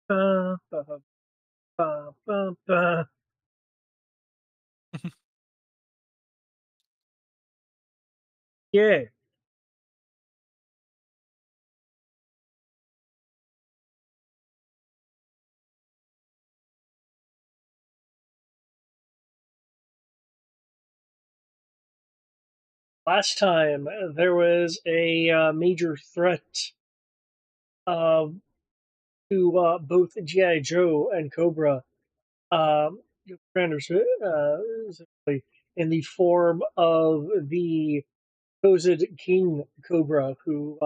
Ba, ba, ba, ba, ba, ba. Yeah. Last time there was a major threat uh, to both GI Joe and Cobra, um, commanders, in the form of the supposed King Cobra, who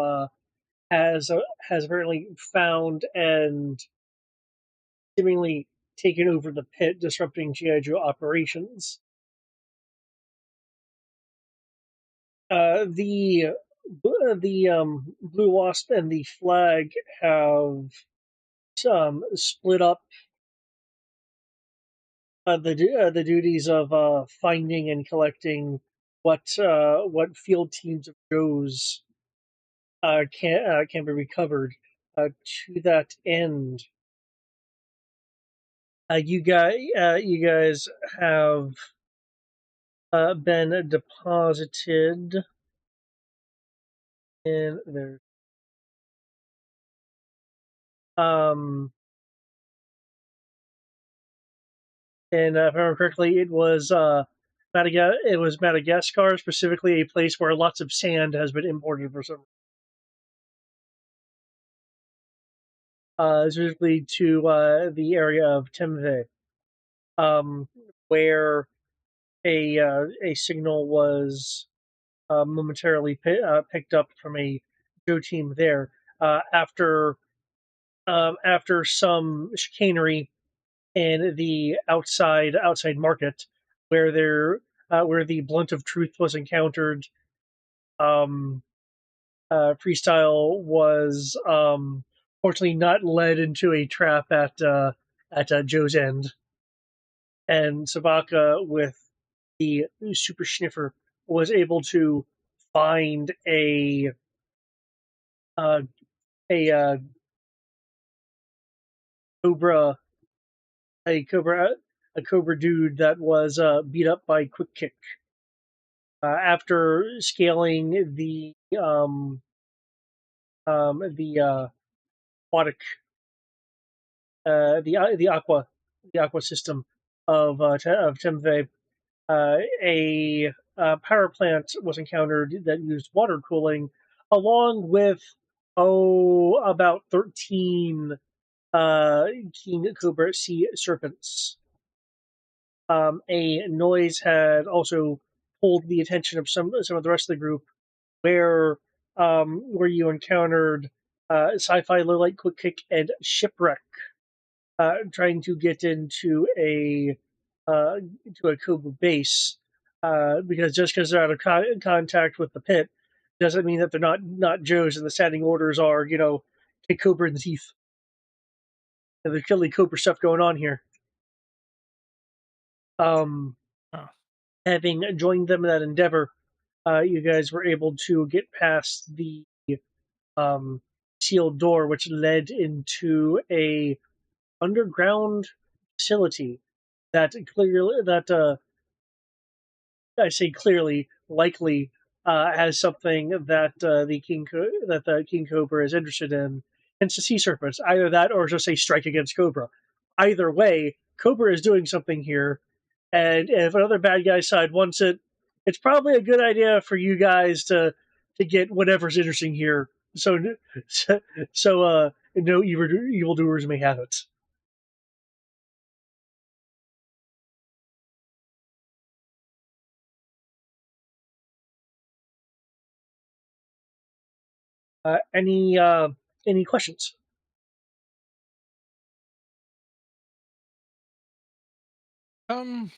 has apparently found and seemingly taken over the pit, disrupting GI Joe operations. The Blue Wasp and the Flag have split up the duties of finding and collecting what field teams of Joes can be recovered. To that end, you guys have been deposited in there. Um, and if I remember correctly, it was Madagascar, specifically a place where lots of sand has been imported for some, specifically to the area of Temve, um, where a signal was momentarily picked up from a Joe team there after some chicanery in the outside market, where the blunt of truth was encountered. Um, Freestyle was fortunately not led into a trap at Joe's end, and Sabaka with the super sniffer was able to find uh, a cobra a cobra a cobra dude that was beat up by Quick Kick after scaling the aquatic the aqua system of Temve. A power plant was encountered that used water cooling, along with about 13 king cobra sea serpents. A noise had also pulled the attention of some of the rest of the group, where you encountered sci-fi lowlight quick kick and shipwreck trying to get into a cobra base, because just because they're out of contact with the pit doesn't mean that they're not Joes, and the standing orders are, kick cobra in the teeth. And the killing cobra stuff going on here. Um, Oh. Having joined them in that endeavor, you guys were able to get past the um, sealed door, which led into a underground facility that clearly that I say clearly likely has something that that the King Cobra is interested in. Hence the sea serpents. Either that, or just say strike against Cobra. Either way, Cobra is doing something here, and if another bad guy side wants it, it's probably a good idea for you guys to get whatever's interesting here. So no evildoers may have it. Any questions? Um,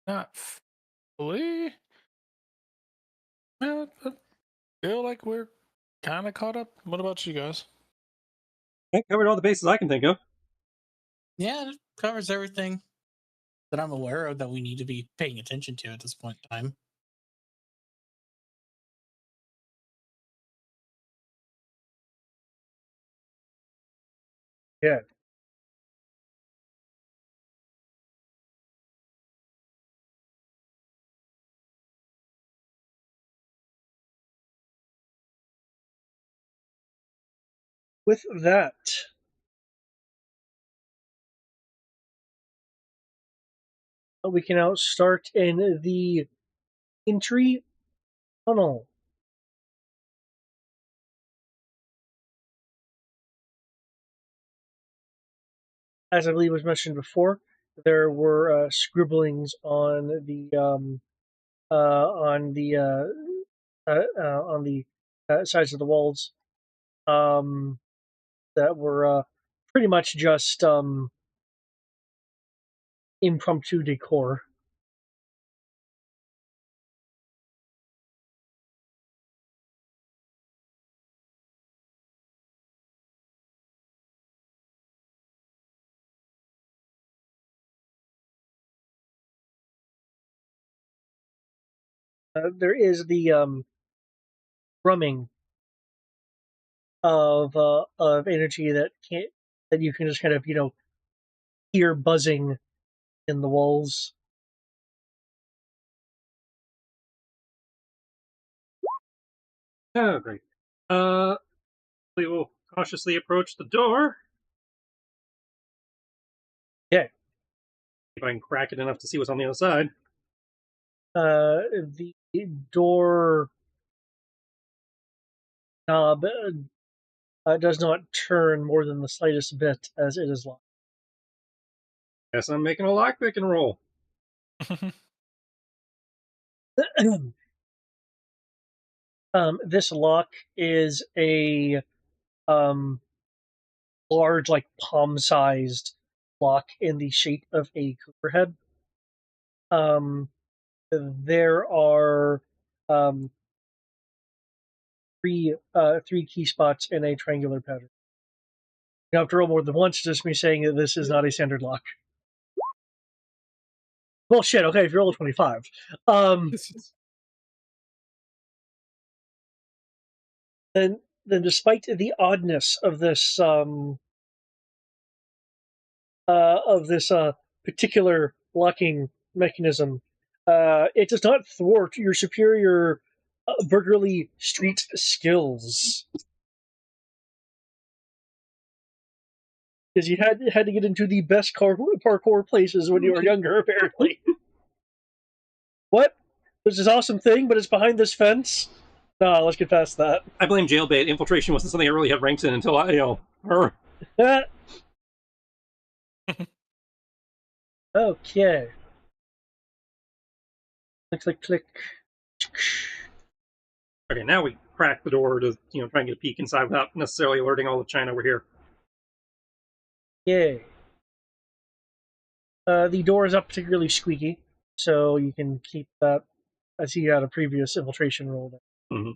Not fully. I feel like we're kind of caught up. What about you guys? I covered all the bases I can think of. Yeah, it covers everything that I'm aware of that we need to be paying attention to at this point in time. Yeah. With that, we can now start in the entry tunnel. As I believe was mentioned before, there were scribblings on the sides of the walls that were pretty much just impromptu decor. There is the drumming of energy that you can just kind of hear buzzing in the walls. Oh, great. We will cautiously approach the door. Yeah. If I can crack it enough to see what's on the other side. The door knob does not turn more than the slightest bit as it is locked. Guess I'm making a lockpicking roll. This lock is a um, large, like palm-sized lock in the shape of a cooper head. There are um, three key spots in a triangular pattern. You have to roll more than once, just me saying that this is not a standard lock. Well, shit. Okay, if you roll a 25, then despite the oddness of this particular locking mechanism, it does not thwart your superior burglary street skills. Because you had to get into the best parkour places when you were younger, apparently. What? There's this awesome thing, but it's behind this fence? No, let's get past that. I blame jailbait. Infiltration wasn't something I really had ranks in until Okay. Click, click, click. Okay, now we crack the door to try and get a peek inside without necessarily alerting all of China we're here. Yay. The door is not particularly squeaky, so you can keep that. I see you had a previous infiltration roll there. Mm-hmm.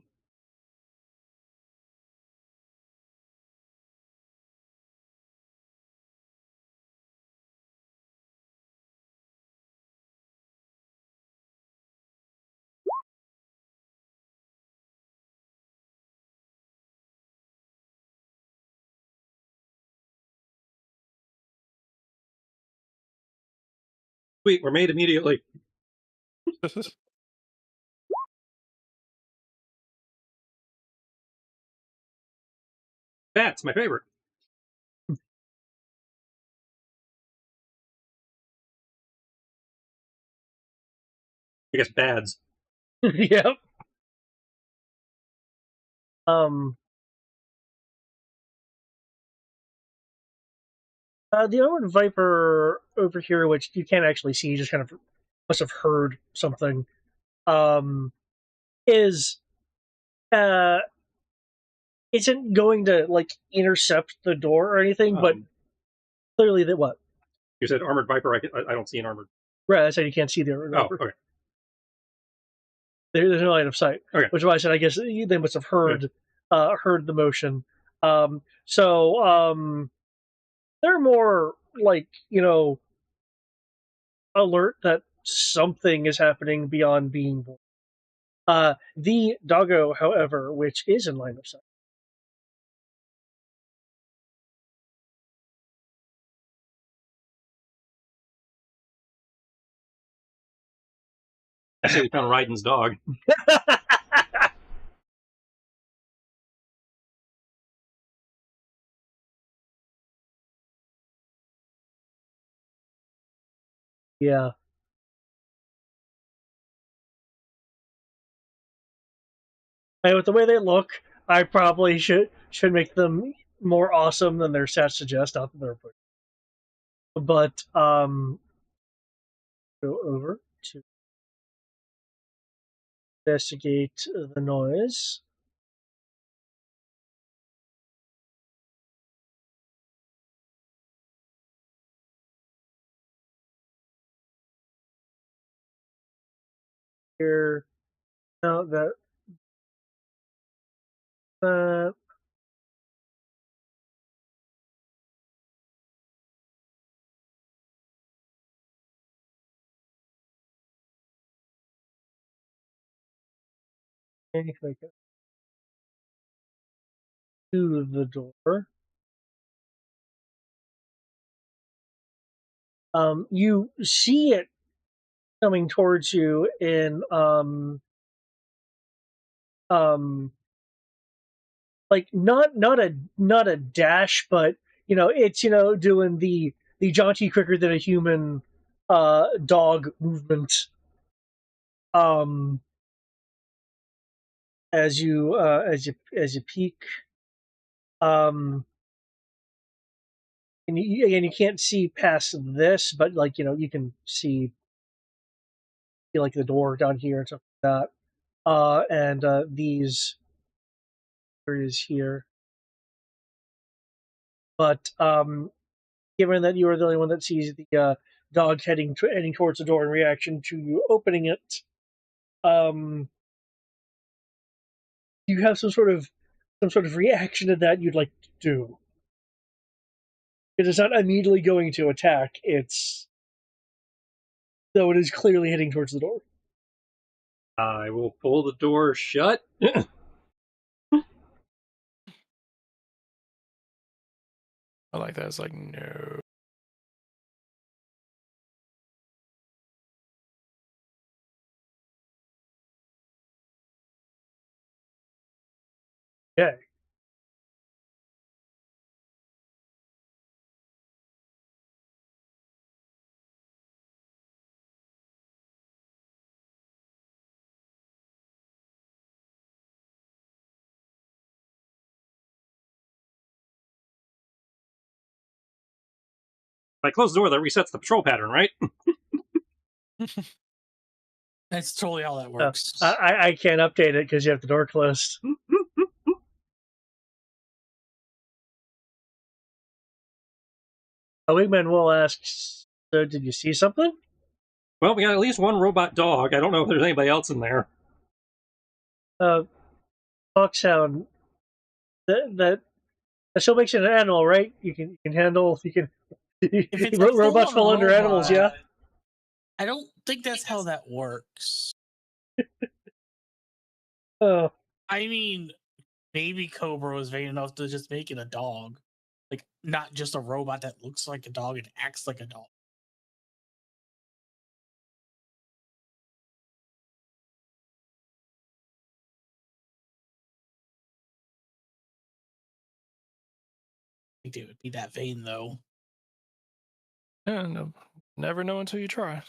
Sweet, we're made immediately. That's my favorite. I guess bads. Yep. Um. The Armored Viper over here, which you can't actually see, you just kind of must have heard something, is uh isn't going to like intercept the door or anything, but clearly that what? You said Armored Viper. I don't see an armored. Right, I said you can't see the Armored Viper. Okay. There's no line of sight. Okay. Which is why I said I guess they must have heard heard the motion. So they're more like alert that something is happening beyond being born. The doggo, however, which is in line of sight, I say we found Ryden's dog. Yeah. And with the way they look, I probably should make them more awesome than their stats suggest. Not that they're, but go over to investigate the noise. Here, no, that anything like that. To the door. You see it coming towards you in like not a dash, but it's doing the jaunty quicker than a human dog movement. As you peek, and you can't see past this, but you can see like the door down here and stuff like that. And these areas here. But given that you are the only one that sees the dog heading towards the door in reaction to you opening it, you have some sort of reaction to that you'd like to do. It is not immediately going to attack. Though it is clearly heading towards the door. I will pull the door shut. I like that. It's like, no. Okay. If I close the door, that resets the patrol pattern, right? That's totally how that works. I can't update it because you have the door closed. A wingman will ask, so did you see something? Well, we got at least one robot dog. I don't know if there's anybody else in there. Foxhound, that still makes it an animal, right? You can handle, If it's a robots fall under animals, yeah? I don't think that's how that works. Oh, I mean, maybe COBRA was vain enough to just make it a dog. Like, not just a robot that looks like a dog and acts like a dog. I think they would be that vain, though. Yeah, no, never know until you try.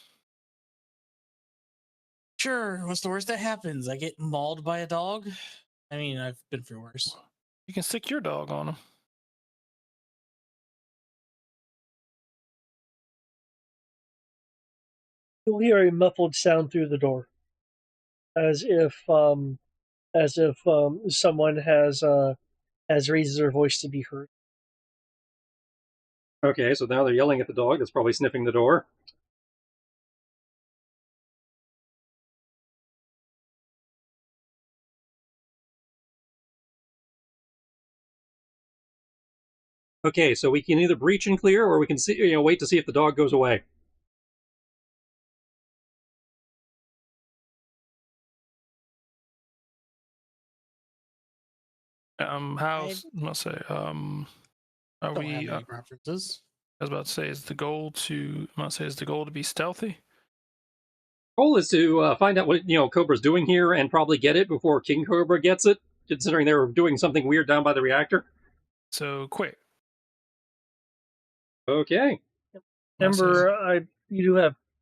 Sure, what's the worst that happens? I get mauled by a dog? I mean, I've been through worse. You can stick your dog on them. you'll hear a muffled sound through the door, as if someone has raised their voice to be heard. Okay, so now they're yelling at the dog that's probably sniffing the door. Okay, so we can either breach and clear, or we can see, wait to see if the dog goes away. How's let's say, are Don't we? have any preferences. I was about to say, is the goal to be stealthy? goal is to find out what Cobra's doing here and probably get it before King Cobra gets it, considering they were doing something weird down by the reactor. So quick. Okay. Remember, you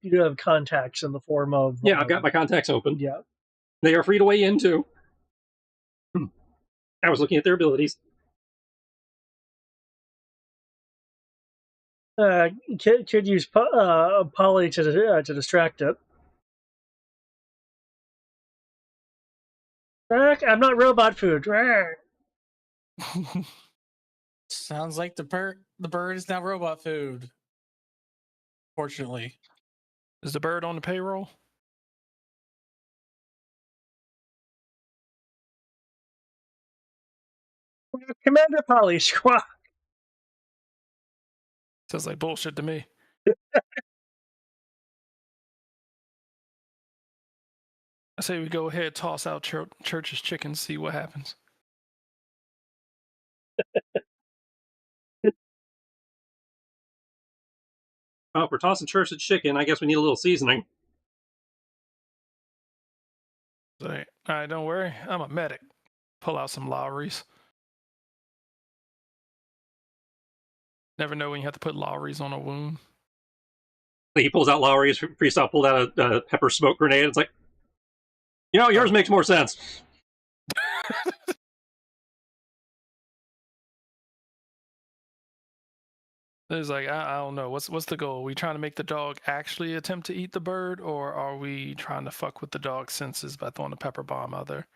do have contacts in the form of Yeah, I've got my contacts open. yeah. They are free to weigh in too. I was looking at their abilities. Could use Polly to distract it. I'm not robot food. Sounds like the bird is now robot food. Fortunately. Is the bird on the payroll? Commander Polly Squawk. Sounds like bullshit to me. I say we go ahead, toss out Church's chickens, see what happens. Oh, if we're tossing church and chicken, I guess we need a little seasoning. Say, all right, don't worry. I'm a medic. Pull out some Lowry's. Never know when you have to put Lowry's on a wound. He pulls out Lowry's. Freestyle pulled out a pepper smoke grenade. It's like, yours makes more sense. It's like I don't know. What's the goal? Are we trying to make the dog actually attempt to eat the bird, or are we trying to fuck with the dog's senses by throwing a pepper bomb out there?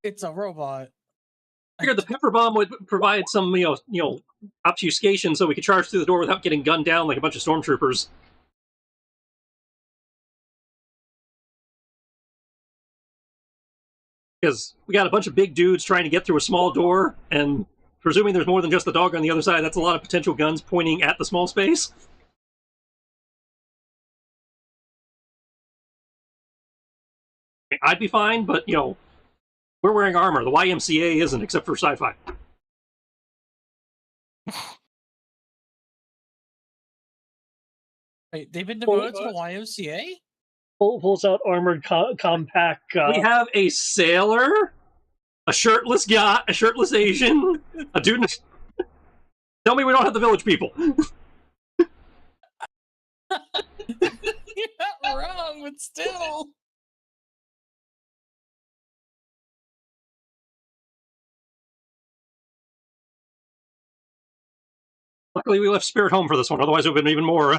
It's a robot. I figured the pepper bomb would provide some, obfuscation so we could charge through the door without getting gunned down like a bunch of stormtroopers. Because we got a bunch of big dudes trying to get through a small door, and presuming there's more than just the dog on the other side, that's a lot of potential guns pointing at the small space. I'd be fine, but, we're wearing armor. The YMCA isn't, except for sci-fi. Wait, they've been demoted to the YMCA? Pulls out armored compact. We have a sailor, a shirtless guy, a shirtless Asian, a dude. Tell me we don't have the village people. You're not wrong, but still. Luckily, we left Spirit home for this one. Otherwise, it would have been even more.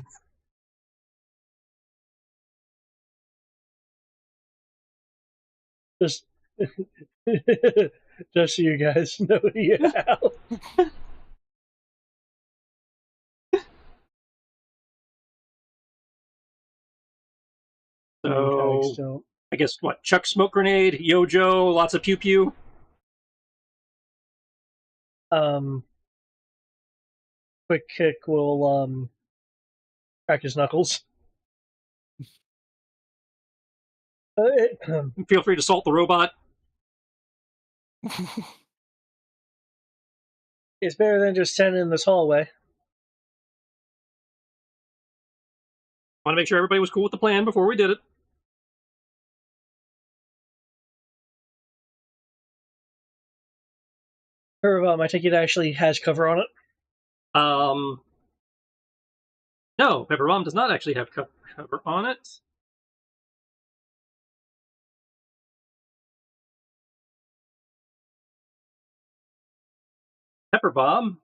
Just, just so you guys know, yeah. So, I guess what? Chuck smoke grenade, Yojo, lots of pew pew. Quick kick will crack his knuckles. Feel free to assault the robot. It's better than just standing in this hallway. Want to make sure everybody was cool with the plan before we did it. I think it actually has cover on it. No, Pepper Bomb does not actually have cover on it. Pepper Bomb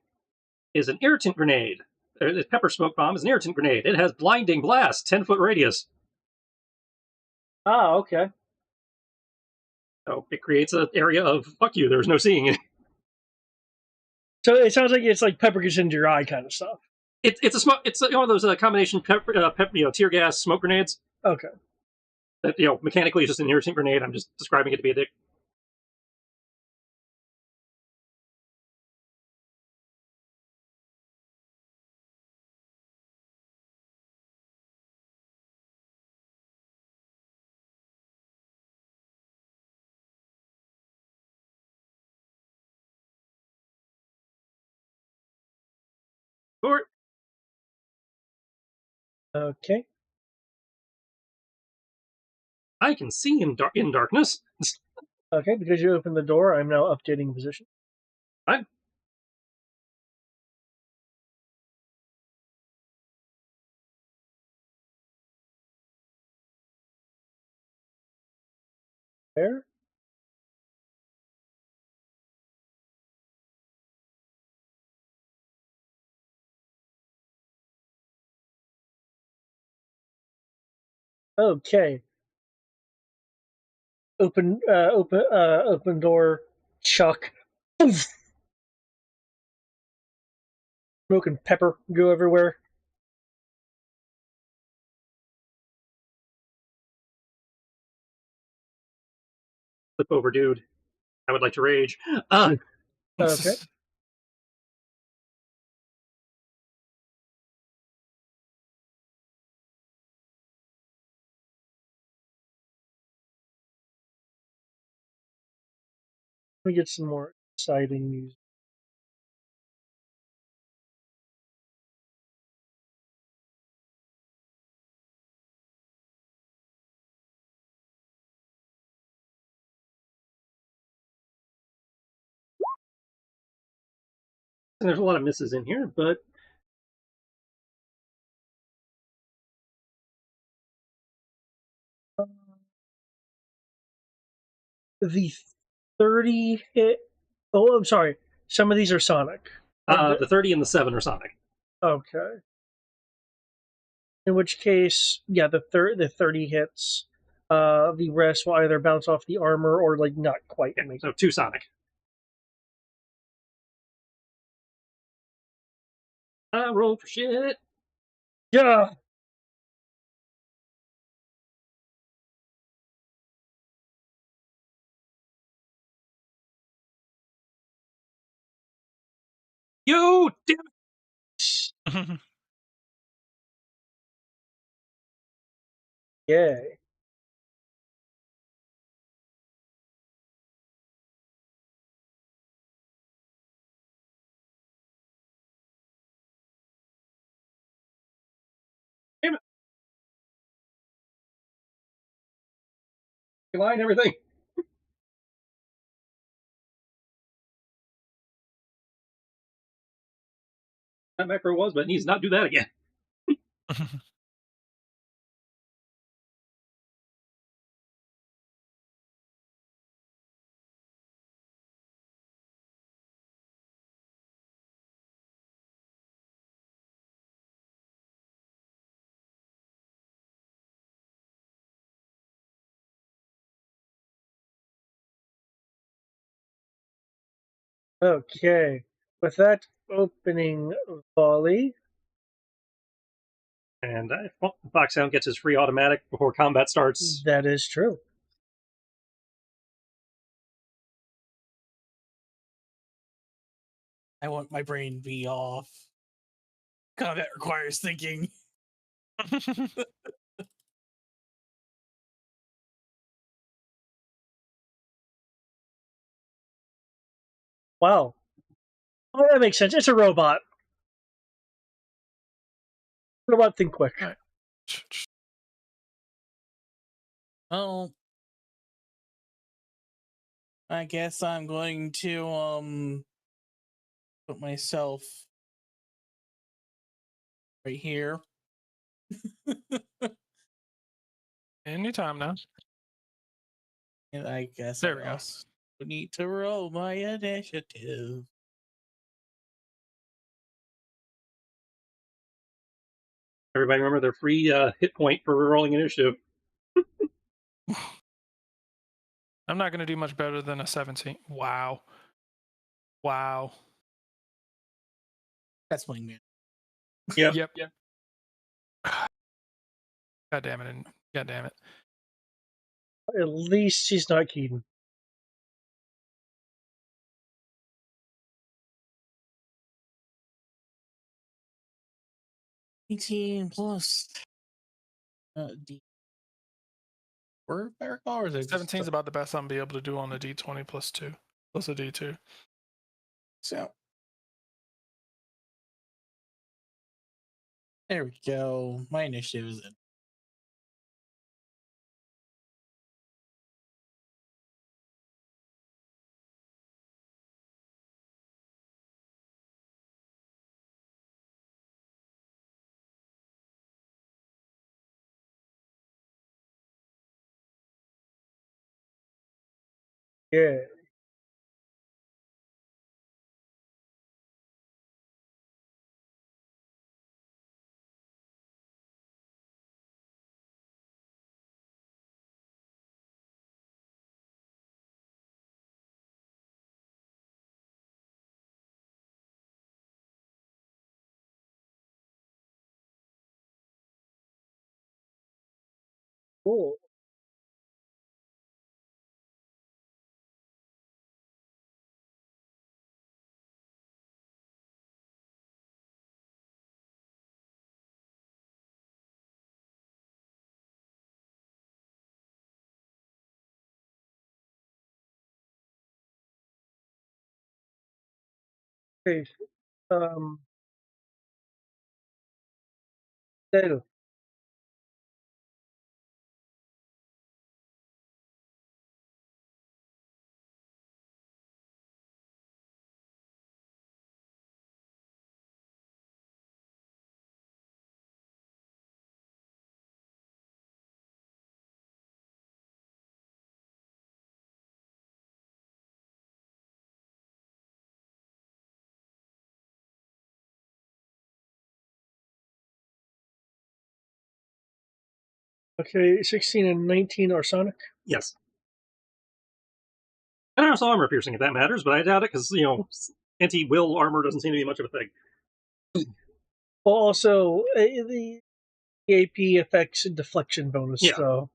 is an irritant grenade. Pepper Smoke Bomb is an irritant grenade. It has blinding blast, 10-foot radius. Ah, okay. So it creates an area of fuck you. There's no seeing it. So it sounds like it's like pepper gets into your eye kind of stuff. It's one of those combination tear gas smoke grenades. Okay. That mechanically is just an irritant grenade. I'm just describing it to be a dick. Or Okay. I can see in darkness. Okay, because you opened the door, I'm now updating position. Fine. There. Okay. Open door. Chuck. Oof. Smoke and pepper go everywhere. Flip over, dude. I would like to rage. Okay. Let me get some more exciting music. And there's a lot of misses in here, but The 30 hit. Oh, I'm sorry. Some of these are Sonic. the 30 and the 7 are Sonic. Okay. In which case, yeah, the 30 hits. The rest will either bounce off the armor or like not quite Yeah, make. so 2 Sonic. Roll for shit. Yeah. Yo, damn it. Yay. Damn it. Line everything. That macro was, but it needs to not do that again. Okay. With that opening volley, And Foxhound gets his free automatic before combat starts. that is true. I want my brain to be off. Combat requires thinking. Wow. Oh, that makes sense. It's a robot. Robot, think quick. Right. Oh, I guess I'm going to put myself right here. Anytime now. And I guess There I we go. also need to roll my initiative. Everybody remember their free hit point for rolling initiative. I'm not going to do much better than a 17. Wow. Wow. That's wingman. Yep. Yep. God damn it. And God damn it. At least he's not Keaton. $18 plus D. We're better call, or is it 17 is about the best I'm going to be able to do on a D20 plus 2. Plus a D2. So there we go. My initiative is in. Yeah. Cool. Okay. Um. Then, okay, 16 and 19 are Sonic. Yes. I don't know, armor piercing if that matters, but I doubt it because anti-will armor doesn't seem to be much of a thing. Well, also the AP affects deflection bonus. Yeah. So,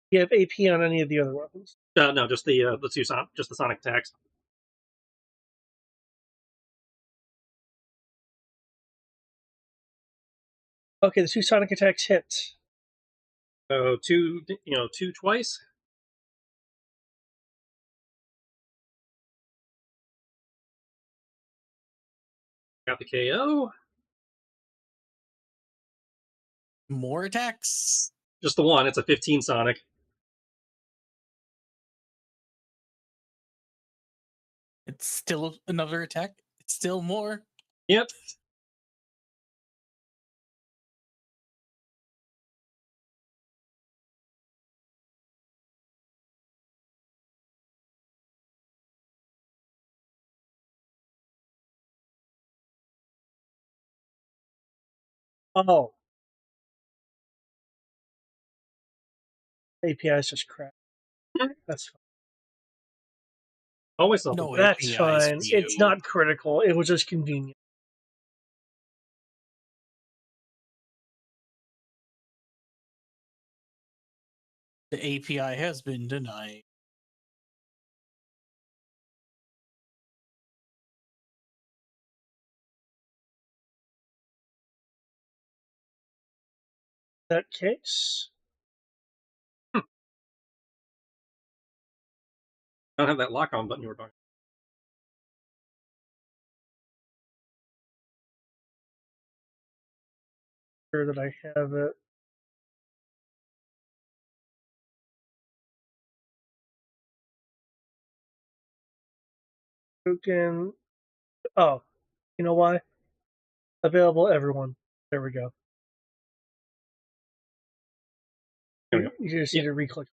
you have AP on any of the other weapons? No, just the two just the sonic attacks. Okay, the two Sonic attacks hit. So two twice. Got the KO. More attacks. Just the one. It's a 15 sonic. It's still another attack. It's still more. Yep. Oh, API is just crap. That's fine. Always something. No That's APIs fine. for It's you. not critical. It was just convenient. The API has been denied. In that case, I don't have that lock on button you were talking. sure that I have it. Broken. Oh, you know why? Available everyone. There we go. There we go. You just Yeah. need to re-click.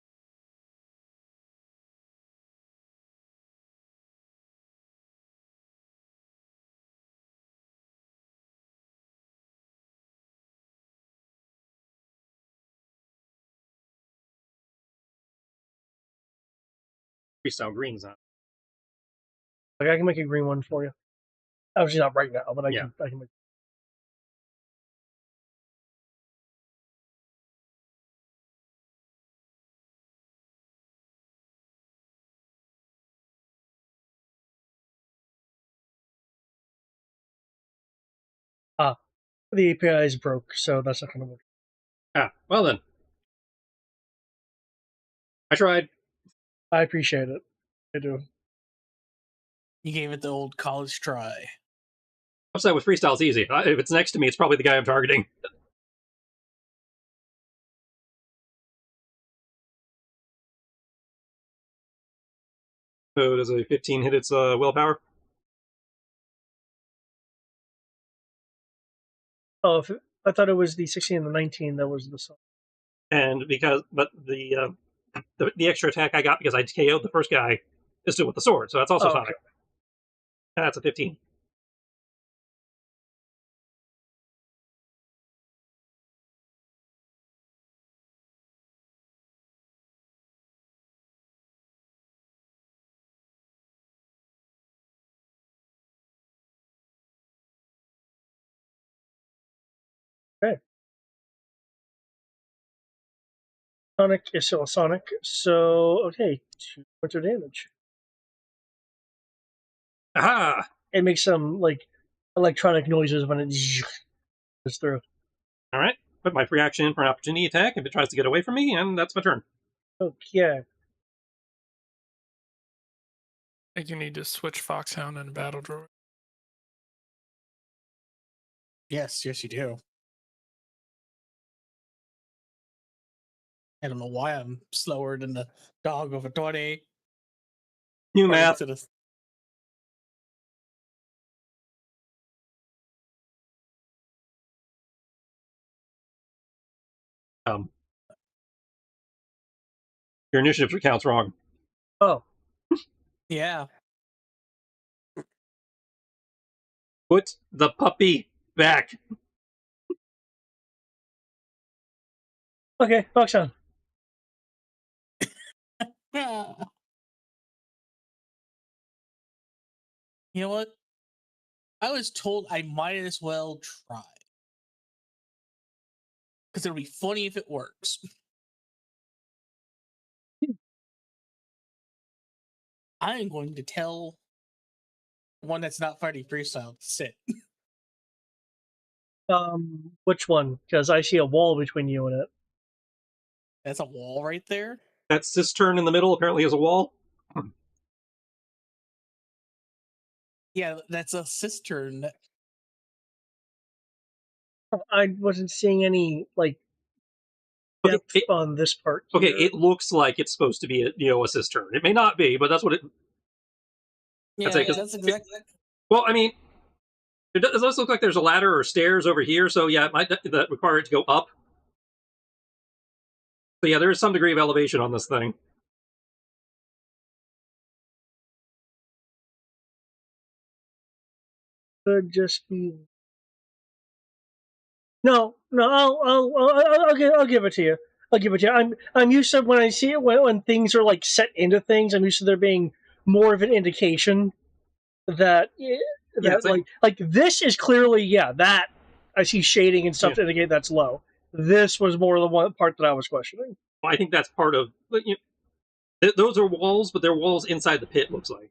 Freestyle green's on. Like I can make a green one for you. Obviously not right now, but I Yeah. can. I can make. Ah, the API is broke, so that's not going to work. Ah, well then. I tried. I appreciate it. I do. You gave it the old college try. Upside with freestyle's easy. If it's next to me, it's probably the guy I'm targeting. So does a 15 hit its willpower? Oh, I thought it was the 16 and the 19 that was the song. and but the extra attack I got because I KO'd the first guy is still with the sword, so that's also Okay. sonic. And that's a 15. Okay. Sonic is still a Sonic, so okay, 2 points of damage. Aha! It makes some like electronic noises when it goes through. All right. Put my free action in for an opportunity attack if it tries to get away from me, and that's my turn. Okay. I think you need to switch Foxhound and Battle Droid. Yes, yes, you do. I don't know why I'm slower than the dog of a 20. New Probably math. to the- Your initiative count's wrong. Oh, Yeah. Put the puppy back. okay, Foxhound. You know what? I was told I might as well try. Because it'll be funny if it works. I am going to tell one that's not fighting freestyle to sit. Which one? Because I see a wall between you and it. That's a wall right there. That cistern in the middle apparently is a wall. Yeah, that's a cistern. I wasn't seeing any like Okay, depth on this part. okay, Here. it looks like it's supposed to be a cistern. It may not be, but that's what it. I'd say, Yeah, 'cause that's exactly. well, I mean, it does look like there's a ladder or stairs over here, so yeah, it might that require it to go up. So yeah, there is some degree of elevation on this thing. Could just be. No, no. I'll give it to you. I'll give it to you. I'm used to when I see it when things are like set into things. I'm used to there being more of an indication that Yeah, it's like this is clearly that I see shading and stuff to indicate that's low. This was more the one part that I was questioning. I think that's part of. Those are walls, but they're walls inside the pit. Looks like.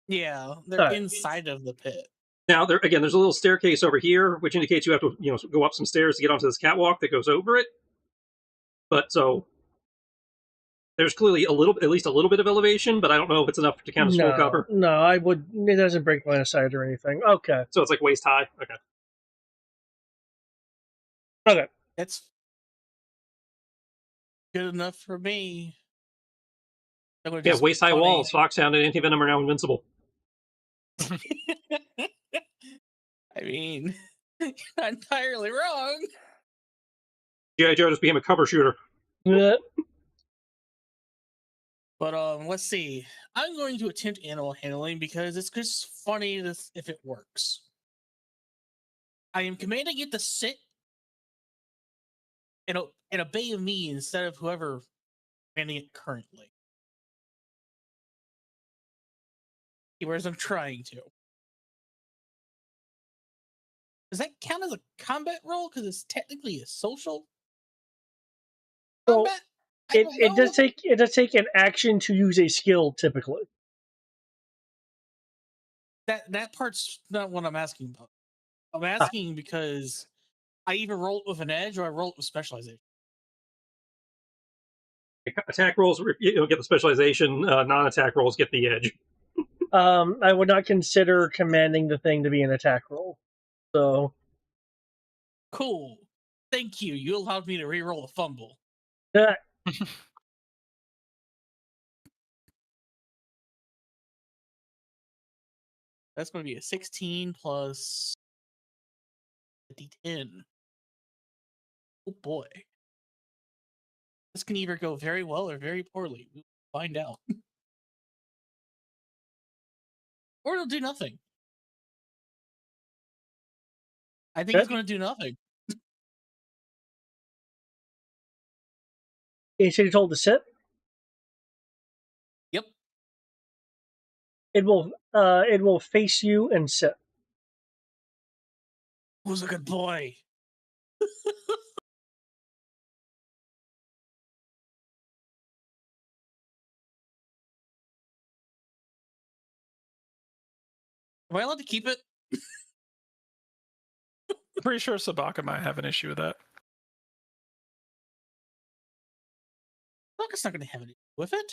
Yeah, they're inside of the pit. Now, there's a little staircase over here, which indicates you have to, go up some stairs to get onto this catwalk that goes over it. But so there's clearly at least a little bit of elevation, but I don't know if it's enough to count as full cover. No, I would. It doesn't break line of sight or anything. Okay, So it's like waist high. Okay. okay. It's good enough for me. Yeah, waist high walls. Foxhound and anti venom are now invincible. I mean, you're not entirely wrong. G.I. Joe just became a cover shooter. Yeah. But let's see. I'm going to attempt animal handling because it's just funny if it works. I am commanding it to sit and obey me instead of whoever commanding it currently. Whereas I'm trying to. Does that count as a combat role? Because it's technically a social Well, combat. it does take an action to use a skill typically. That part's not what I'm asking about. I'm asking because I either roll it with an edge or I roll it with specialization. Attack rolls get the specialization. Non-attack rolls get the edge. I would not consider commanding the thing to be an attack roll. So Cool. Thank you. You allowed me to re-roll a fumble. uh, That's going to be a 16 plus a D10. Oh boy. This can either go very well or very poorly. We'll find out. Or it'll do nothing. I think Okay. it's going to do nothing. You said you told to sit. Yep. It will face you and sit. Who's a good boy? Am I allowed to keep it? I'm pretty sure Sabaka might have an issue with that. Lucas not going to have anything with it.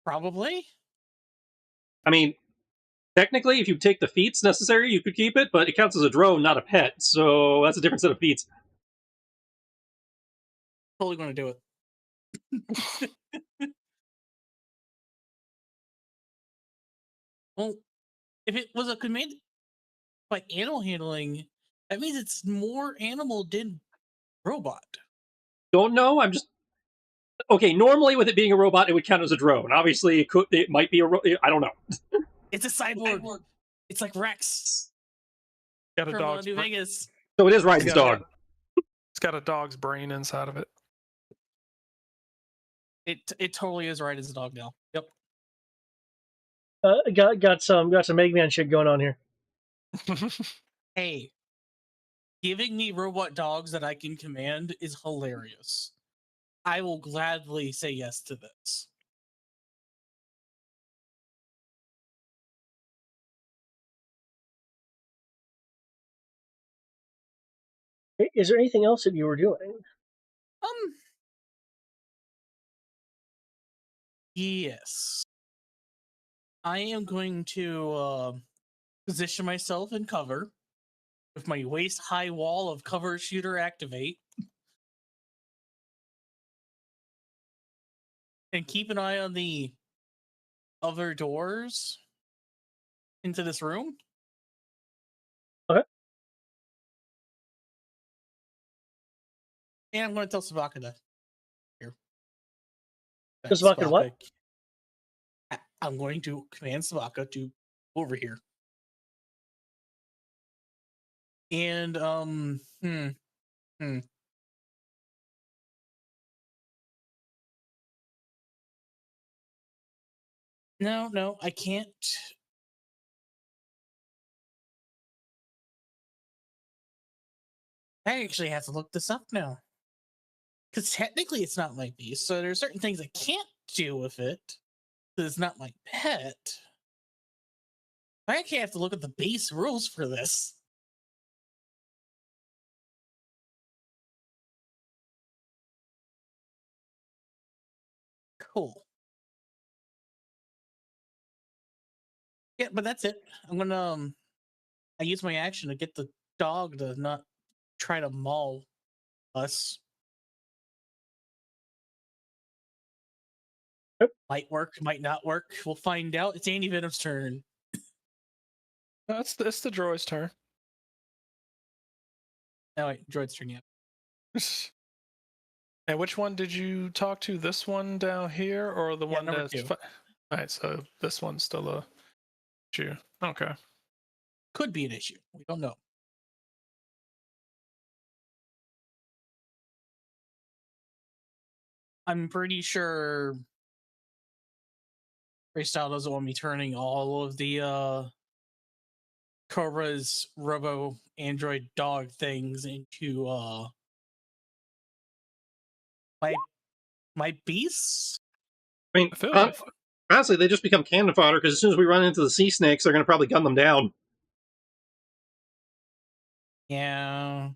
Probably. I mean, technically, if you take the feats necessary, you could keep it, but it counts as a drone, not a pet, so that's a different set of feats. Totally going to do it. Well, if it was a command by animal handling, that means it's more animal than robot. Don't know. I'm just okay. Normally, with it being a robot, it would count as a drone. Obviously, it could. It might be a. I don't know. It's a cyborg. It's like Rex Got a from dog's New Vegas. So it is Raiden's dog. It's got a dog's brain inside of it. It totally is right as a dog now. Yep. Got some Eggman shit going on here. Hey, giving me robot dogs that I can command is hilarious. I will gladly say yes to this. Is there anything else that you were doing? Yes. I am going to position myself in cover with my waist-high wall of cover shooter activate. And keep an eye on the other doors into this room. Okay. And I'm going to tell Sabaka to here. Does Sabaka what? I'm going to command Sabaka to over here. And No, I can't. I actually have to look this up now. Because technically it's not my beast, so there's certain things I can't do with it. Because it's not my pet. I actually have to look at the base rules for this. Cool. Yeah, but that's it. I'm gonna I use my action to get the dog to not try to maul us. Yep. Might work, might not work. We'll find out. It's Andy Venom's turn. It's the droid's turn. Oh wait, Droid's turn yet. And which one did you talk to? This one down here, or the one number that's? 2. All right, so this one's still a issue. Okay. Could be an issue. We don't know. I'm pretty sure Freestyle doesn't want me turning all of the Cobra's robo android dog things into my beasts. I mean, I feel like honestly, they just become cannon fodder because as soon as we run into the sea snakes, they're going to probably gun them down. Yeah.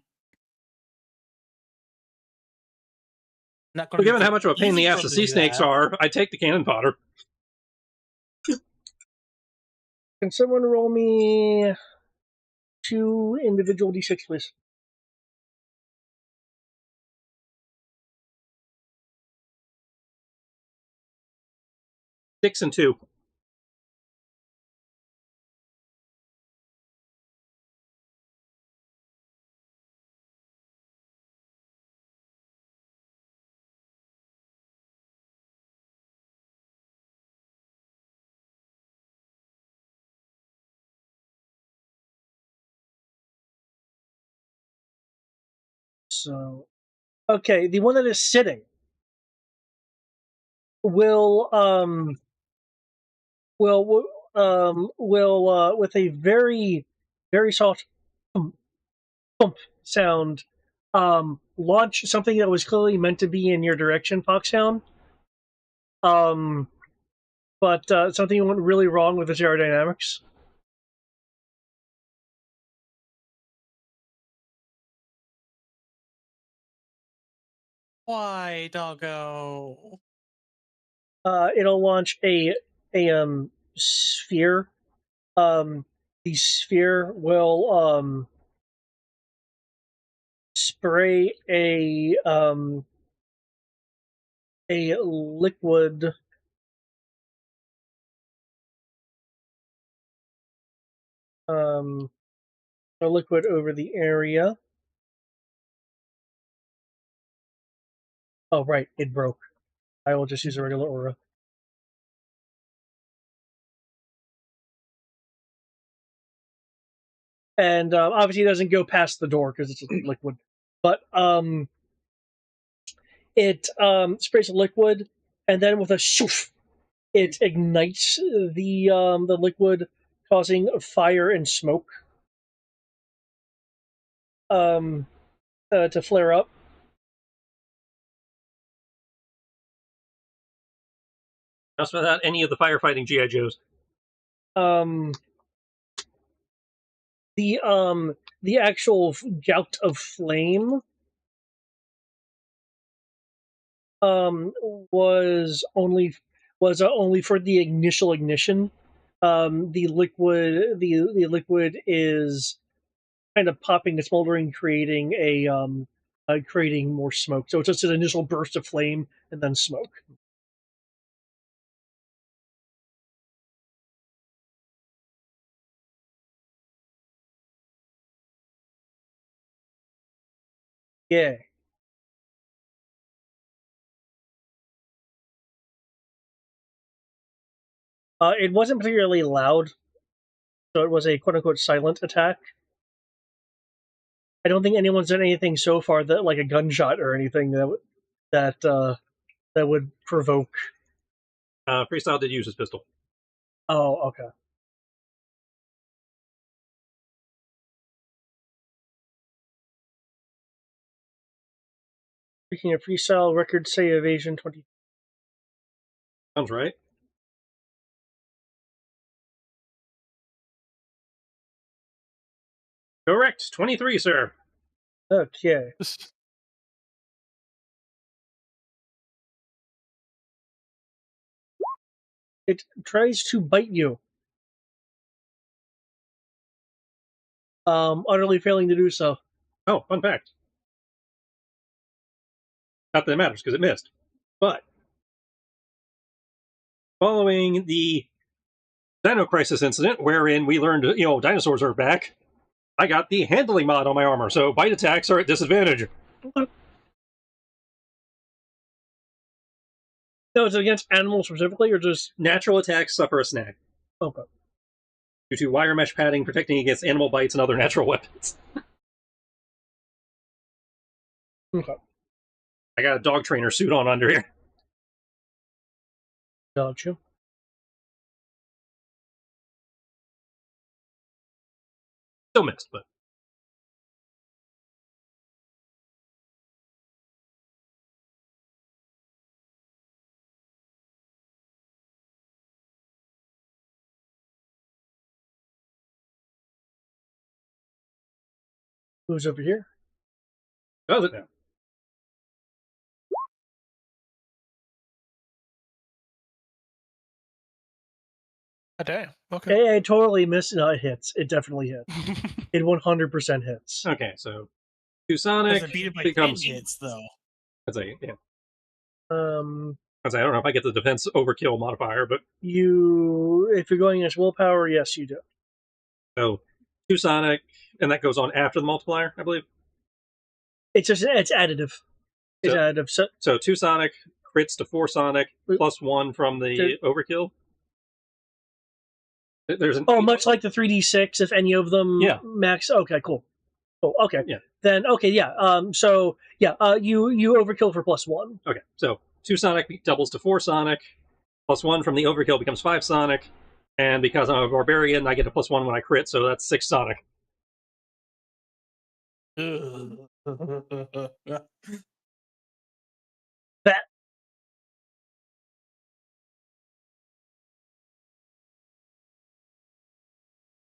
Not So going given how much of a pain in the ass the sea snakes are, I take the cannon fodder. Can someone roll me 2 individual d6, please? Six and 2. So, okay, the one that is sitting will with a very very soft thump, thump sound launch something that was clearly meant to be in your direction, Foxhound. But something went really wrong with its aerodynamics. Why, doggo? It'll launch a sphere. The sphere will spray a liquid a liquid over the area. Oh right, it broke. I will just use a regular aura. And obviously it doesn't go past the door because it's a liquid. But it sprays a liquid, and then with a shoof, it ignites the liquid, causing fire and smoke to flare up. Just without any of the firefighting GI Joes. The actual gout of flame was only for the initial ignition. The liquid is kind of popping and smoldering, creating creating more smoke. So it's just an initial burst of flame and then smoke. Yeah. It wasn't particularly loud, so it was a quote-unquote silent attack. I don't think anyone's done anything so far that like a gunshot or anything that would provoke. Freestyle did use his pistol. Oh, okay. Speaking of freestyle, records say evasion 20. Sounds right. Correct. 23, sir. Okay. It tries to bite you. Utterly failing to do so. Oh, fun fact. Not that it matters because it missed. But following the Dino Crisis incident, wherein we learned, dinosaurs are back, I got the handling mod on my armor, so bite attacks are at disadvantage. No, is it against animals specifically, or just Natural attacks suffer a snag. okay? Due to wire mesh padding protecting against animal bites and other natural weapons. Okay. I got a dog trainer suit on under here. Gotcha. Still missed, but Who's over here? does it now. Oh, damn. Okay. I totally missed. No, it hits. It definitely hits. It 100% hits. Okay, so two Sonic Doesn't beat it by becomes 10 hits, though. I'd say, yeah. Um, I don't know if I get the defense overkill modifier, but if you're going against willpower, yes, you do. so two Sonic, and that goes on after the multiplier, I believe. It's additive. It's additive. So two Sonic crits to four Sonic plus one from the overkill. There's an much like the 3d6, if any of them Yeah. max. Okay, cool. Oh, okay. Yeah. Then okay, yeah. So yeah, you overkill for +1. Okay, so 2 Sonic doubles to 4 Sonic, +1 from the overkill becomes 5 Sonic, and because I'm a barbarian, I get a +1 when I crit, so that's 6 Sonic. That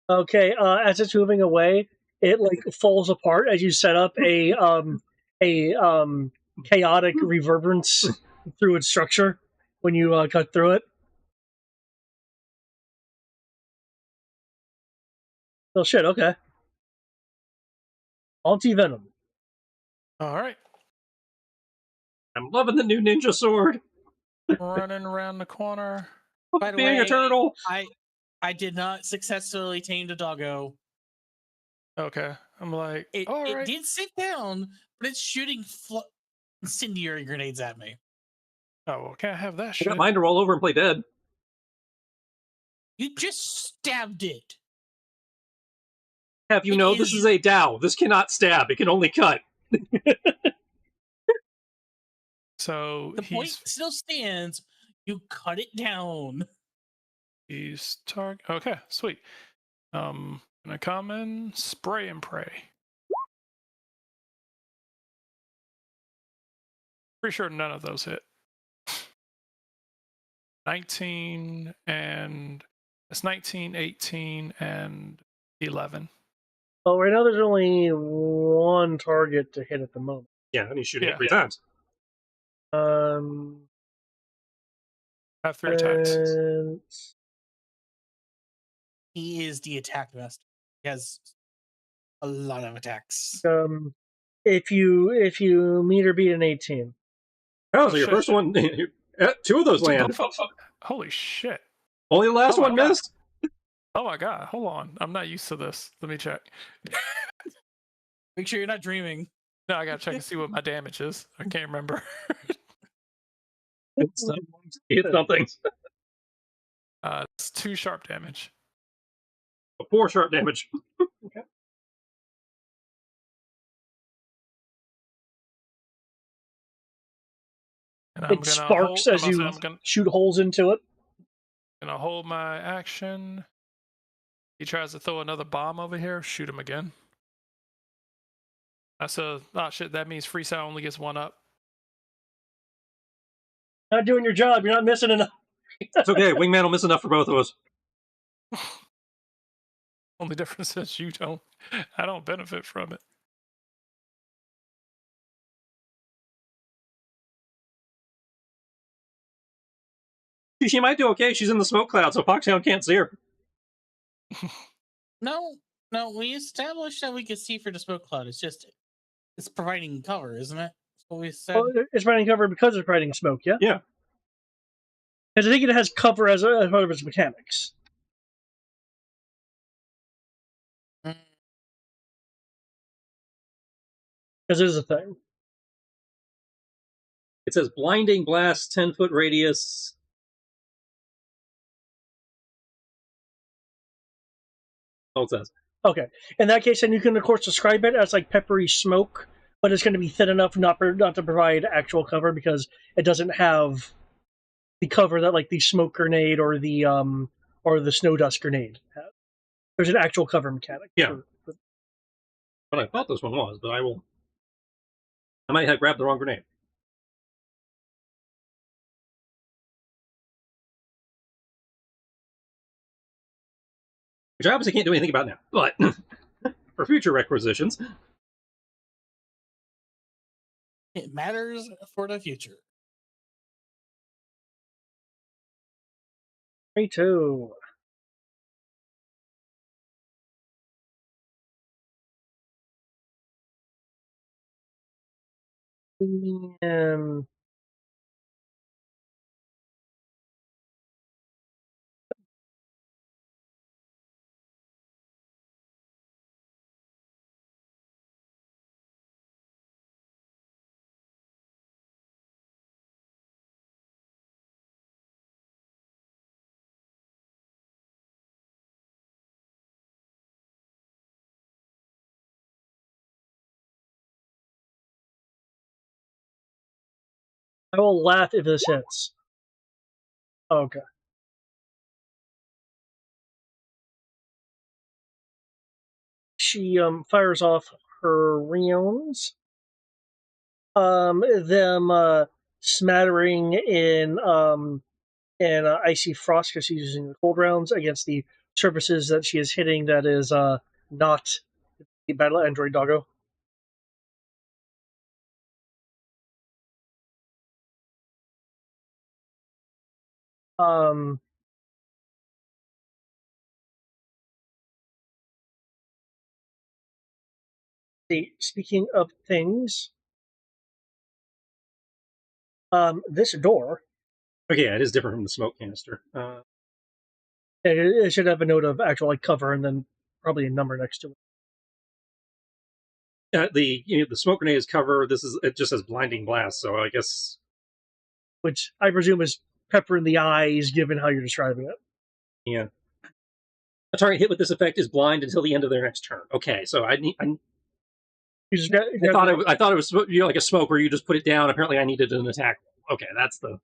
okay. As it's moving away, it like falls apart as you set up a chaotic reverberance through its structure when you cut through it. Oh shit! Okay. Anti-venom. All right. I'm loving the new ninja sword. Running around the corner. By the Being a way, turtle. I did not successfully tame the doggo. Okay. I'm like, It all it right. did sit down, but it's shooting incendiary grenades at me. Oh, well, can't have that I shit. got mine to roll over and play dead. You just stabbed it. Have you It know is- this is a Dow. This cannot stab. It can only cut. So The point still stands. You cut it down. he's target. Okay, sweet. Gonna come in, spray and pray. Pretty sure none of those hit. 19 and it's 19, 18, and 11. Oh, right now there's only one target to hit at the moment. Yeah, and he's shooting it Yeah. 3 times. Um, I have 3 attacks. and He is the attack master. He has a lot of attacks. if you meet or beat an 18. Oh, Oh, so your shit. first one, 2 of those land. Holy shit. Only the last Oh my one God. missed. Oh my god, hold on. I'm not used to this. Let me check. Make sure you're not dreaming. No, I gotta check and see what my damage is. I can't remember. It's something. It's 2 sharp damage. 4 sharp damage. Okay. And I'm It gonna sparks hold, as you I'm gonna shoot holes into it. hold my action. He tries to throw another bomb over here. Shoot him again. That's a shit. That means Freestyle only gets 1 up. Not doing your job. You're not missing enough. It's okay. Wingman will miss enough for both of us. Only difference is you don't. I don't benefit from it. She might do okay. She's in the smoke cloud, so Foxhound can't see her. No, we established that we could see for the smoke cloud. It's providing cover, isn't it? That's what we said. Well, it's providing cover because it's providing smoke, yeah? Yeah. Because I think it has cover as part of its mechanics. Mm. Because it is a thing. It says blinding blast, 10-foot radius. Oh, it says. Okay. In that case, then you can, of course, describe it as like peppery smoke, but it's going to be thin enough not to provide actual cover because it doesn't have the cover that like the smoke grenade or the snow dust grenade have. There's an actual cover mechanic. Yeah. But I thought this one was, but I might have grabbed the wrong grenade. Which I obviously can't do anything about now. But for future requisitions. It matters for the future. Me too. And I will laugh if this hits. Okay. She fires off her rounds. Them smattering in icy frost because she's using the cold rounds against the surfaces that she is hitting. That is not the battle android doggo. Um, Speaking of things, this door, Okay, yeah, it is different from the smoke canister. it should have a note of actual like cover and then probably a number next to it, The smoke grenade is cover. It just says blinding blast. So I guess which I presume is pepper in the eyes, given how you're describing it. yeah. A target hit with this effect is blind until the end of their next turn. Okay, so You just I thought it was like a smoke where you just put it down. Apparently, I needed an attack. Okay, that's the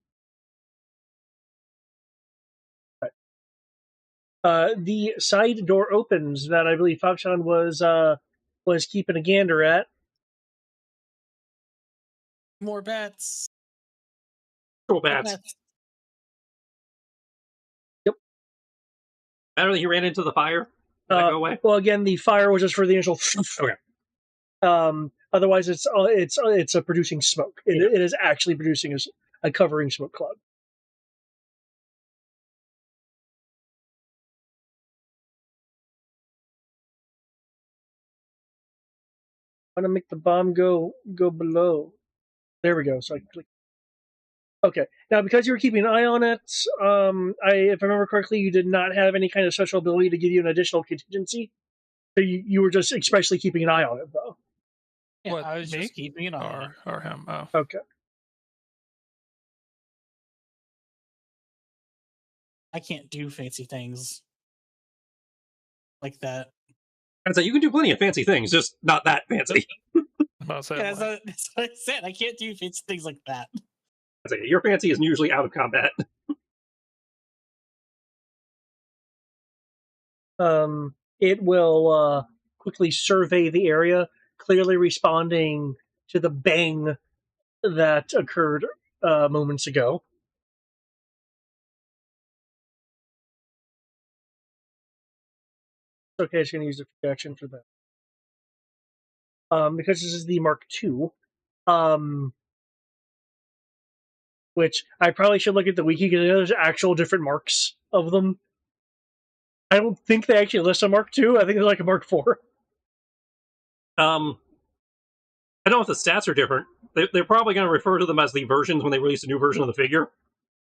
the side door opens that I believe Foxhound was keeping a gander at. More bats. control More bats. Apparently, he ran into the fire. Did that go away? Well, again, the fire was just for the initial. Okay. Otherwise, it's a producing smoke. It is actually producing a covering smoke cloud. I'm gonna make the bomb go below. There we go. So I can click. Okay. Now, because you were keeping an eye on it, if I remember correctly, you did not have any kind of special ability to give you an additional contingency. So you were just expressly keeping an eye on it, though. Yeah, What, I was me? just keeping an eye on it. Or him. Oh. Okay. I can't do fancy things like that. And so you can do plenty of fancy things, just not that fancy. About to say, Yeah, like, that's what I said. I can't do fancy things like that. Your fancy is usually out of combat. It will quickly survey the area, clearly responding to the bang that occurred moments ago. Okay, it's going to use the projection for that. Because this is the Mark II, which I probably should look at the wiki because there's actual different marks of them. I don't think they actually list a Mark II. I think there's like a Mark IV. I don't know if the stats are different. They're probably going to refer to them as the versions when they release a new version of the figure.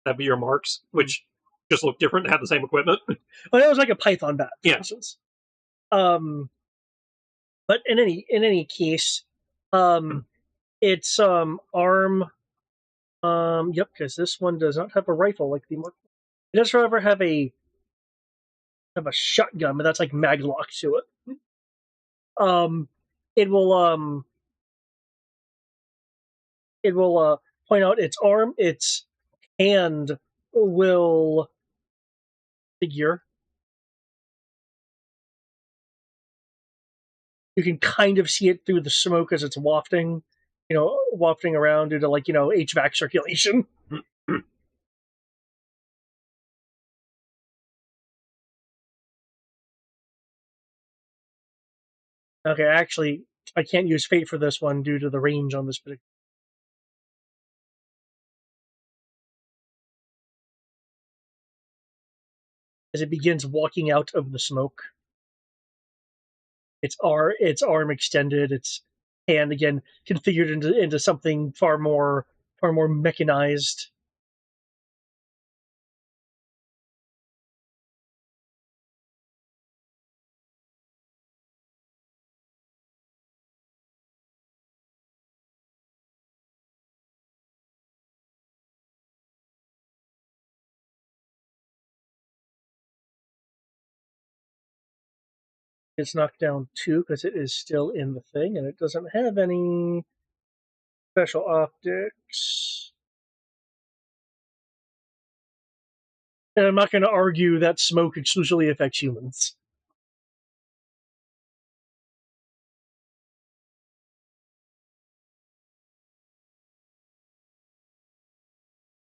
That'd be your marks, which just look different and have the same equipment. Well, it was like a Python bat, for Yeah. instance. But in any case, it's arm. Yep, because this one does not have a rifle like the Mark. It does, however, have a shotgun, but that's like maglock to it. It will point out its arm, its hand will figure. You can kind of see it through the smoke as it's wafting, wafting around due to HVAC circulation. Okay, actually, I can't use fate for this one due to the range on this particular. As it begins walking out of the smoke, its arm extended, its hand again configured into something far more mechanized. It's knocked down 2 because it is still in the thing, and it doesn't have any special optics. And I'm not going to argue that smoke exclusively affects humans.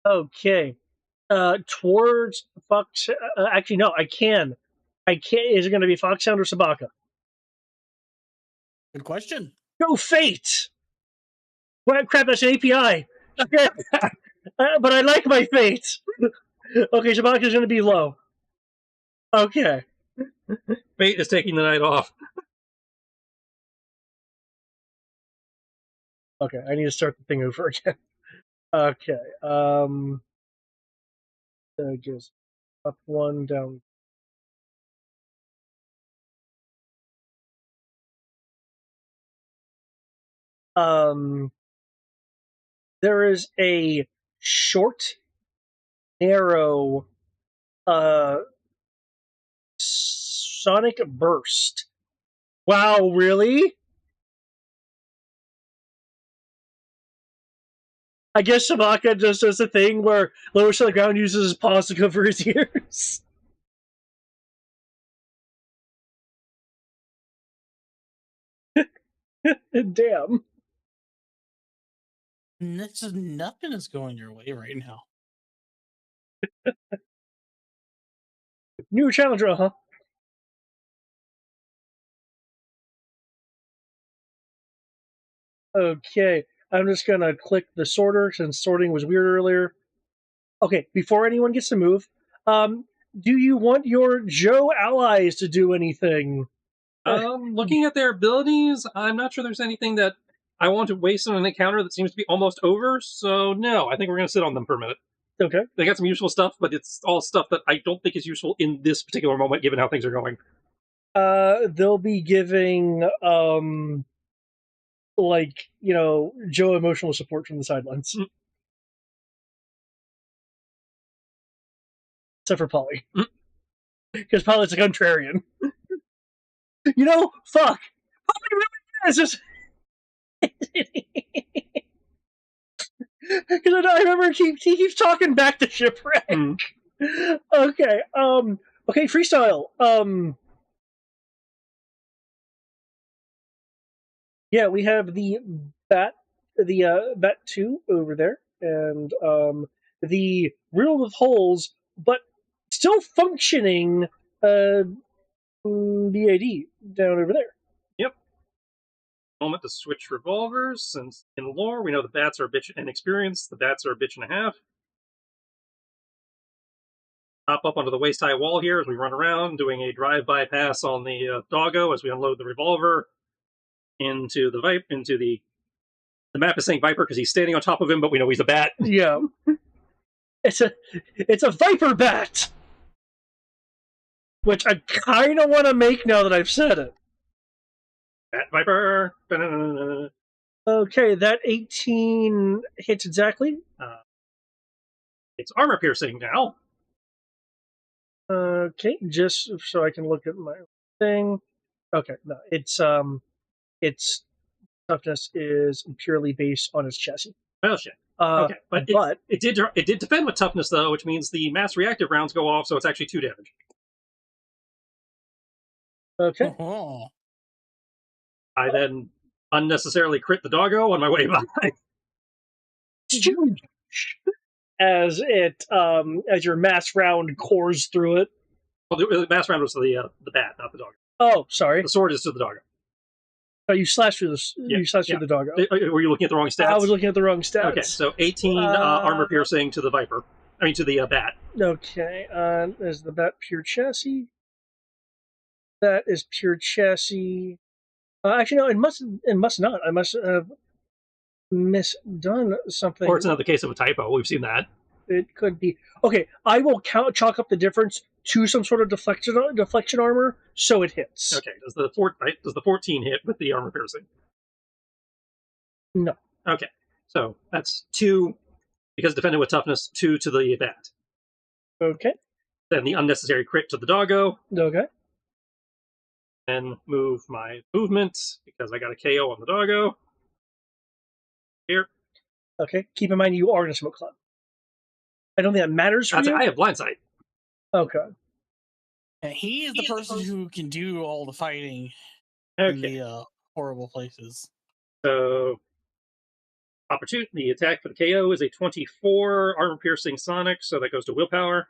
Okay. Towards Fox. Actually, no, I can. Is it going to be Foxhound or Sabaka? Good question. Go Fate! Well, crap, that's an API. But I like my Fate. Okay, Sabaka's going to be low. Okay. Fate is taking the night off. Okay, I need to start the thing over again. Okay. Just up one, down. There is a short, narrow, sonic burst. Wow, really? I guess Shabaka just does a thing where lowers to the ground uses his paws to cover his ears. Damn. Nothing is going your way right now. New challenger, huh? Okay, I'm just gonna click the sorter since sorting was weird earlier. Okay, before anyone gets to move, do you want your Joe allies to do anything? Looking at their abilities, I'm not sure there's anything that I want to waste on an encounter that seems to be almost over. So no, I think we're going to sit on them for a minute. Okay. They got some useful stuff, but it's all stuff that I don't think is useful in this particular moment, given how things are going. They'll be giving Joe emotional support from the sidelines. Except for Polly. Because Polly's a contrarian. Fuck! Polly really is just... Because I remember he keeps talking back to Shipwreck. Okay, freestyle. Yeah, we have the Bat 2 over there, and the riddle with holes, but still functioning BAD down over there. Yep. Moment to switch revolvers, since in lore we know the bats are a bitch and experience. The bats are a bitch and a half. Hop up onto the waist-high wall here as we run around, doing a drive-by pass on the doggo as we unload the revolver into the map is saying Viper because he's standing on top of him, but we know he's a bat. Yeah. It's a Viper bat! Which I kind of want to make now that I've said it. Bat Viper! Okay, that 18 hits exactly. It's armor piercing now. Okay, just so I can look at my thing. Okay, no, its toughness is purely based on its chassis. Oh shit. Okay, but it did defend with toughness though, which means the mass reactive rounds go off, so it's actually 2 damage. Okay. I then unnecessarily crit the doggo on my way by. As your mass round cores through it. Well, the mass round was the bat, not the doggo. Oh, sorry. The sword is to the doggo. Oh, you slashed through this. Yeah, you slashed through the doggo. Were you looking at the wrong stats? I was looking at the wrong stats. Okay, so 18 armor piercing to the viper. I mean, to the bat. Okay, is the bat pure chassis? That is pure chassis. Actually, no, it must not. I must have misdone something. Or it's another case of a typo. We've seen that. It could be. Okay, I will chalk up the difference to some sort of deflection armor, so it hits. Okay, does the 14 hit with the armor piercing? No. Okay, so that's 2, because defended with toughness, 2 to the bat. Okay. Then the unnecessary crit to the doggo. Okay. Then move my movement, because I got a KO on the doggo. Here. Okay, keep in mind you are in a smoke cloud. I don't think that matters for you. I have blind sight. Okay. And he is the person who can do all the fighting in Okay. the horrible places. So opportunity. The attack for the KO is a 24 armor piercing sonic, so that goes to willpower.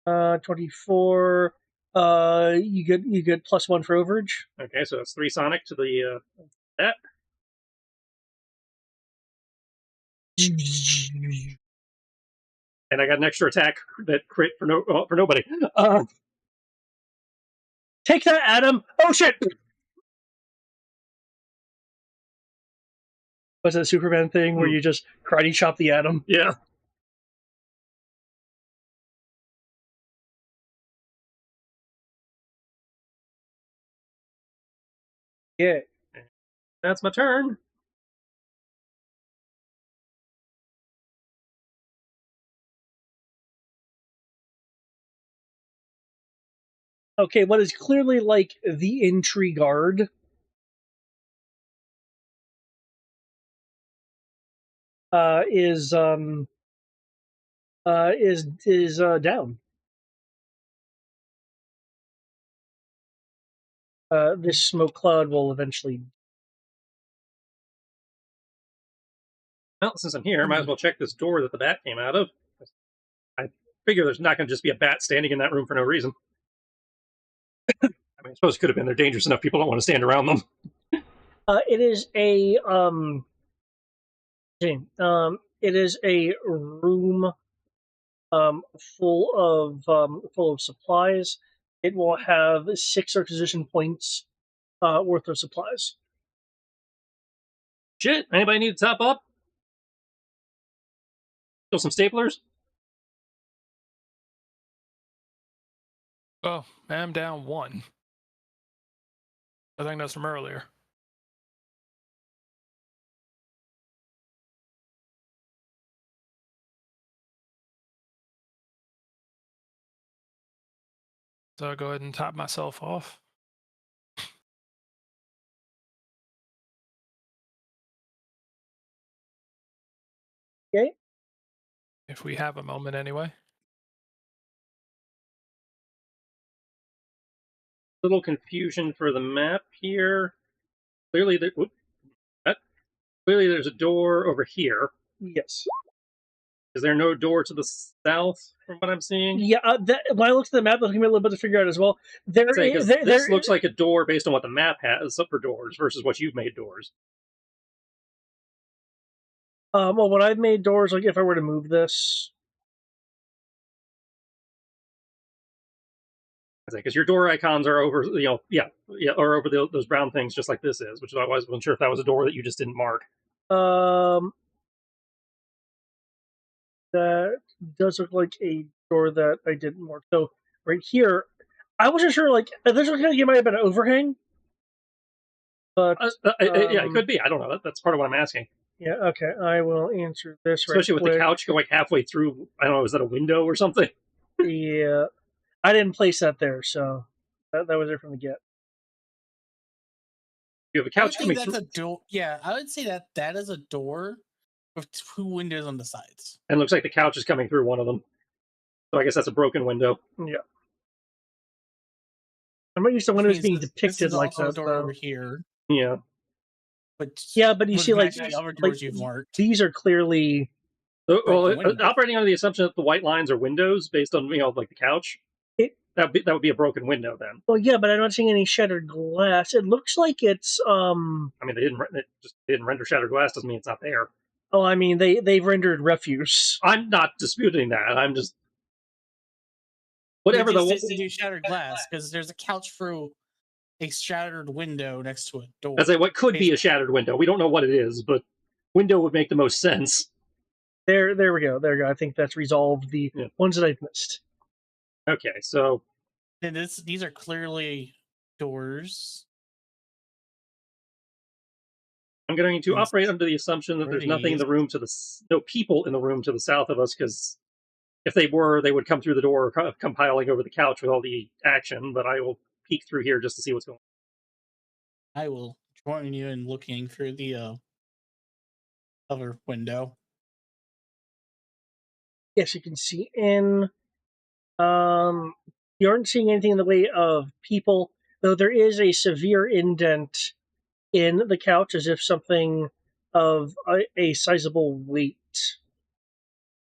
24. You get +1 for overage. Okay, so that's 3 sonic to the that. And I got an extra attack that crit for nobody. Take that, Adam! Oh shit! Was that a Superman thing where you just karate chop the Atom? Yeah. Yeah. That's my turn. Okay, what is clearly like the entry guard is down. This smoke cloud will eventually. Well, since I'm here, I might as well check this door that the bat came out of. I figure there's not going to just be a bat standing in that room for no reason. I mean, I suppose it could have been. They're dangerous enough. People don't want to stand around them. It is a it is a room full of supplies. It will have 6 requisition points worth of supplies. Shit. Anybody need to top up? Still some staplers? Oh, I'm down 1. I think that's from earlier. So I'll go ahead and top myself off. Okay. If we have a moment anyway. Little confusion for the map here. Clearly, clearly there's a door over here. Yes. Is there no door to the south from what I'm seeing? Yeah. When I looked at the map, it took me a little bit to figure out as well. This looks like a door based on what the map has for doors versus what you've made doors. Well, when I've made doors, like if I were to move this, Because your door icons are over, or over those brown things, just like this is, which I wasn't sure if that was a door that you just didn't mark. That does look like a door that I didn't mark. So right here, I wasn't sure. Like this looks like it might have been an overhang, but yeah, it could be. I don't know. That's part of what I'm asking. Yeah. Okay. I will answer this. Especially right with the couch going halfway through. I don't know. Is that a window or something? Yeah. I didn't place that there, so that was there from the get. You have a couch coming through. A door. Yeah, I would say that is a door with 2 windows on the sides. And it looks like the couch is coming through one of them. So I guess that's a broken window. Yeah. I'm not used to windows being depicted like that. This is also a door over here. Yeah. But you see, like the other doors you've marked. These are clearly. Operating under the assumption that the white lines are windows based on like the couch. That would be a broken window then. Well, yeah, but I'm not seeing any shattered glass. It looks like it's. I mean, they didn't render shattered glass. Doesn't mean it's not there. Oh, I mean, they've rendered refuse. I'm not disputing that. I'm just whatever the do shattered glass because there's a couch through a shattered window next to a door. I say what could be a shattered window. We don't know what it is, but window would make the most sense. There we go. There we go. I think that's resolved the ones that I've missed. Okay, so and these are clearly doors. I'm going to operate under the assumption that there's nothing in the room no people in the room to the south of us, because if they were, they would come through the door or come piling over the couch with all the action, but I will peek through here just to see what's going on. I will join you in looking through the other window. Yes, you can see in. You aren't seeing anything in the way of people, though there is a severe indent in the couch, as if something of a sizable weight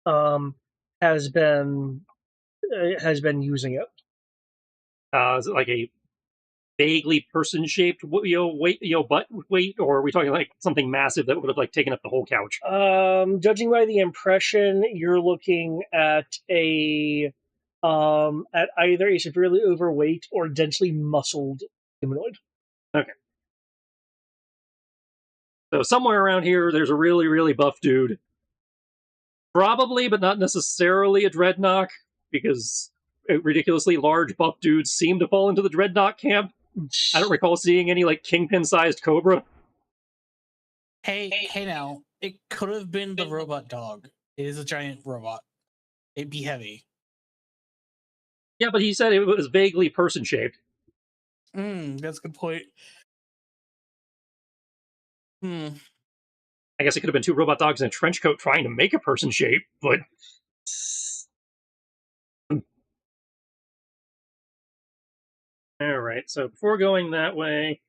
um, has been using it. Is it like a vaguely person-shaped, weight, butt weight, or are we talking like something massive that would have like taken up the whole couch? Judging by the impression, you're looking at at either a severely overweight or densely muscled humanoid. Okay. So somewhere around here, there's a really, really buff dude. Probably, but not necessarily a dreadnought, because ridiculously large buff dudes seem to fall into the dreadnought camp. I don't recall seeing any like kingpin-sized cobra. Hey now, it could have been the robot dog. It is a giant robot. It'd be heavy. Yeah, but he said it was vaguely person-shaped. That's a good point. I guess it could have been two robot dogs in a trench coat trying to make a person shape, but all right. So before going that way,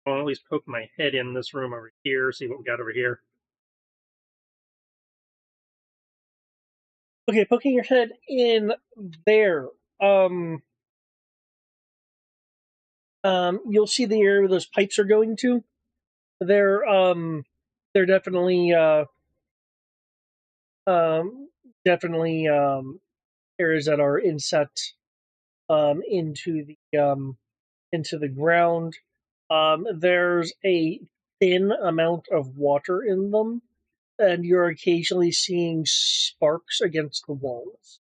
I'll at least poke my head in this room over here, see what we got over here. Okay, poking your head in there. You'll see the area where those pipes are going to. They're definitely definitely areas that are inset into the ground. There's a thin amount of water in them, and you're occasionally seeing sparks against the walls.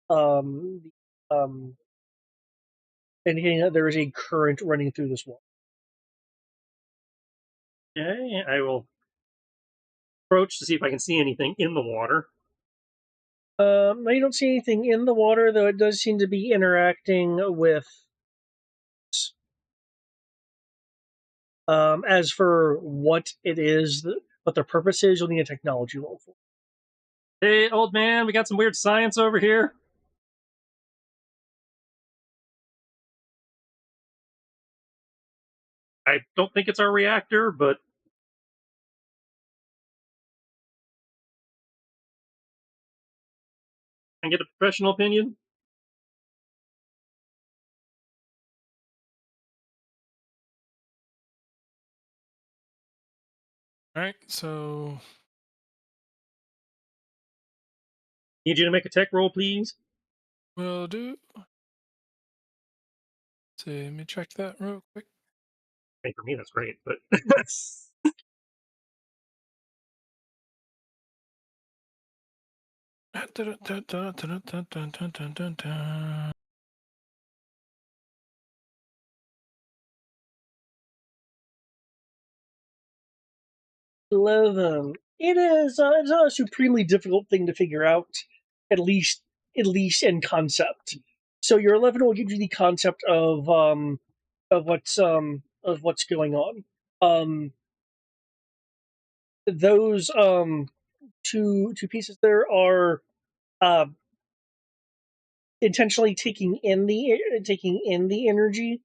Um, Indicating that there is a current running through this wall. Okay, I will approach to see if I can see anything in the water. No, you don't see anything in the water, though it does seem to be interacting with. As for what it is, what the purpose is, you'll need a technology roll for. Hey, old man, we got some weird science over here. I don't think it's our reactor, but I can get a professional opinion. All right, so Need you to make a tech roll, please. we'll do. So let me check that real quick. Hey, for me, that's great, but It is. It's not a supremely difficult thing to figure out, at least in concept. So your 11 will give you the concept of what's going on. Those two pieces there are uh, intentionally taking in the energy.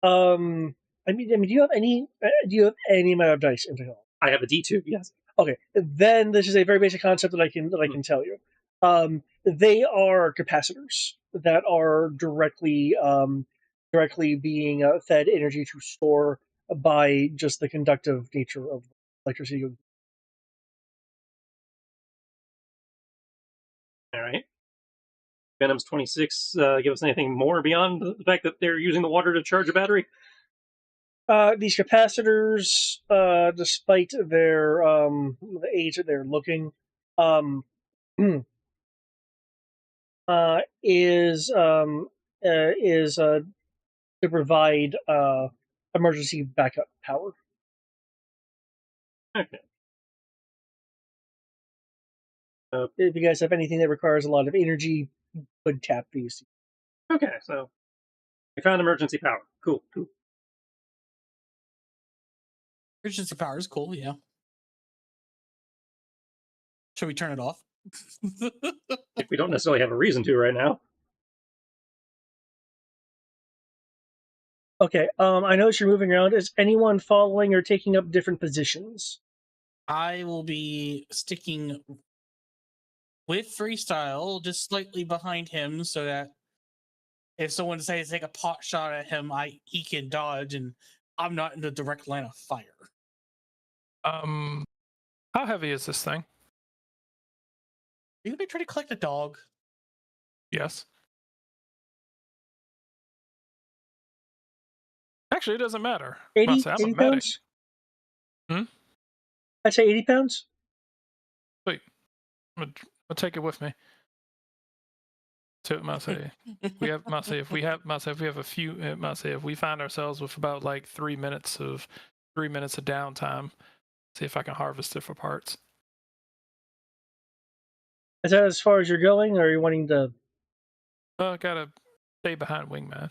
Do you have any amount of dice in technology? I have a D2, yes. Okay, then this is a very basic concept that I can tell you. They are capacitors that are directly being fed energy to store by just the conductive nature of electricity. All right. Venom's 26. Give us anything more beyond the fact that they're using the water to charge a battery? These capacitors, despite their the age that they're looking, um, is to provide emergency backup power. Okay. If you guys have anything that requires a lot of energy, would tap these. Okay, so we found emergency power. Cool. Emergency power is cool, yeah. Should we turn it off? If we don't necessarily have a reason to right now. Okay, I notice you're moving around. Is anyone following or taking up different positions? I will be sticking with freestyle, just slightly behind him, so that if someone decides to take a pot shot at him, he can dodge, and I'm not in the direct line of fire. How heavy is this thing? Are you gonna try to collect a dog? Yes. Actually, it doesn't matter. 80, I'm a 80 medic. pounds? Hmm? I'd say 80 pounds. Sweet. I'll take it with me. So if we have a few, if we find ourselves with about like 3 minutes of downtime, see if I can harvest it for parts. Is that as far as you're going, or are you wanting to? Gotta stay behind wingman.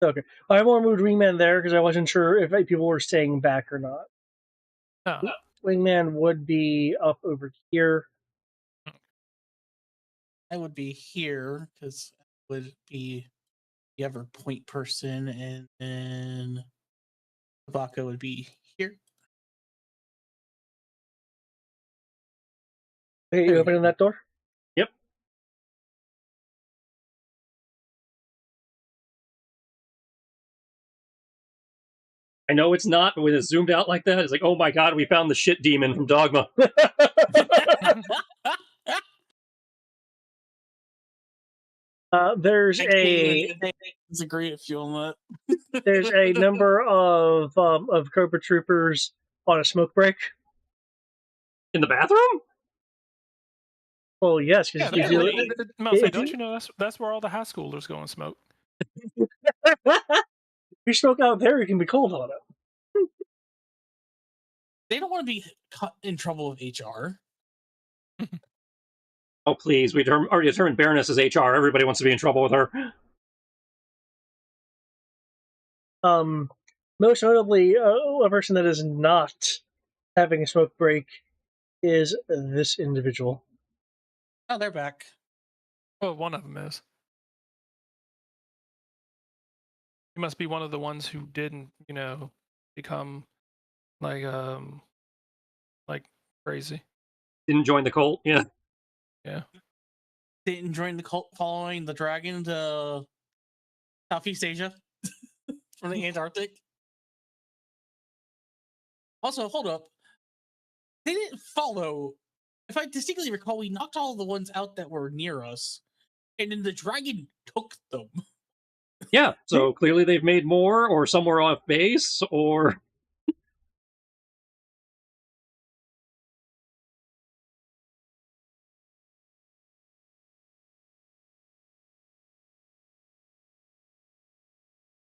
Okay, I more moved Wingman there because I wasn't sure if people were staying back or not. No. Wingman would be up over here. I would be here because I would be the other point person, and then Tabaka would be here. Okay, you There we opening go. that door? Yep. I know it's not, but when it's zoomed out like that, it's like, oh my god, we found the shit demon from Dogma. There's I can't a even disagree with you on that. there's a number of COBRA troopers on a smoke break. In the bathroom? Well, yes, Yeah, because don't you know that's where all the high schoolers go and smoke? if you smoke out there, you can be cold on it. They don't want to be in trouble with HR. Oh, please. We already determined Baroness is HR. Everybody wants to be in trouble with her. Most notably, a person that is not having a smoke break is this individual. Oh, they're back. Well, one of them is. He must be one of the ones who didn't, become like crazy. Didn't join the cult. Yeah. Yeah. Didn't join the cult following the dragon to Southeast Asia from the Antarctic. Also, hold up. They didn't follow. If I distinctly recall, we knocked all the ones out that were near us, and then the dragon took them. Yeah. So clearly they've made more, or somewhere off base, or.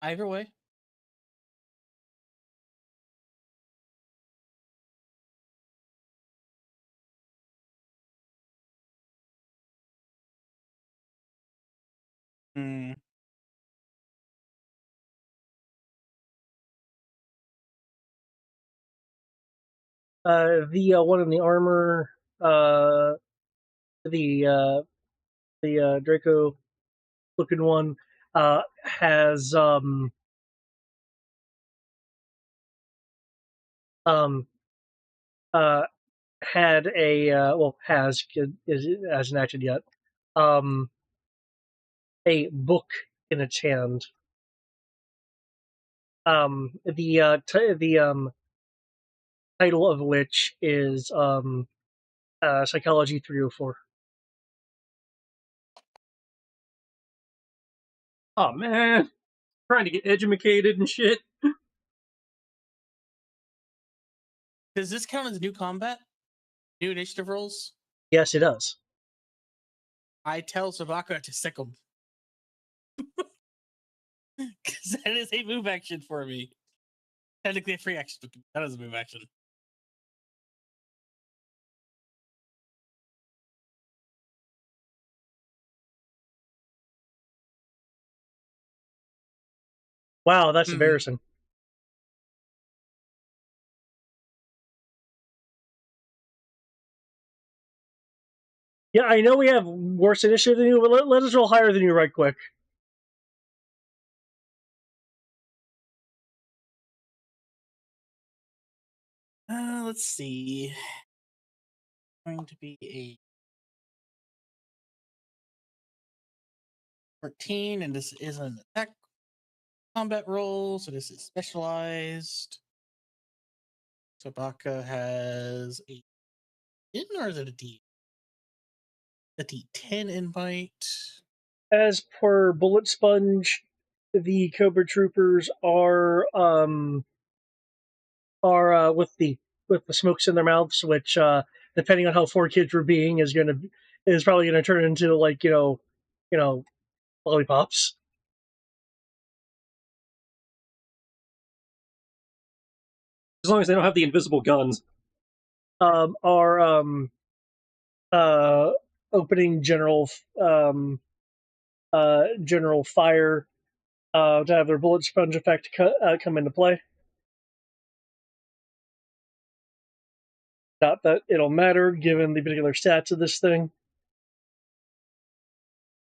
Either way. Hmm. The one in the armor, the Draco looking one, has um had a hasn't acted yet, a book in its hand. The title of which is Psychology 304. Oh, man. Trying to get educated and shit. Does this count as new combat? New initiative rolls? Yes, it does. I tell Sabaka to sick him. Because that is a move action for me. Technically a free action. That is a move action. Wow, that's embarrassing. Yeah, I know we have worse initiative than you, but let us roll higher than you right quick. Let's see. Going to be a 14, and this is an attack combat roll, so this is specialized. Sabaka has a 10, or is it a D? A D10 invite. As per Bullet Sponge, the Cobra Troopers are with the smokes in their mouths, which depending on how 4 kids were being is probably gonna turn into like you know lollipops. As long as they don't have the invisible guns. Are uh opening general fire to have their bullet sponge effect come into play. Not that it'll matter given the particular stats of this thing.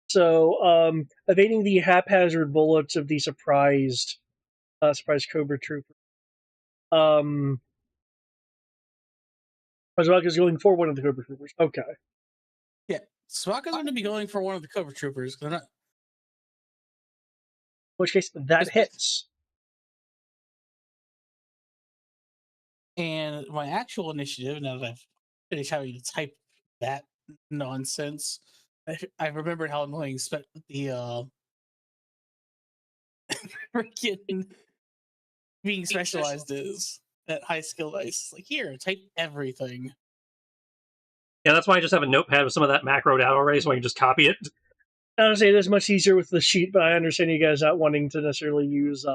So, evading the haphazard bullets of the surprised Cobra Trooper. Azwaka's going for one of the Cobra Troopers. Okay. Yeah, Sabaka's going to be going for one of the Cobra Troopers. They're not. In which case, that hits. And my actual initiative, now that I've finished having to type that nonsense, I remembered how annoying the freaking being specialized is at high skill dice. Like, here, type everything. Yeah, that's why I just have a notepad with some of that macroed out already, so I can just copy it. I would say it is much easier with the sheet, but I understand you guys not wanting to necessarily use.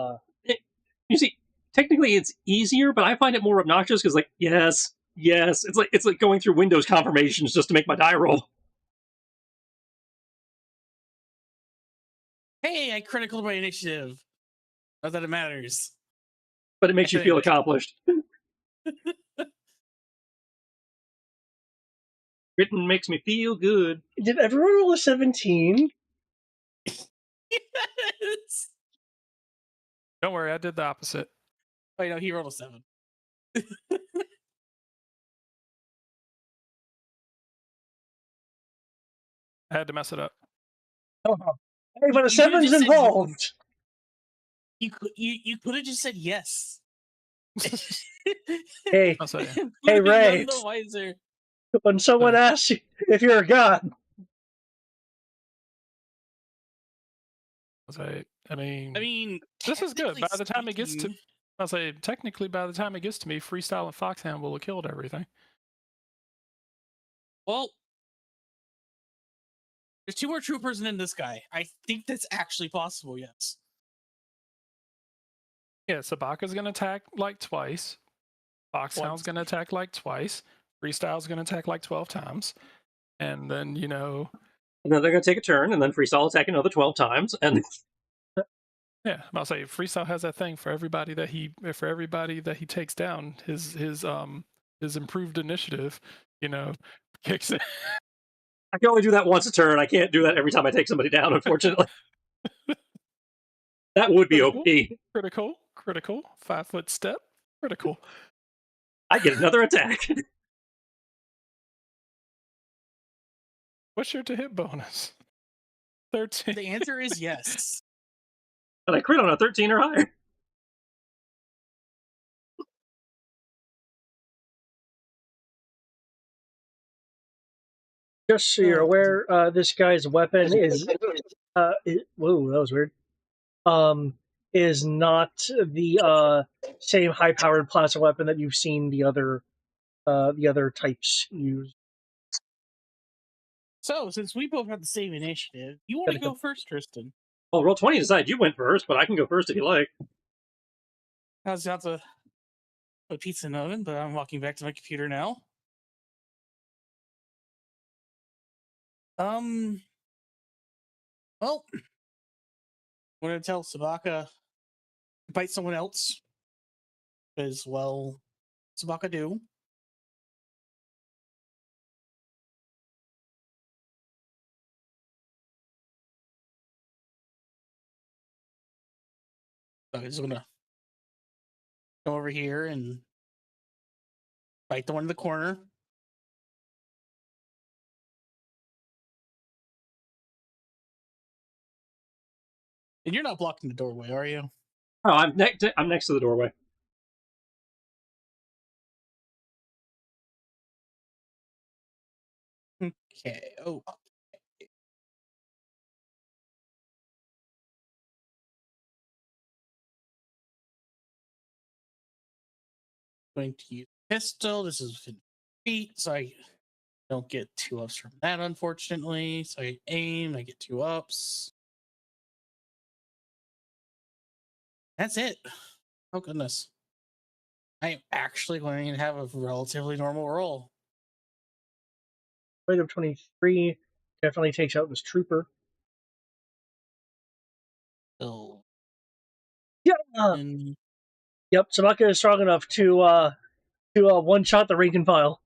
You see, technically it's easier, but I find it more obnoxious because, like, yes, it's like going through Windows confirmations just to make my die roll. Hey, I critical my initiative. Not that it matters. But it makes you feel accomplished. Written makes me feel good. Did everyone roll a 17? Yes. Don't worry, I did the opposite. Oh, no, he rolled a 7. I had to mess it up. Oh. Hey, but a You could've 7's just said involved. You could have just said yes. Hey, I'll say. Hey, Ray. None the wiser. When someone asks you if you're a god, I'll say. I mean, this is good. technically By the time it gets to, speaking- I'll say, technically, by the time it gets to me, Freestyle and Foxhound will have killed everything. Well, there's 2 more troopers and then this guy. I think that's actually possible. Yes. Yeah, Sabaka's going to attack like twice. Foxhound's going to attack like twice. Freestyle's going to attack like 12 times. And then, And then they're going to take a turn, and then Freestyle attack another 12 times, and yeah, I'll say Freestyle has that thing for everybody that he takes down. His improved initiative, kicks it. I can only do that once a turn. I can't do that every time I take somebody down, unfortunately. That would be critical, OP. Critical. 5-foot step. Critical. I get another attack. What's your to hit bonus? 13. The answer is yes. And I crit on a 13 or higher. just so you're aware, this guy's weapon is whoa, that was weird. Is not the same high-powered plasma weapon that you've seen the other types use. So, since we both have the same initiative, you want to go first, Tristan? Well, roll 20 to decide you went first, but I can go first if you like. I was about to put pizza in the oven, but I'm walking back to my computer now. Well, I'm going to tell Sabaka to bite someone else. Because, well, Sabaka do. So I'm just gonna go over here and bite the one in the corner. And you're not blocking the doorway, are you? Oh, I'm next to the doorway. Okay. Oh. Going to use pistol. This is within feet, so I don't get 2 ups from that, unfortunately. So I aim, I get 2 ups. That's it. Oh goodness. I am actually going to have a relatively normal roll. Rate of 23 definitely takes out this trooper. So Yeah. and Yep. Samaka is strong enough to one shot the rank and file.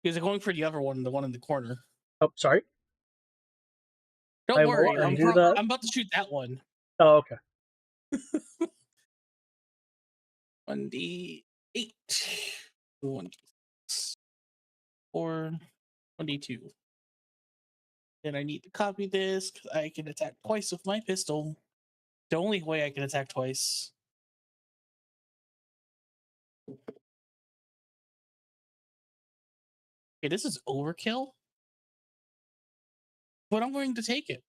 is it going for the other one, the one in the corner? Oh, sorry. Don't I will worry, undo that. I'm about to shoot that one. Oh, okay. 1d8, 1d6, 4, 1d2. Then I need to copy this because I can attack twice with my pistol. The only way I can attack twice. Okay, this is overkill, but I'm going to take it.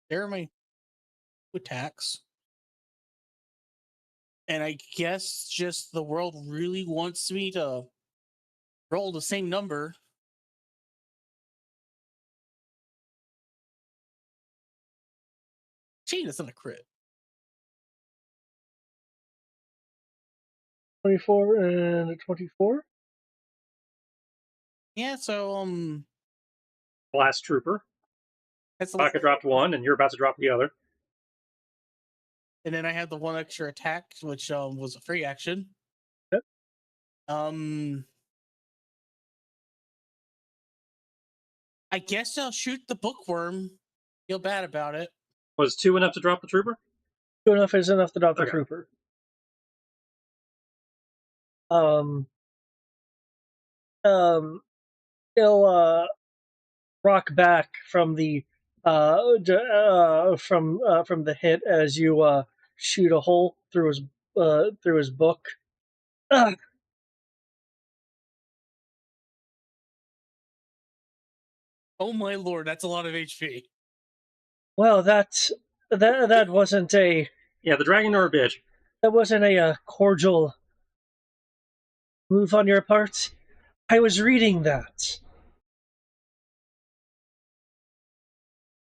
There are my attacks. And I guess just the world really wants me to roll the same number. Gee, that's not a crit. 24 and a 24. Yeah, so Last trooper. that's a Baka dropped one, and you're about to drop the other. and then I had the 1 extra attack, which was a free action. Yep. I guess I'll shoot the bookworm. Feel bad about it. Was 2 enough to drop the trooper? Good enough is enough to drop the Okay. trooper. He'll rock back from the from the hit as you shoot a hole through his book. Ugh. Oh my lord, that's a lot of HP. Well, that wasn't a Yeah, the dragon or a bitch. cordial move on your part. I was reading that.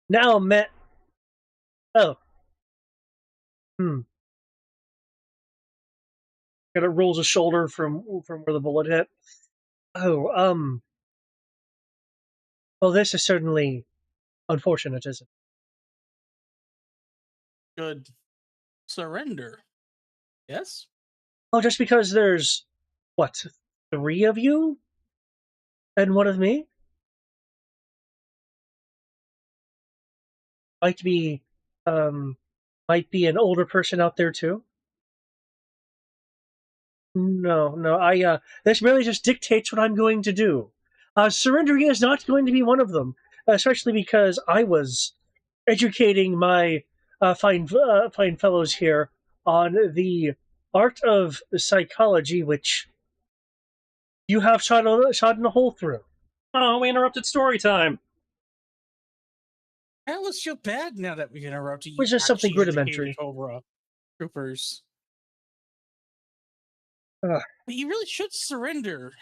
Now met. Oh. Kind of rolls a shoulder from where the bullet hit. Oh, well, this is certainly unfortunate, isn't it? Good. Surrender. Yes? Oh, just because there's, what, 3 of you? And 1 of me? Might be, might be an older person out there too? No, this merely just dictates what I'm going to do. Surrendering is not going to be one of them, especially because I was educating my fine fellows here on the art of psychology, which you have shot in a hole through. Oh, we interrupted story time. I almost feel bad now that we interrupted you. Was just something actually educated rudimentary. Cobra troopers. Ugh. But you really should surrender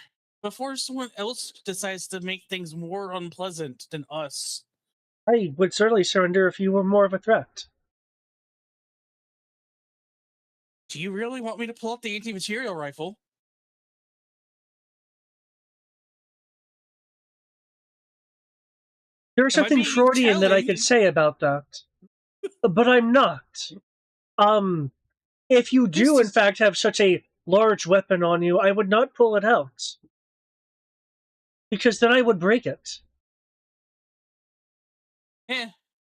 before someone else decides to make things more unpleasant than us. I would certainly surrender if you were more of a threat. Do you really want me to pull up the anti-material rifle? There's Am I something being Freudian that I could challenged? say about that, but I'm not. If you do, in just- fact, have such a large weapon on you, I would not pull it out. Because then I would break it.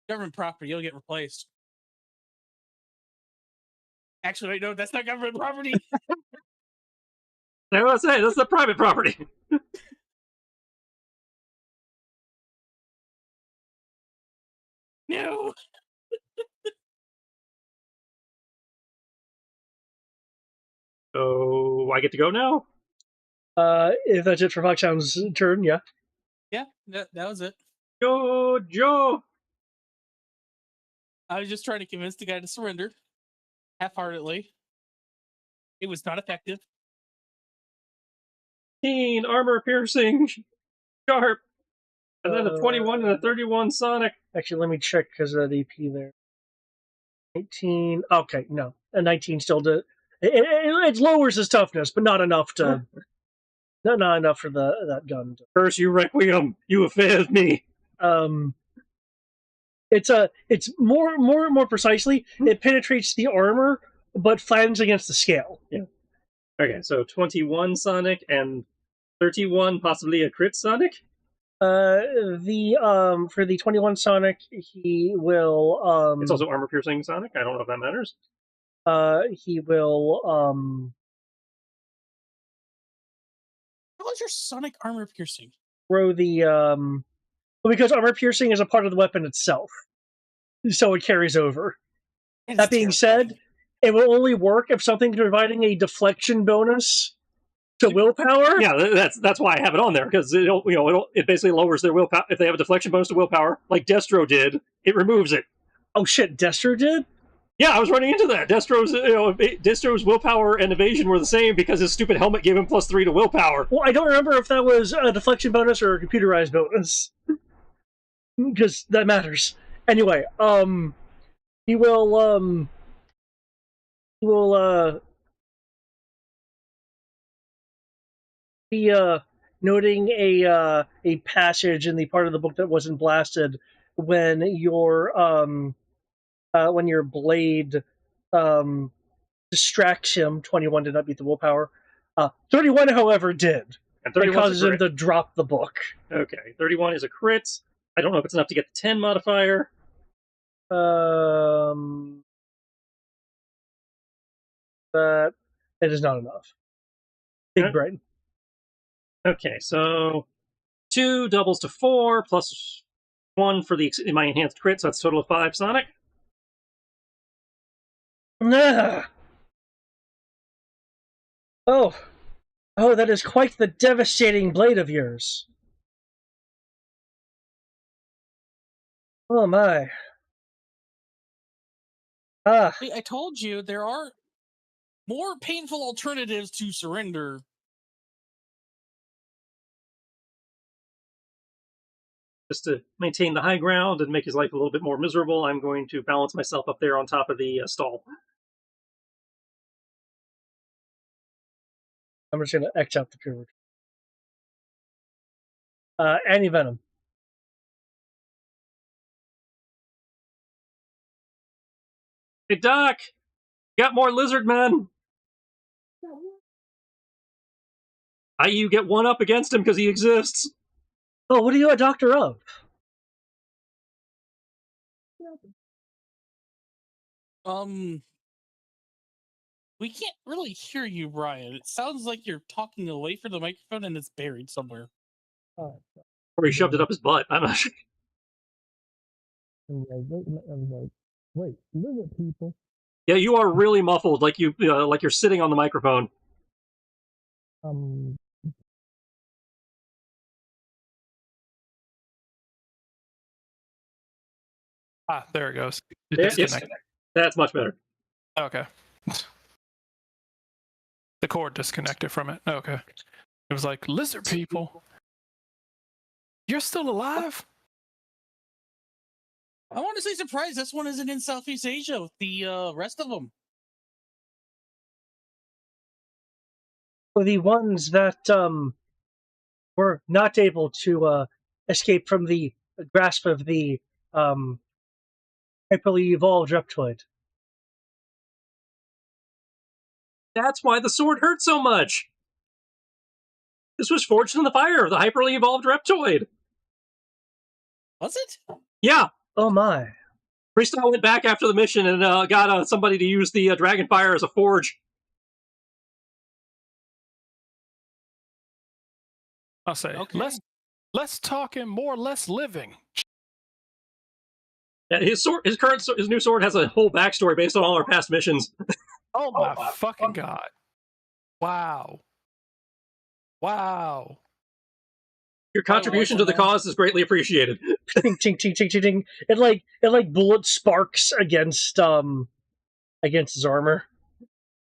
Government property, you'll get replaced. Actually, wait, no, that's not government property. I was saying, this is a private property. No. So I get to go now? If that's it for Foxhound's turn, yeah. Yeah, that was it. Yo, Joe! I was just trying to convince the guy to surrender, half-heartedly. It was not effective. 18, armor piercing, sharp, and then a 21 and a 31 sonic. Actually, let me check because of that AP there. 19. Okay, no. A 19 still did. It lowers his toughness, but not enough to. Not enough for that gun. Curse you, Requiem! You have failed me! It's more precisely, it penetrates the armor, but flattens against the scale. Yeah. Okay, so 21 sonic and 31, possibly a crit sonic? For the 21 sonic, he will It's also armor piercing sonic. I don't know if that matters. He will How is your sonic armor piercing? throw the because armor piercing is a part of the weapon itself, so it carries over. That being said, it will only work if something's providing a deflection bonus to willpower. Yeah, that's why I have it on there, because it basically lowers their willpower. If they have a deflection bonus to willpower, like Destro did, it removes it. Oh shit, Destro did? Yeah, I was running into that. Destro's willpower and evasion were the same because his stupid helmet gave him +3 to willpower. Well, I don't remember if that was a deflection bonus or a computerized bonus, because that matters. Anyway, he will be noting a passage in the part of the book that wasn't blasted when your blade distracts him. 21 did not beat the willpower. 31, however, did. And It 31 causes him to drop the book. Okay, 31 is a crit. I don't know if it's enough to get the 10 modifier. But it is not enough. Big Okay. brain. Okay, so 2 doubles to 4 plus 1 for my enhanced crit, so that's a total of 5 sonic. Nah. Oh, that is quite the devastating blade of yours. Oh my. See, I told you there are more painful alternatives to surrender. Just to maintain the high ground and make his life a little bit more miserable, I'm going to balance myself up there on top of the stall. I'm just gonna X out the curve. Anti-venom. Hey, Doc! Got more lizard men! You get one up against him because he exists. Oh, what are you a doctor of? We can't really hear you, Brian. It sounds like you're talking away from the microphone and it's buried somewhere. Oh. Or he shoved it up his butt. I'm not sure. Wait, lizard people. Yeah, you are really muffled, like you're sitting on the microphone. There it goes. That's much better. Okay. The cord disconnected from it. Okay. It was like, lizard people. You're still alive? I want to say surprised this one isn't in Southeast Asia with the rest of them. The ones that were not able to escape from the grasp of the hyperly evolved reptoid. That's why the sword hurt so much. This was forged in the fire of the hyperly evolved Reptoid. Was it? Yeah. Oh my. Freestyle went back after the mission and got somebody to use the dragon fire as a forge. I'll say Okay. less talking, more less living. Yeah, his new sword has a whole backstory based on all our past missions. Oh my fucking god! Wow. Wow. Your contribution to the cause is greatly appreciated. Ting ting ting ting ting ting. It bullet sparks against his armor.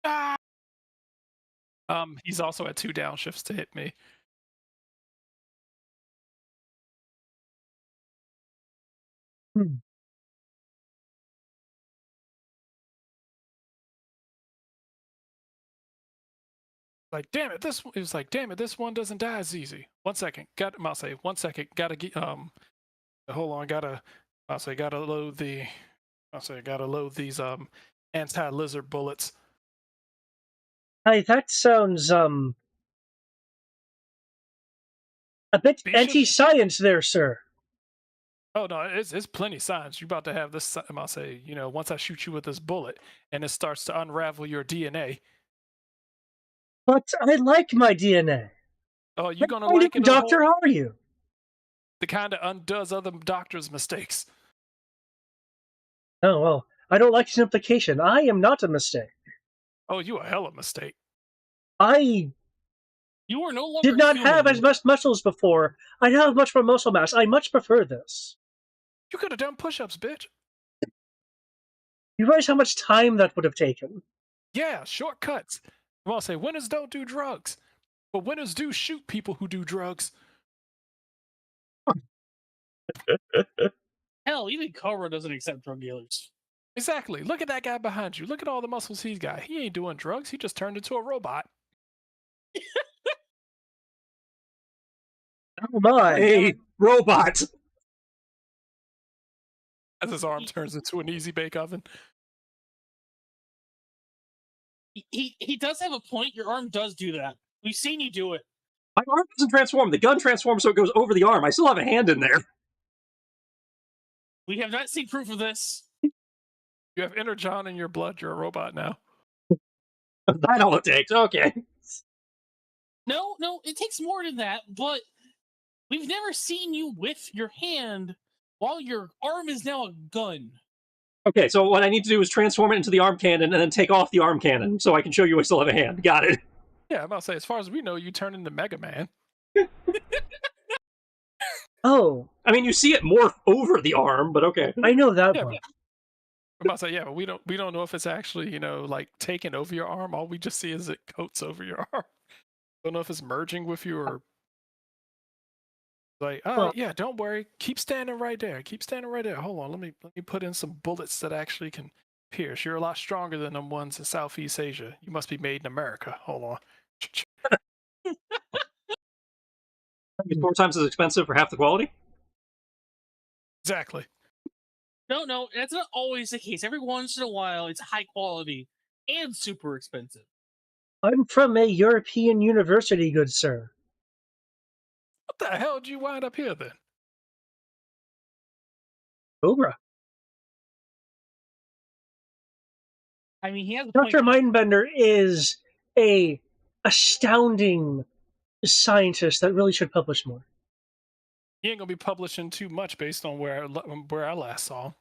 Ah! He's also at 2 downshifts to hit me. Like, damn it, this one doesn't die as easy. 1 second. I'll say 1 second. Gotta get hold on, gotta load these anti-lizard bullets. Hey, that sounds a bit anti-science there, sir. Oh no, it's plenty science. You're about to have this. I'll say, once I shoot you with this bullet and it starts to unravel your DNA. But I like my DNA. Oh, you're gonna What like kind it. of doctor are you? The kind that undoes other doctors' mistakes. Oh well, I don't like this implication. I am not a mistake. Oh, you a hella mistake. I You are no longer did not human. have as much muscles before. I have much more muscle mass. I much prefer this. You could have done push-ups, bitch. You realize how much time that would have taken? Yeah, shortcuts. I'll say winners don't do drugs, but winners do shoot people who do drugs. Hell, even COBRA doesn't accept drug dealers. Exactly. Look at that guy behind you. Look at all the muscles he's got. He ain't doing drugs. He just turned into a robot. Oh my! Hey, robot! As his arm turns into an easy bake oven. He does have a point. Your arm does do that. We've seen you do it. My arm doesn't transform. The gun transforms so it goes over the arm. I still have a hand in there. We have not seen proof of this. You have inner John in your blood. You're a robot now. That's all it takes. Okay. No, it takes more than that, but we've never seen you with your hand while your arm is now a gun. Okay, so what I need to do is transform it into the arm cannon and then take off the arm cannon so I can show you I still have a hand. Got it. Yeah, I'm about to say, as far as we know, you turn into Mega Man. Oh, I mean, you see it morph over the arm, but okay. I know that Yeah, one. I'm about to say, yeah, but we don't know if it's actually, like taking over your arm. All we just see is it coats over your arm. Don't know if it's merging with you or like, Well- yeah, don't worry. Keep standing right there. Hold on, let me put in some bullets that actually can pierce. You're a lot stronger than them ones in Southeast Asia. You must be made in America. Hold on. It's 4 times as expensive for half the quality. Exactly. No, that's not always the case. Every once in a while, it's high quality and super expensive. I'm from a European university, good sir. What the hell did you wind up here then? COBRA. I mean, he has a Dr. point. Mindbender is a astounding scientist that really should publish more. He ain't gonna be publishing too much based on where I last saw him.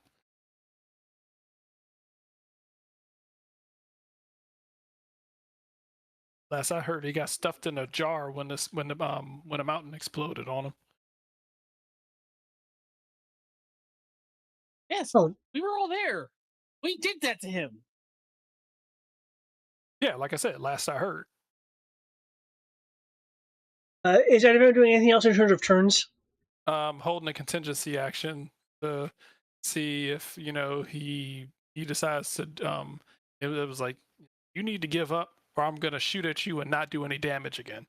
Last I heard, he got stuffed in a jar when a mountain exploded on him. Yes, Oh. we were all there. We did that to him. Yeah, like I said, last I heard. Is anyone doing anything else in terms of turns? Holding a contingency action to see if he decides to it was like, you need to give up or I'm gonna shoot at you and not do any damage again.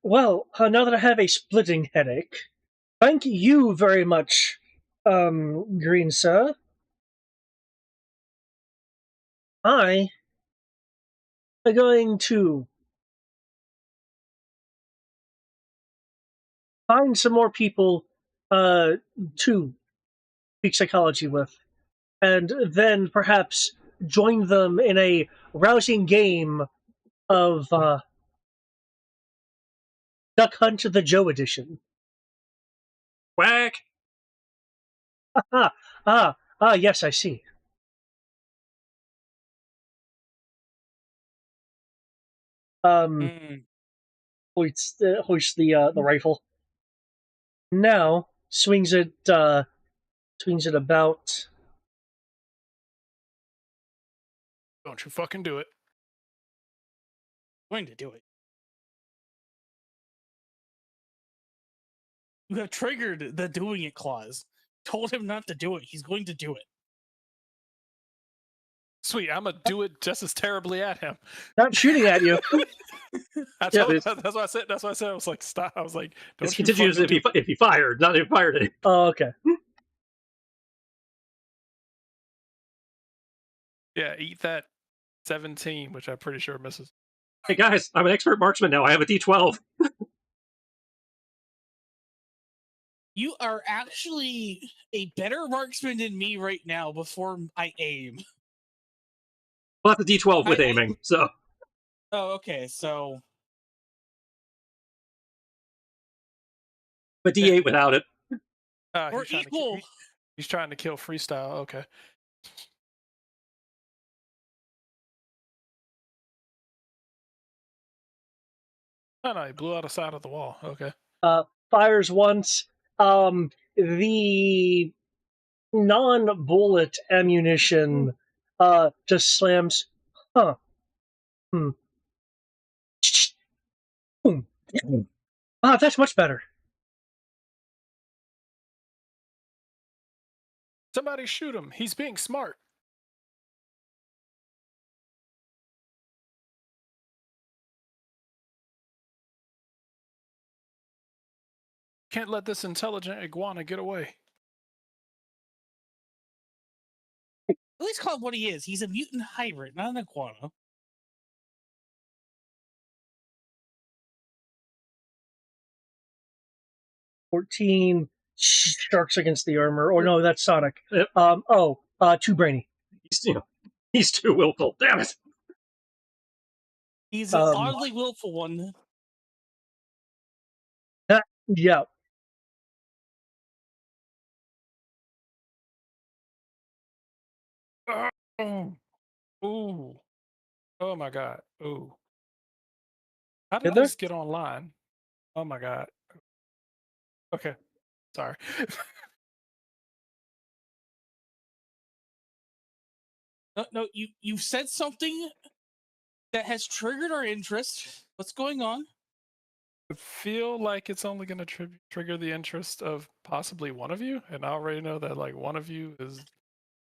Well, now that I have a splitting headache, thank you very much, Green Sir. I am going to find some more people to speak psychology with, and then perhaps join them in a rousing game of Duck Hunt the Joe edition. Quack. Yes, I see. Mm. Hoists the rifle. Now swings it about. Don't you fucking do it. Going to do it. You have triggered the doing it clause. Told him not to do it. He's going to do it. Sweet, I'm gonna do it just as terribly at him. Not shooting at you. That's Yeah, what I said. That's what I said. I was like, stop. I was like, don't It's you continuous fucking if he fired, not if he fired it. Oh, okay. Yeah, eat that 17, which I'm pretty sure misses. Hey guys, I'm an expert marksman now. I have a D12. You are actually a better marksman than me right now before I aim. Well, that's a D12 with I- aiming, so Oh, okay. So but D8 without it. we're He's trying equal. he's trying to kill freestyle. Okay. Oh no, he blew out a side of the wall. Okay. Fires once. The non-bullet ammunition just slams. Huh. Hmm. Boom. That's much better. Somebody shoot him. He's being smart. Can't let this intelligent iguana get away. At least call him what he is. He's a mutant hybrid, not an iguana. $14 sharks against the armor. Or no, that's Sonic. Yep. Too brainy. He's too willful. Damn it. He's an oddly willful one. Yeah. Oh. Ooh. Oh my god. Ooh. How did Did there? this get online? Oh my god. Okay. Sorry. No, you said something that has triggered our interest. What's going on? I feel like it's only going to trigger the interest of possibly one of you, and I already know that like one of you is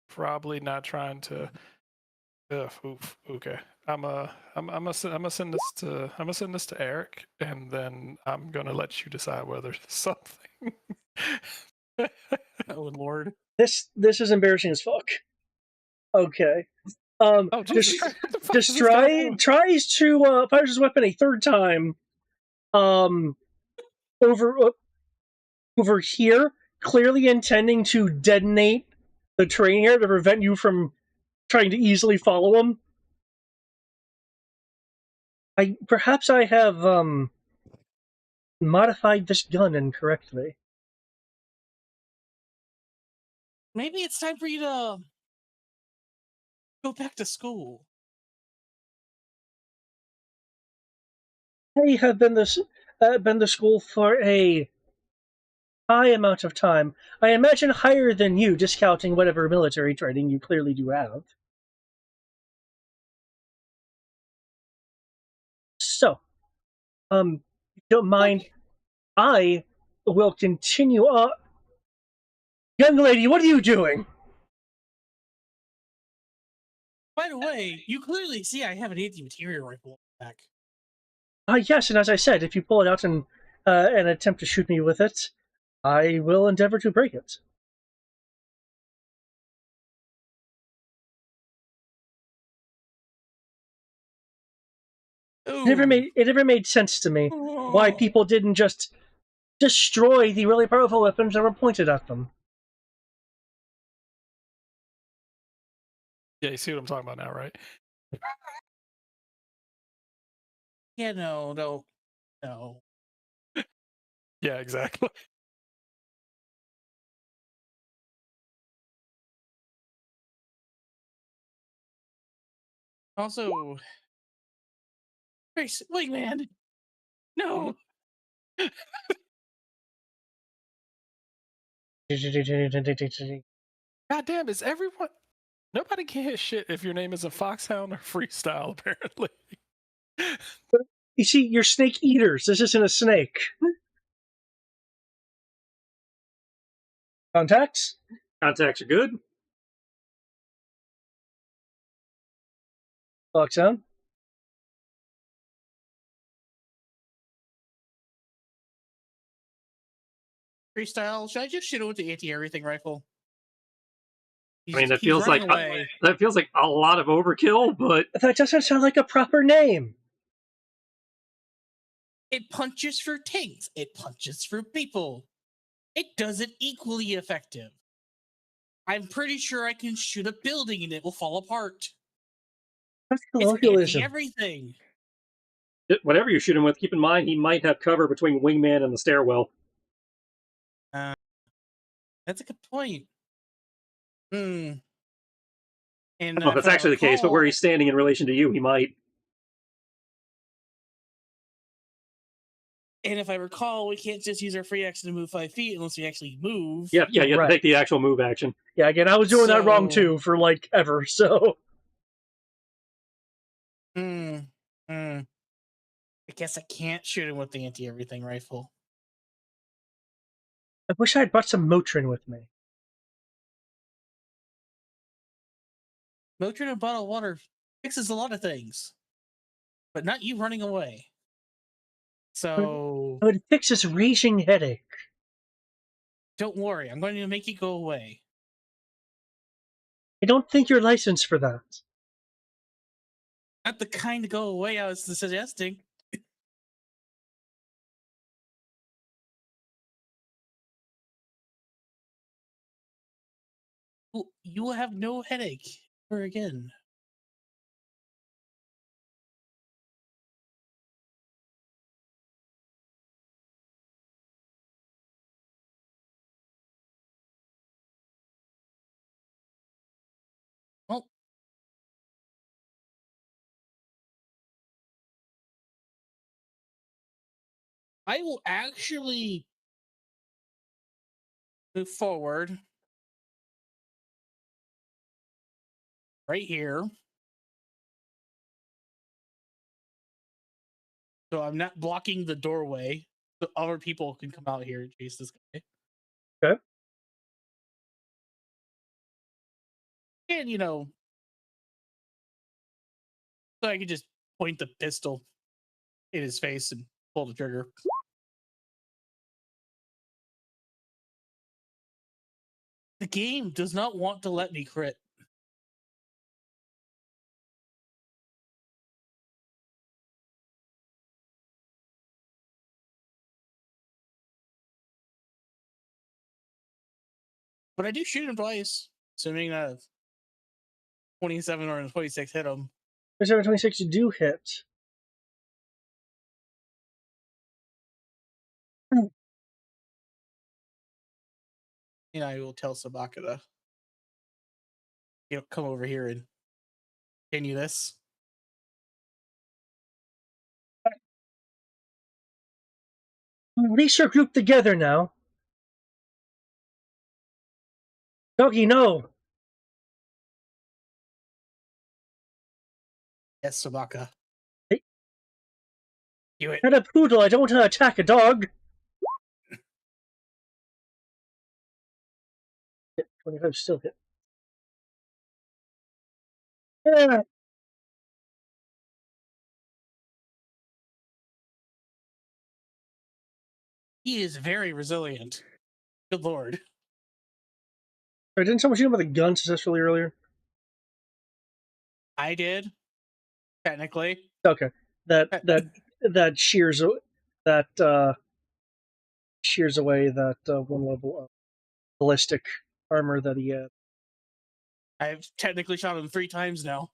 probably not trying to. Oof, okay, I'm gonna send this to Eric, and then I'm gonna let you decide whether it's something. Oh Lord! This is embarrassing as fuck. Okay. Oh Jesus Christ! What the fuck is this guy doing? Tries to fires his weapon a third time. Over here, clearly intending to detonate the train here to prevent you from trying to easily follow him. Perhaps I have modified this gun incorrectly. Maybe it's time for you to go back to school. I have been to school for a high amount of time. I imagine higher than you, discounting whatever military training you clearly do have. So, if you don't mind, I will continue on. Young lady, what are you doing? By the way, you clearly see I have an anti-material rifle back. Yes, and as I said, if you pull it out and attempt to shoot me with it, I will endeavor to break it. It never made sense to me why people didn't just destroy the really powerful weapons that were pointed at them. Yeah, you see what I'm talking about now, right? Yeah, no. Yeah, exactly. Also, Wingman. No. God damn, is everyone... Nobody can hit shit if your name is a Foxhound or Freestyle, apparently. You see, you're snake eaters. This isn't a snake. Contacts? Contacts are good. Foxhound? Freestyle, should I just shoot him with the anti-everything rifle? I mean, that He's feels like running away. that feels like a lot of overkill, but That doesn't sound like a proper name. It punches through tanks. It punches through people. It does it equally effective. I'm pretty sure I can shoot a building and it will fall apart. That's It's colloquialism. anti-everything. whatever you shoot him with, keep in mind he might have cover between Wingman and the stairwell. That's a good point. And I don't know if that's actually the case, but where he's standing in relation to you, he might. And if I recall, we can't just use our free action to move 5 feet unless we actually move. Yeah, you have Right. to take the actual move action. Yeah, again, I was doing that wrong So- too for like ever, so. I guess I can't shoot him with the anti-everything rifle. I wish I had brought some Motrin with me. Motrin and bottled water fixes a lot of things, but not you running away. So It would fix this raging headache. don't worry, I'm going to make it go away. I don't think you're licensed for that. Not the kind to go away I was suggesting. You will have no headache ever again. Well, I will actually move forward right here. So I'm not blocking the doorway. So other people can come out here and chase this guy. Okay. And, so I can just point the pistol in his face and pull the trigger. The game does not want to let me crit. But I do shoot him twice, assuming that 27 or 26 hit him. 27-26, you do hit. And I will tell Sabaka to come over here and continue this. At least you're grouped together now. Doggy, no. Yes, Sabaka. Hey. Do it. Not a poodle, I don't want to attack a dog. 25 still hit. Yeah. He is very resilient. Good lord. Sorry, didn't someone shoot him with a gun successfully earlier? I did, technically. Okay. that shears that shears away that one level of ballistic armor that he had. I've technically shot him 3 times now.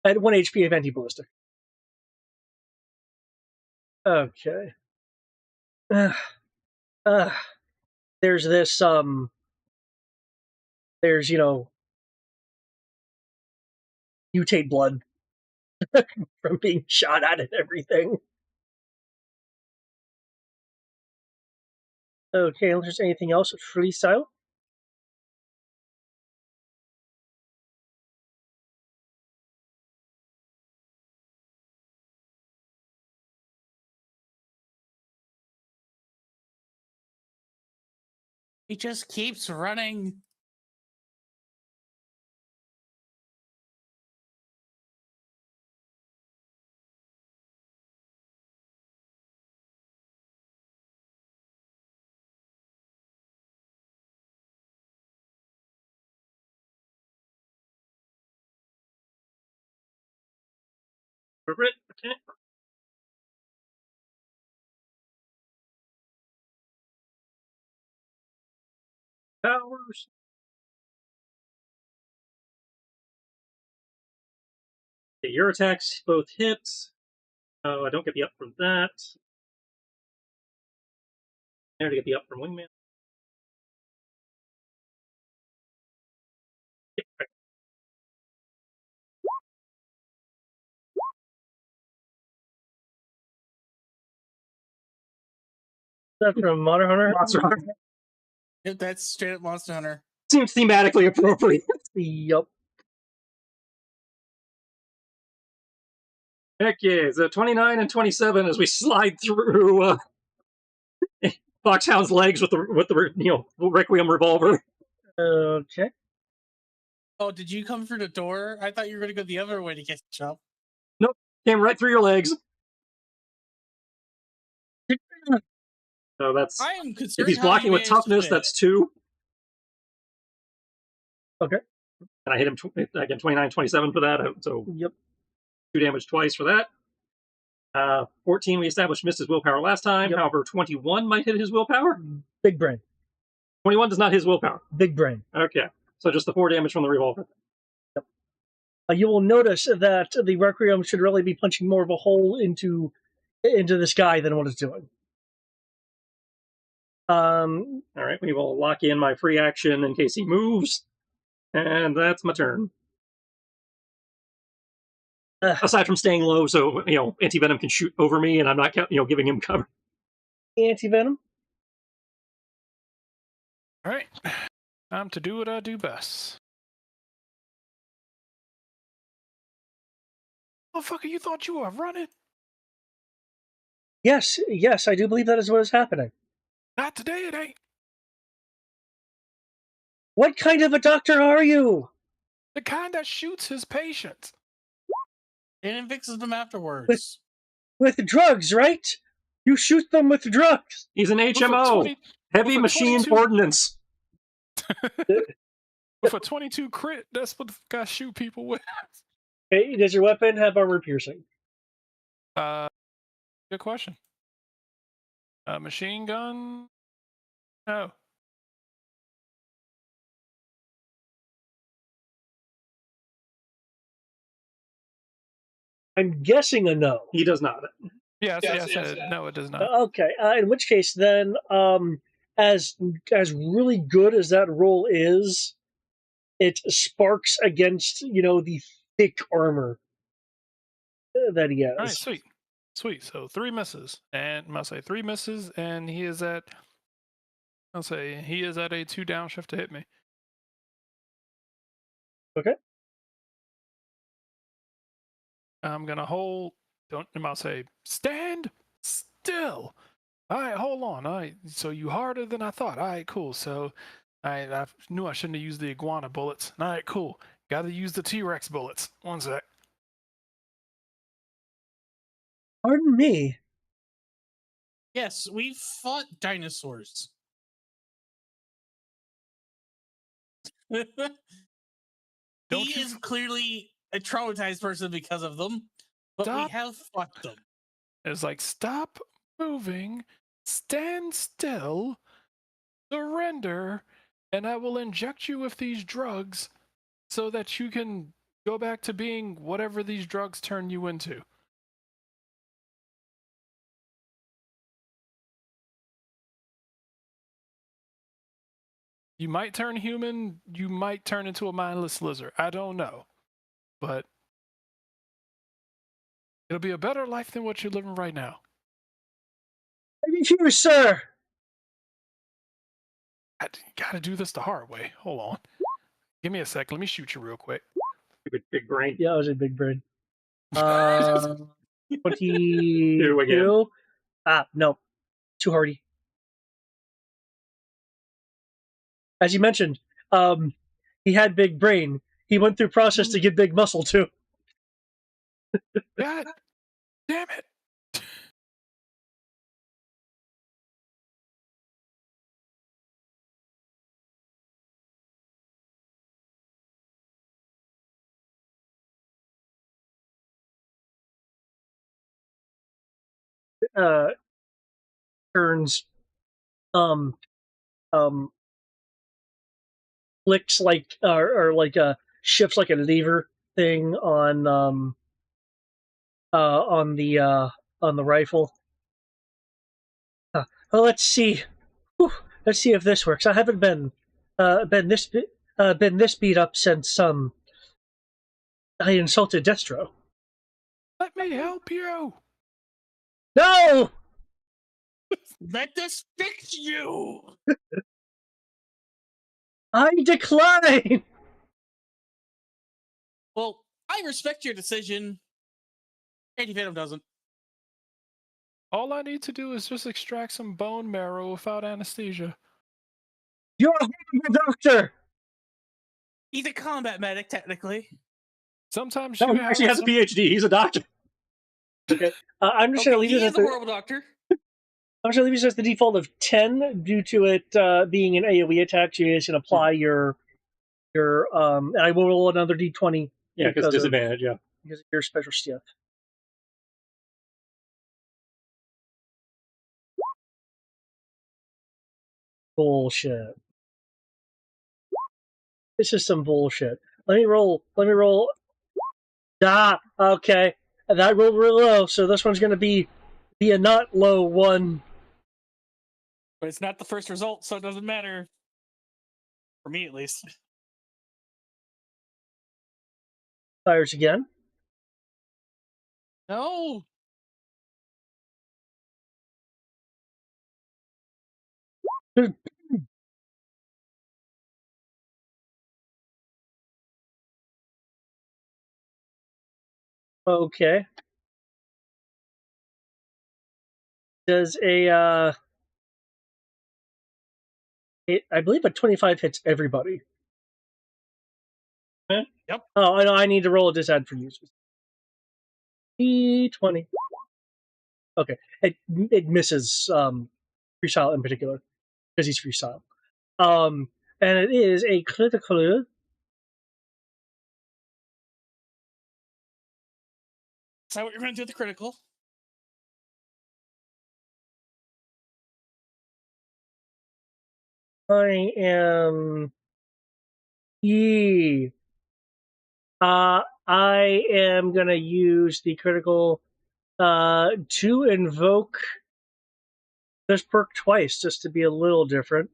At 1 HP of anti-ballistic. Okay. There's this there's mutate blood from being shot at and everything. Okay, unless there's anything else with freestyle. He just keeps running. Appropriate? Okay. Powers. Okay, your attacks both hit. Oh, I don't get the up from that. I already get the up from Wingman. Yep, right. Is that from Monster Hunter? Monster Hunter. If that's straight up Monster Hunter. Seems thematically appropriate. Yup. Heck yeah, so 29 and 27 as we slide through Foxhound's legs with the Requiem revolver. Okay. Oh, did you come through the door? I thought you were going to go the other way to get the jump. Nope, came right through your legs. So that's I am if concerned. he's blocking with toughness, that's 2. Okay. And I hit him again 29, 27 for that. So Yep. 2 damage twice for that. 14 we established missed his willpower last time. Yep. However, 21 might hit his willpower. Big brain. 21 does not hit his willpower. Big brain. Okay, so just the 4 damage from the revolver. You will notice that the Requiem should really be punching more of a hole into this guy than what it's doing. All right, we will lock in my free action in case he moves, and that's my turn. Aside from staying low, so anti-venom can shoot over me, and I'm not giving him cover. Anti-venom. All right, time to do what I do best. Motherfucker, you thought you were running? Yes, I do believe that is what is happening. Not today, it ain't. What kind of a doctor are you? The kind that shoots his patients. And fixes them afterwards. With drugs, right? You shoot them with drugs. He's an HMO, heavy machine 22 ordnance. With a 22 crit, that's what the fuck I shoot people with. Okay, does your weapon have armor piercing? Good question. Machine gun? No. I'm guessing a no. He does not. Yes. No, it does not. Okay, in which case then, as really good as that roll is, it sparks against the thick armor that he has. All right, sweet. So 3 misses, and I'll say 3 misses, and he is at a 2 downshift to hit me. Okay. I'm gonna hold. I'll say stand still. All right, hold on. All right, so you harder than I thought. All right, cool. So I knew I shouldn't have used the iguana bullets. All right, cool. Got to use the T-Rex bullets. 1 sec. Pardon me. Yes, we fought dinosaurs. Don't He you is clearly a traumatized person because of them, but we Stop. have fucked them. It's like, stop moving, stand still, surrender, and I will inject you with these drugs so that you can go back to being whatever these drugs turn you into. You might turn human, you might turn into a mindless lizard. I don't know. But it'll be a better life than what you're living right now. I refuse, sir. I gotta do this the hard way. Hold on. Give me a sec. Let me shoot you real quick. Big brain. Yeah, I was a big brain. 22 again. 22. No. Too hardy. As you mentioned, he had big brain. He went through process to get big muscle too. God damn it. Uh, turns, um, um, flicks like or like shifts like a lever thing on the rifle. Well, let's see. Whew, let's see if this works. I haven't been this beat up since I insulted Destro. Let me help you. No. Let this fix you! I decline. Well, I respect your decision. Anti-Venom doesn't. All I need to do is just extract some bone marrow without anesthesia. You're a horrible doctor. He's a combat medic, technically. Sometimes No, you he have actually has a PhD. He's a doctor. Okay. I'm just Okay, going to leave he this is as a horrible doctor. I'm just going to leave this as the default of 10 due to it being an AoE attack. So you guys can apply your and I will roll another d20 Yeah, because disadvantage. Yeah. because of your special stuff. Bullshit. This is some bullshit. Let me roll. Okay. And I rolled real low, so this one's going to be a not low one. But it's not the first result, so it doesn't matter. For me, at least. Fires again. No! Okay. Does I believe a 25 hits everybody. Yep. Oh, I know. I need to roll a disad for you. D20. Okay. It misses freestyle in particular because he's freestyle. And it is a critical. Is that what you're going to do with the critical? I am. Yee. I am gonna use the critical to invoke this perk twice, just to be a little different,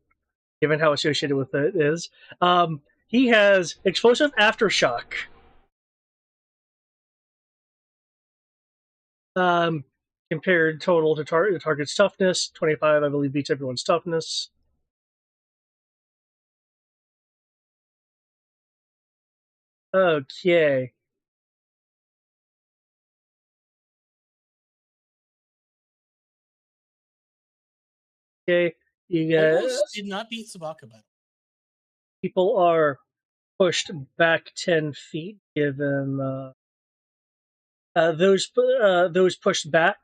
given how associated with it is. He has explosive aftershock. Compared total to the target's toughness, 25, I believe, beats everyone's toughness. Okay. Okay. You Almost did not beat Sabaka battle. people are pushed back 10 feet, given those pushed back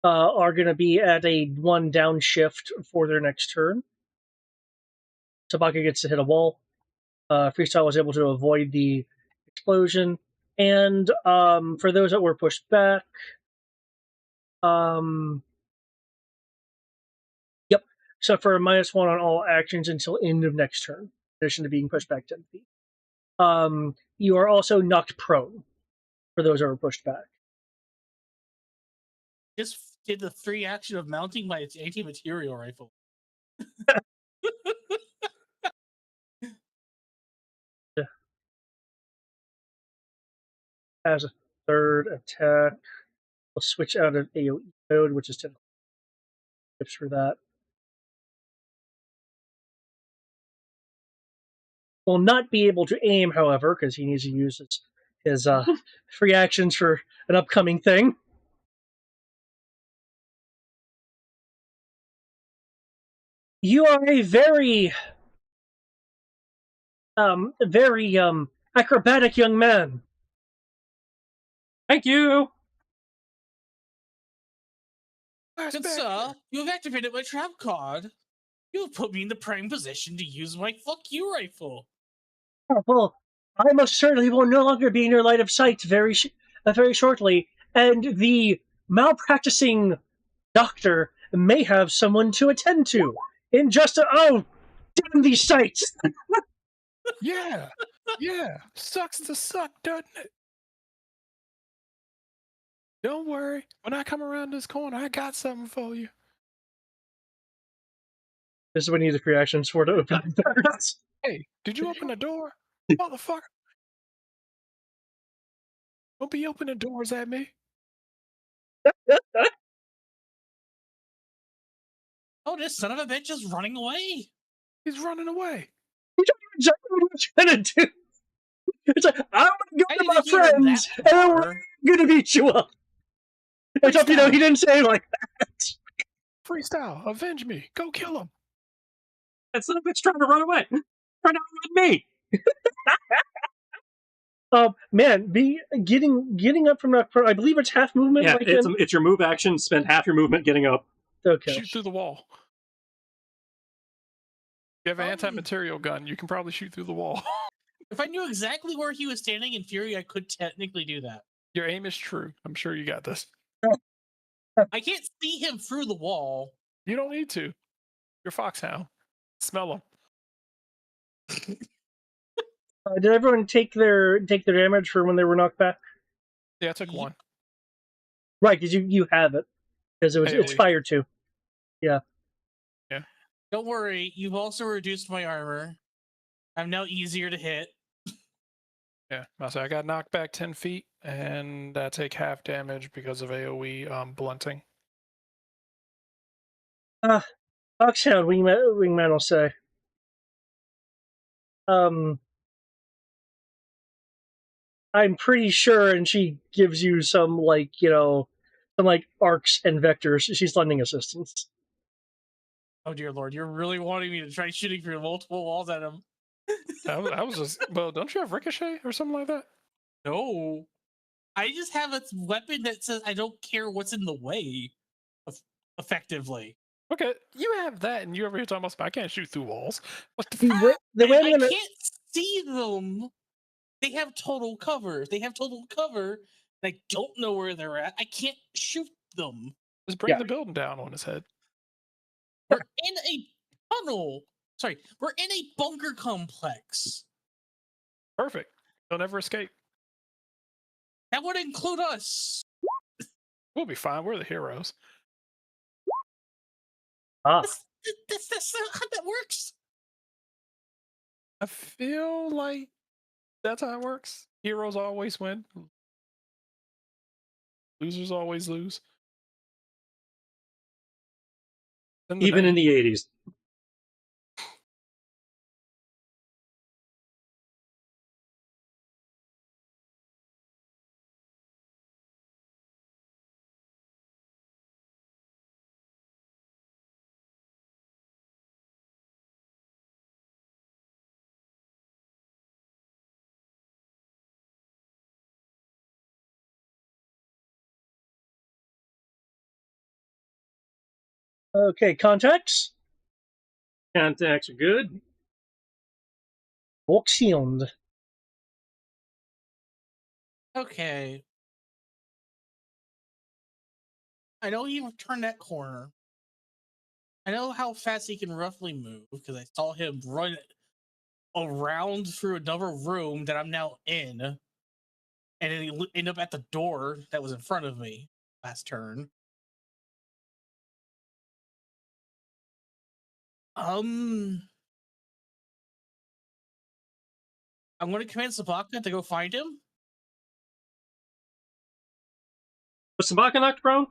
are going to be at a 1 downshift for their next turn. Tabaka gets to hit a wall. Freestyle was able to avoid the explosion. And for those that were pushed back, yep. So for a -1 on all actions until end of next turn, in addition to being pushed back 10 feet. You are also knocked prone for those that were pushed back. Just did the 3 action of mounting my anti-material rifle. As a third attack, we'll switch out of AoE mode, which is 10 tips for that. Will not be able to aim, however, because he needs to use his free actions for an upcoming thing. You are a very acrobatic young man. Thank you. Good sir, you have activated my trap card. You have put me in the prime position to use my fuck you rifle. Oh, well, I most certainly will no longer be in your line of sight very shortly, and the malpracticing doctor may have someone to attend to in just oh, damn these sights! Yeah, yeah. Sucks to suck, doesn't it? Don't worry. When I come around this corner, I got something for you. This is when you need the free actions for to open the doors. Hey, did you open the door? Motherfucker. Don't be opening doors at me. Oh, this son of a bitch is running away. He's running away. You don't know exactly what you're gonna do. It's like, I'm gonna I go to didn't my think you were friends, that and far. we're gonna beat you up. Except, he didn't say it like that. Freestyle, avenge me. Go kill him. That son of a bitch trying to run away. Trying to run me. Man, getting up from that. I believe it's half movement. Yeah, like it's your move action. Spend half your movement getting up. Okay. Shoot through the wall. You have an anti-material gun. You can probably shoot through the wall. If I knew exactly where he was standing in Fury, I could technically do that. Your aim is true. I'm sure you got this. I can't see him through the wall. You don't need to. You're Foxhound. Smell him. Did everyone take their damage for when they were knocked back? Yeah, I took one. Right, because you have it because it's fire too. Yeah. Yeah. Don't worry, you've also reduced my armor. I'm now easier to hit. Yeah, so I got knocked back 10 feet, and I take half damage because of AoE blunting. Foxhound, wingman will say. I'm pretty sure, and she gives you some arcs and vectors. She's lending assistance. Oh dear lord, you're really wanting me to try shooting through multiple walls at him. I was just, well, don't you have Ricochet or something like that? No. I just have a weapon that says I don't care what's in the way, effectively. Okay, you have that, and you over here talking about I can't shoot through walls. What the fuck? I can't see them. They have total cover. And I don't know where they're at. I can't shoot them. Just bring the building down on his head. We're in a tunnel. Sorry, we're in a bunker complex. Perfect. They'll never escape. That would include us. We'll be fine. We're the heroes. That's not how that works. I feel like that's how it works. Heroes always win. Losers always lose. Even in the 80s. Okay, contacts? Contacts are good. Volkshield. Okay. I know he turned that corner. I know how fast he can roughly move because I saw him run around through another room that I'm now in, and then he ended up at the door that was in front of me last turn. I'm going to command Sabaka to go find him. Was Sabaka knocked prone?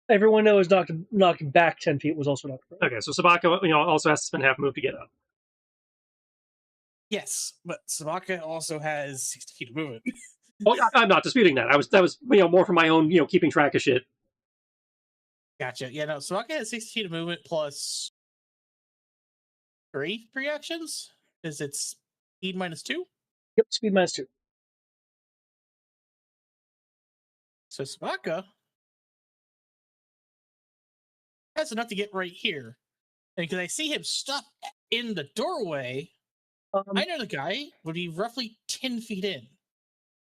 Everyone knows knocked back 10 feet was also knocked prone. Okay, so Sabaka, also has to spend half move to get up. Yes, but Sabaka also has 60 feet of movement. Oh, I'm not disputing that. That was more for my own keeping track of shit. Gotcha. Yeah, no, Sabaka has 60 feet of movement plus 3 reactions. Is it speed -2? Yep, speed -2. So Sabaka has enough to get right here. And because I see him stuck in the doorway, I know the guy would be roughly 10 feet in.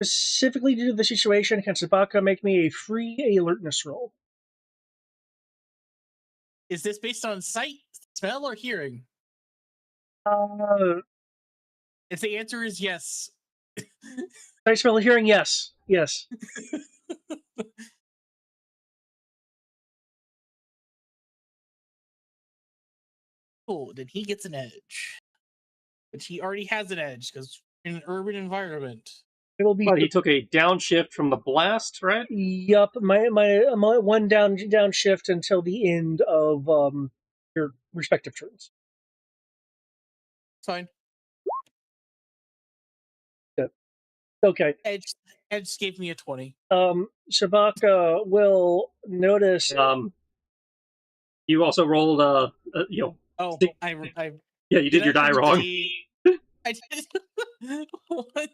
Specifically due to the situation, can Sabaka make me a free alertness roll? Is this based on sight, smell, or hearing? If the answer is yes. I smell hearing, yes. Yes. Cool, then he gets an edge. Which he already has an edge, because in an urban environment. It'll be. But he took a downshift from the blast, right? Yup, my one downshift until the end of your respective turns. Fine. Good. Okay. Edge gave me a 20. Sabaka will notice. You also rolled Oh, yeah, you did your die wrong. I did. What?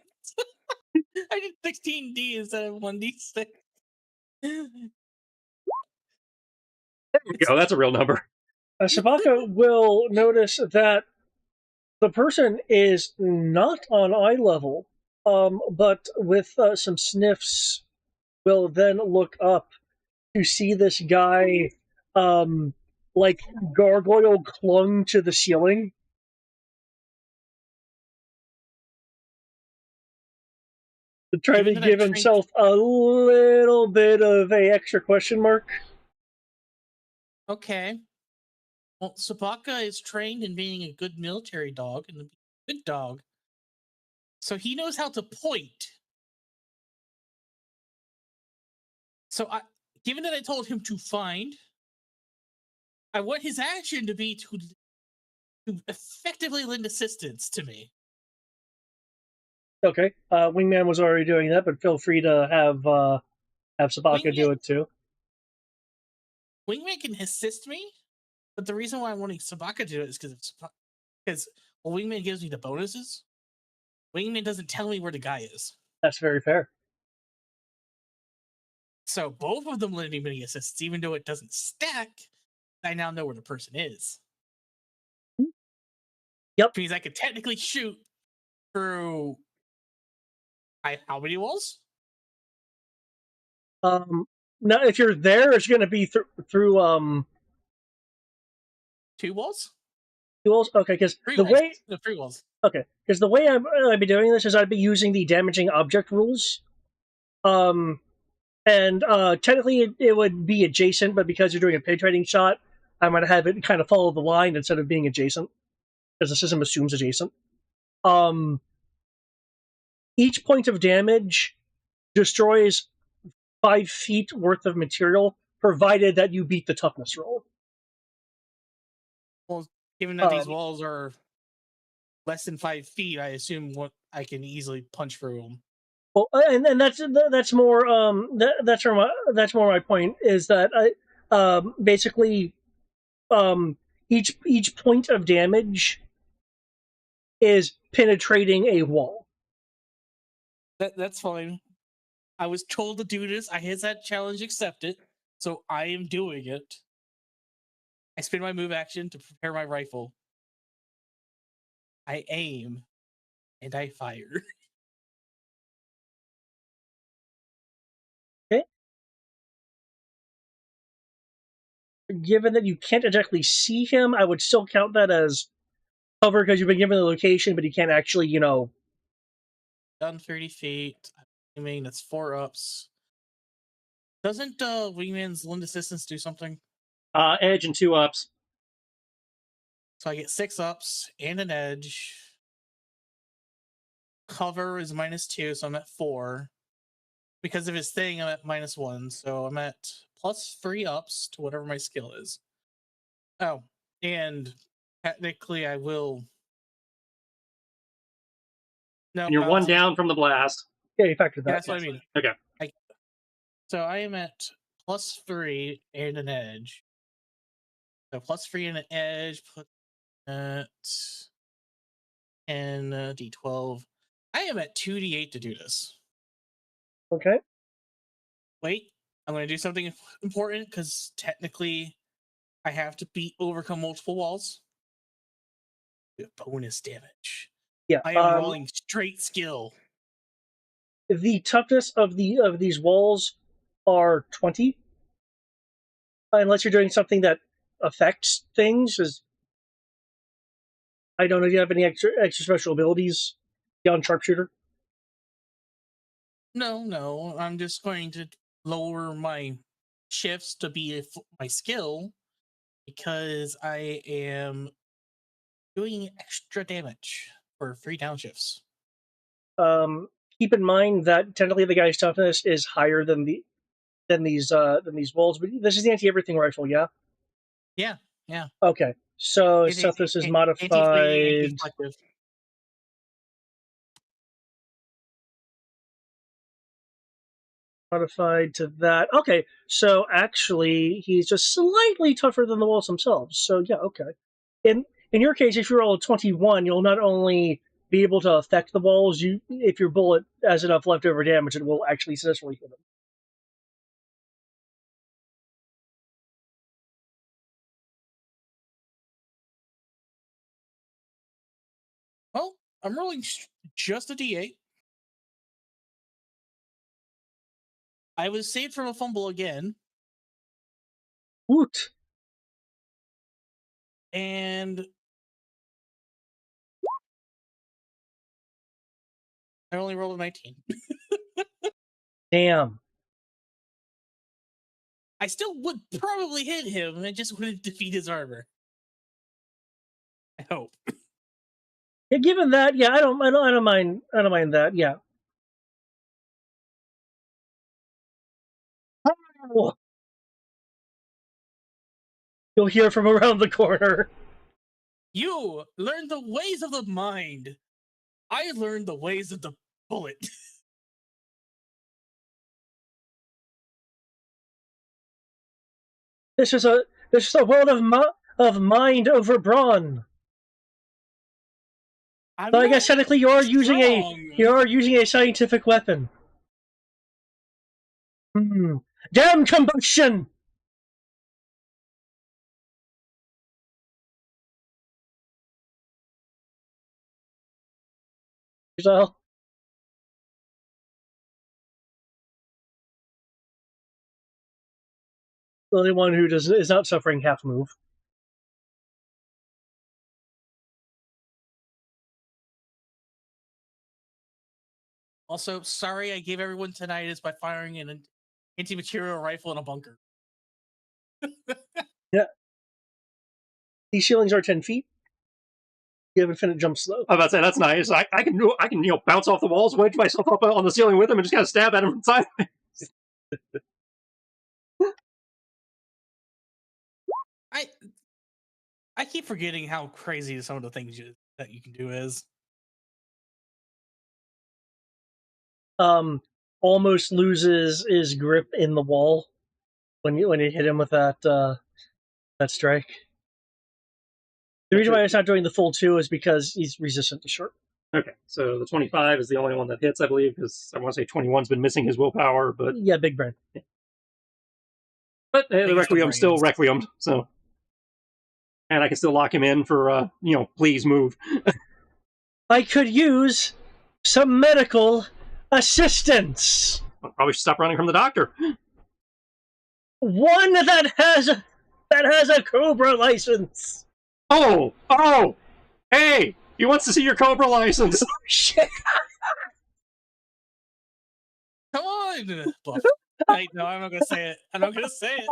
I did 16D instead of 1D6. There we go. That's a real number. Sabaka will notice that the person is not on eye level, but with some sniffs, will then look up to see this guy, like gargoyle clung to the ceiling. To try to give himself a little bit of a extra question mark. Okay. Well, Sabaka is trained in being a good military dog and a good dog. So he knows how to point. So given that I told him to find, I want his action to be to effectively lend assistance to me. Okay. Wingman was already doing that, but feel free to have Sabaka do it too. Wingman can assist me, but the reason why I'm wanting Sabaka to do it is because Wingman gives me the bonuses. Wingman doesn't tell me where the guy is. That's very fair. So both of them lending me assistance, even though it doesn't stack, I now know where the person is. Yep. Which means I could technically shoot through how many walls? Now if you're there, it's going to be through 2 walls. 2 walls. Okay, because the way 3 walls. Okay, because the way I'd be doing this is I'd be using the damaging object rules. And technically it would be adjacent, but because you're doing a penetrating shot, I'm going to have it kind of follow the line instead of being adjacent, because the system assumes adjacent. Each point of damage destroys 5 feet worth of material, provided that you beat the toughness roll. Well, given that these walls are less than 5 feet, I assume I can easily punch through them. Well, and that's more that's more my point, is that basically each point of damage is penetrating a wall. That's fine. I was told to do this. I had that challenge accepted, so I am doing it. I spend my move action to prepare my rifle. I aim and I fire. Given that you can't exactly see him, I would still count that as cover because you've been given the location, but you can't actually, Done 30 feet. I'm aiming. That's 4 ups. Doesn't Wingman's Lend Assistance do something? Edge and 2 ups. So I get 6 ups and an edge. Cover is -2, so I'm at 4. Because of his thing, I'm at -1, so I'm at +3 ups to whatever my skill is. Oh, and technically I will. No, And you're 1 down from the blast. Yeah, you factored that. that's what I mean. Okay. So I am at +3 and an edge. So +3 and an edge. Put that and D12. I am at 2d8 to do this. Okay. Wait, I'm going to do something important because technically I have to overcome multiple walls. Bonus damage. Yeah. I am rolling straight skill. The toughness of these walls are 20, unless you're doing something that affects things. As I don't know if you have any extra special abilities beyond sharpshooter. No. I'm just going to lower my shifts to be my skill because I am doing extra damage for 3 downshifts. Keep in mind that technically the guy's toughness is higher than these walls, but this is the anti-everything rifle, yeah? Yeah. Okay. So his toughness is modified. Modified to that. Okay, so actually, he's just slightly tougher than the walls themselves. So yeah, okay. In your case, if you roll a 21, you'll not only be able to affect the walls, if your bullet has enough leftover damage, it will actually successfully hit them. Well, I'm rolling just a d8. I was saved from a fumble again. Woot! And I only rolled a 19. Damn. I still would probably hit him. I just wouldn't defeat his armor. I hope. Yeah, given that, yeah, I don't mind that. Yeah. Oh. You'll hear from around the corner. You learned the ways of the mind. I learned the ways of the bullet. This is a world of mind over brawn. So I guess technically you are using a scientific weapon. Damn combustion! So, the only one who is not suffering half move. Also, sorry I gave everyone tinnitus by firing an anti-material rifle in a bunker. Yeah. These ceilings are 10 feet. You have infinite jump slow. I was about to say that's nice. I can bounce off the walls, wedge myself up on the ceiling with him, and just kind of stab at him from sideways. I keep forgetting how crazy some of the things that you can do is. Almost loses his grip in the wall when you hit him with that strike. The reason why it's not doing the full 2 is because he's resistant to sharp. Okay, so the 25 is the only one that hits, I believe, because I want to say 21's been missing his willpower, but yeah, big brain. Yeah. But the Requiem still Requiemed, so, and I can still lock him in for please move. I could use some medical assistance. I probably should stop running from the doctor. One that has a COBRA license. Oh! Hey! He wants to see your COBRA license! Shit. Come on! Buff. Wait, no, I'm not gonna say it. I'm not gonna say it.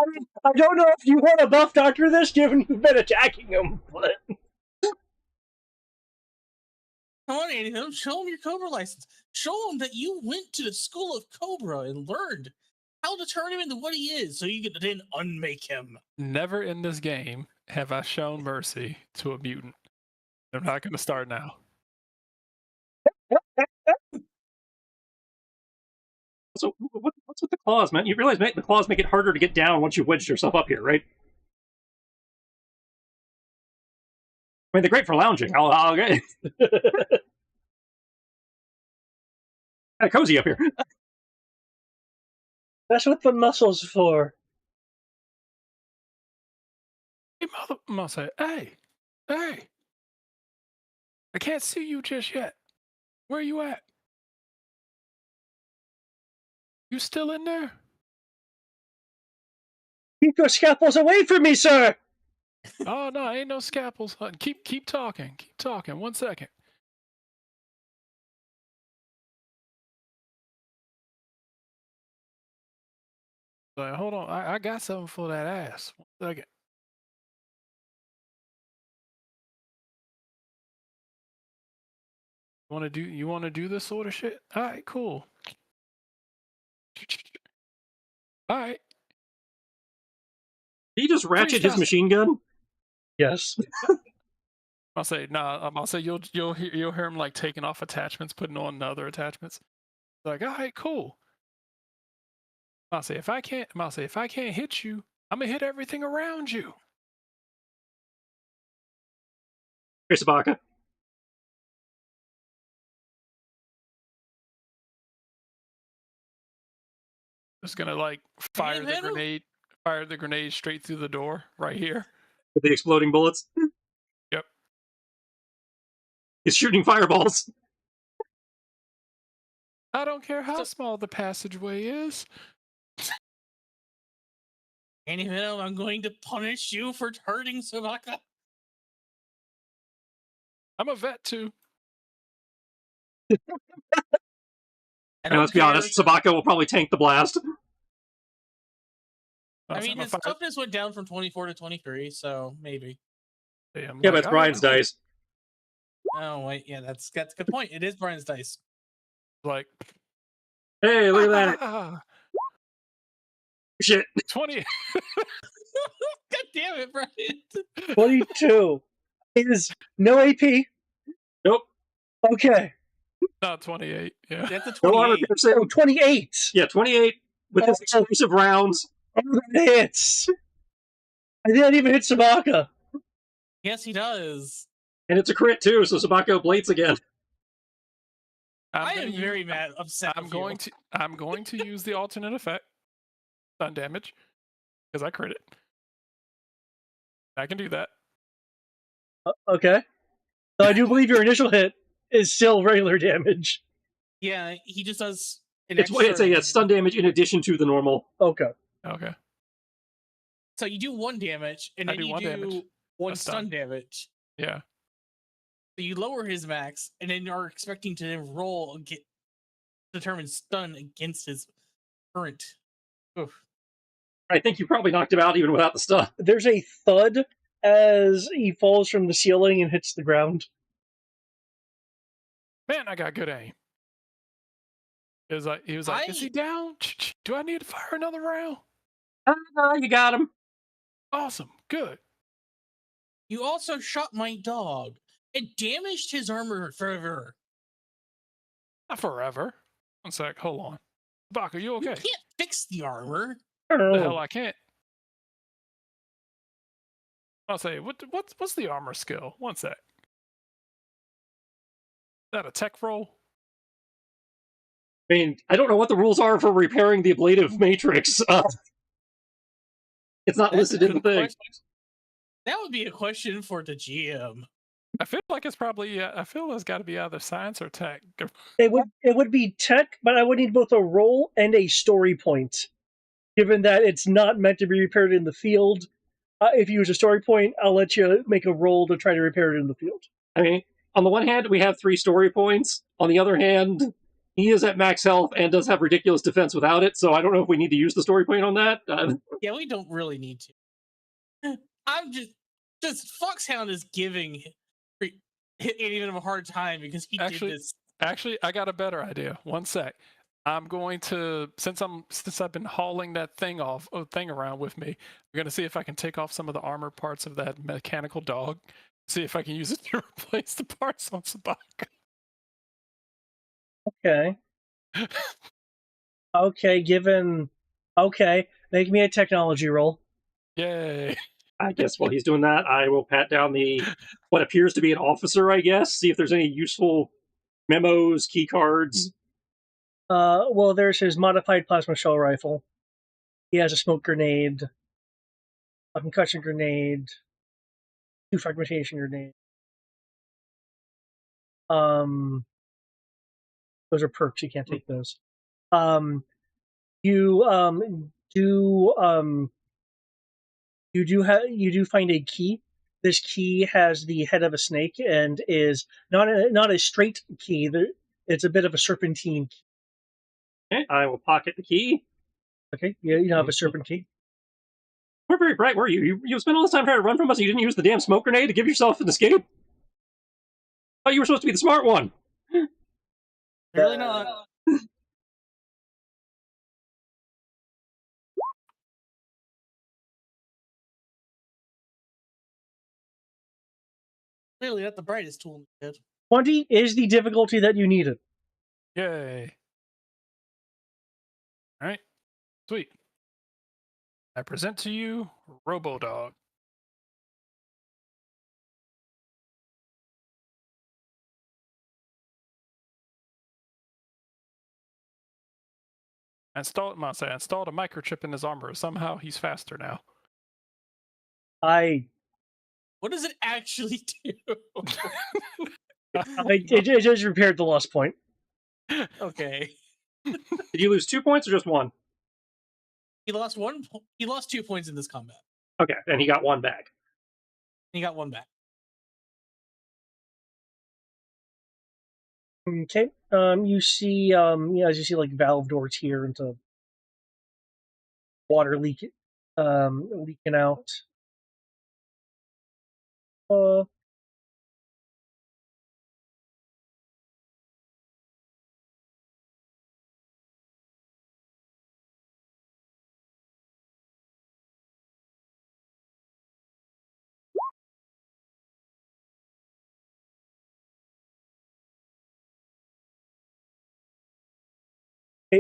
I don't know if you want to buff Doctor this, given you've been attacking him, but Come on, Andy, show him your COBRA license. Show him that you went to the school of COBRA and learned how to turn him into what he is, so you can then unmake him. Never in this game have I shown mercy to a mutant. I'm not going to start now. So, what's with the claws, man? You realize, man, the claws make it harder to get down once you've wedged yourself up here, right? I mean, they're great for lounging. I'll get kind of cozy up here. that's what the muscle's for. Hey, mother, hey! I can't see you just yet. Where are you at? You still in there? Keep your scalpels away from me, sir. Oh no, ain't no scalpels. Keep talking. Keep talking. 1 second. Hold on. I got something for that ass. 1 second. You wanna do this sort of shit? Alright, cool. Alright. Did he just ratchet his machine gun? Yes. I'll say you'll hear him like taking off attachments, putting on other attachments. Like, alright, cool. I'll say if I can't hit you, I'm gonna hit everything around you. Hey, Sabaka. Just gonna like fire the grenade straight through the door right here. With the exploding bullets? Yep. He's shooting fireballs. I don't care how small the passageway is. Andy Venom, I'm going to punish you for hurting Sabaka. I'm a vet too. And let's be honest, Sabaka will probably tank the blast. I mean, his toughness went down from 24 to 23, so maybe. Yeah, but it's Brian's dice. Oh, wait, yeah, that's a good point. It is Brian's dice. Like, hey, look at that. Shit. 20. God damn it, Brian. 22. It is no AP. Nope. Okay. Not 28. Yeah. That's a No armor 28. piercing. Oh, 28. Yeah, 28 with his explosive rounds. Oh, that hits. I didn't even hit Sabaka. Yes, he does. And it's a crit too, so Sabaka blates again. I am very upset. I'm going to use the alternate effect, stun damage, because I crit it. I can do that. Okay. So I do believe your initial hit is still regular damage. Yeah, he just does. It's stun damage in addition to the normal. Okay. Okay. So you do 1 damage, and then you do one stun damage. Yeah. So you lower his max, and then are expecting to then roll and determine stun against his current. Oof. I think you probably knocked him out even without the stun. There's a thud as he falls from the ceiling and hits the ground. Man, I got good aim. He was like, is he down? Do I need to fire another round? You got him. Awesome. Good. You also shot my dog. It damaged his armor forever. Not forever. 1 sec. Hold on. Bach, are you okay? You can't fix the armor. The hell I can't. I'll say, what's the armor skill? 1 sec. Is that a tech roll? I mean, I don't know what the rules are for repairing the ablative matrix. It's not listed in the thing. That would be a question for the GM. I feel like it's probably. I feel it's got to be either science or tech. It would be tech, but I would need both a roll and a story point. Given that it's not meant to be repaired in the field, if you use a story point, I'll let you make a roll to try to repair it in the field. I mean, on the one hand, we have 3 story points. On the other hand, he is at max health and does have ridiculous defense without it, so I don't know if we need to use the story point on that. Yeah, we don't really need to. I'm just Foxhound is giving him a hard time because he did this. Actually, I got a better idea. One sec. I'm going to since I've been hauling that thing around with me, I'm gonna see if I can take off some of the armor parts of that mechanical dog. See if I can use it to replace the parts on Sabak. Okay. Okay, make me a technology roll. Yay. I guess while he's doing that, I will pat down what appears to be an officer, I guess, see if there's any useful memos, key cards. Well, there's his modified plasma shell rifle. He has a smoke grenade, a concussion grenade, 2 fragmentation grenades. Those are perks. You can't take those. You do find a key. This key has the head of a snake and is not a straight key. It's a bit of a serpentine key. Okay, I will pocket the key. Okay, you have a serpent key. We're very bright, were you? You spent all this time trying to run from us and you didn't use the damn smoke grenade to give yourself an escape? Oh, you were supposed to be the smart one. Really not. Clearly not the brightest tool in the kit. 20 is the difficulty that you needed. Yay. All right. Sweet. I present to you RoboDog. I installed a microchip in his armor. Somehow he's faster now. What does it actually do? It just repaired the lost point. Okay. Did you lose 2 points or just 1? He lost 2 points in this combat. Okay, and he got 1 back. He got 1 back. Okay. You see, as you see, like valve doors here into water leaking out.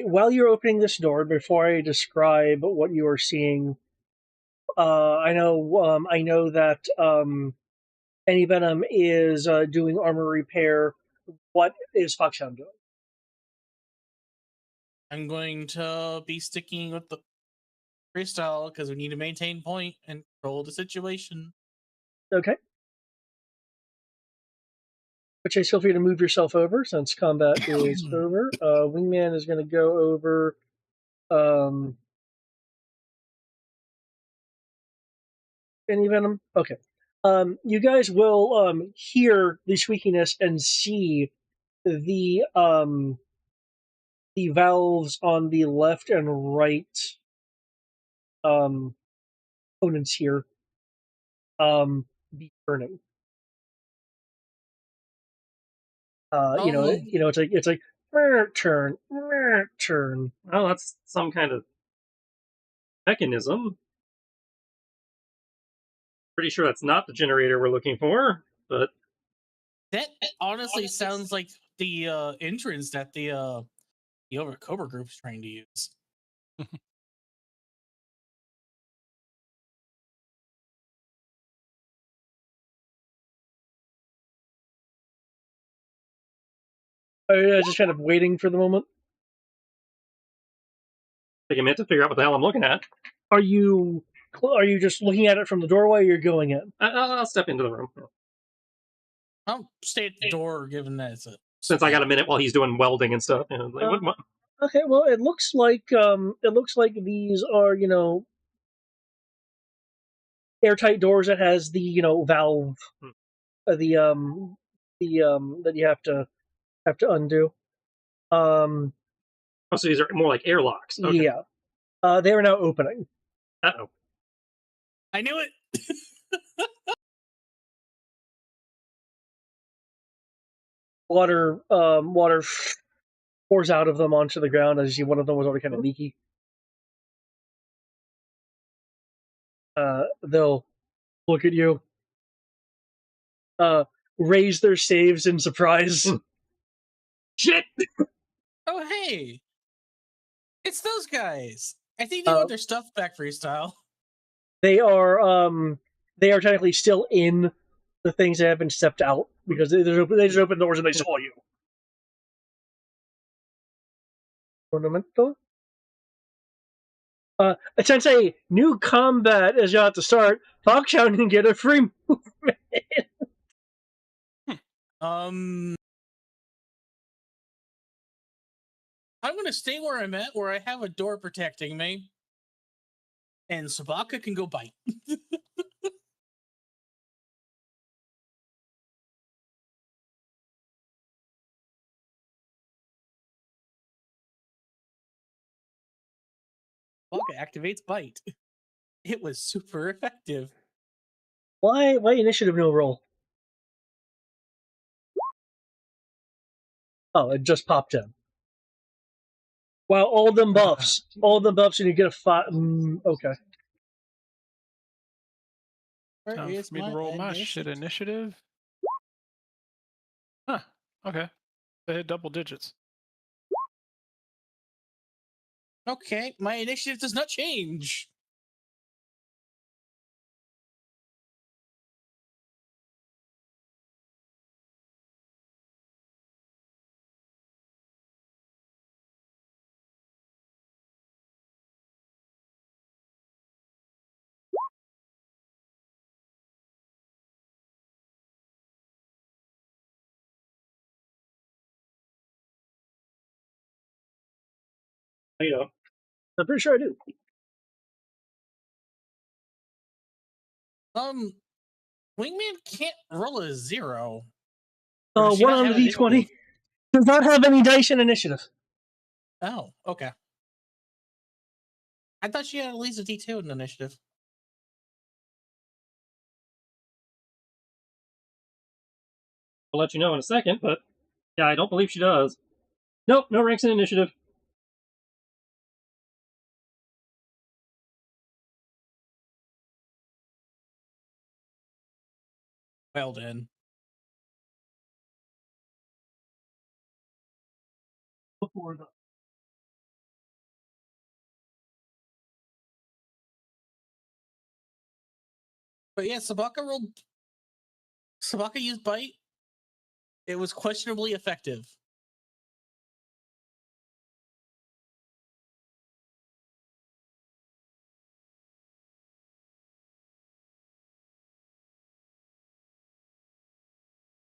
While you're opening this door, before I describe what you are seeing, I know that Venom is doing armor repair. What is Foxhound doing? I'm going to be sticking with the freestyle because we need to maintain point and control the situation. Okay. Which feel free to move yourself over since combat is over. Wingman is going to go over. Any Venom? Okay. You guys will hear the squeakiness and see the valves on the left and right components here be turning. It's like turn. Well, that's some kind of mechanism. Pretty sure that's not the generator we're looking for, but that honestly sounds like the entrance that the COBRA group's trying to use. Just kind of waiting for the moment. take a minute to figure out what the hell I'm looking at. Are you just looking at it from the doorway, or you're going in? I'll step into the room. I'll stay at the door, given that it's a. Since I got a minute while he's doing welding and stuff. You know, like, what- Okay, well, it looks like these are airtight doors that has the valve, that you have to undo. Oh, so these are more like airlocks. Okay. Yeah, they are now opening. Uh-oh. I knew it. Water pours out of them onto the ground as one of them was already kind of leaky. They'll look at you, raise their saves in surprise. Shit! Oh, hey, it's those guys. I think they want their stuff back, freestyle. They are technically still in the things that have been stepped out because they just opened doors and they saw you. Ornamental. Sensei, new combat is about to start. Foxhound can get a free movement. I'm gonna stay where I'm at, where I have a door protecting me, and Sabaka can go bite. Sabaka activates bite. It was super effective. Why initiative no roll? Oh, it just popped in. Wow, all them buffs, and you get a 5. Okay. Where Time is for me to my roll my shit initiative. Huh. Okay. They hit double digits. Okay, my initiative does not change. I'm pretty sure I do. Wingman can't roll a 0. Or does she One not on have the D20. initiative? Does not have any dice in initiative. Oh, okay. I thought she had at least a D2 in initiative. I'll let you know in a second, but yeah, I don't believe she does. Nope, no ranks in initiative. Well done. Before the But yeah, Sabaka used bite. It was questionably effective.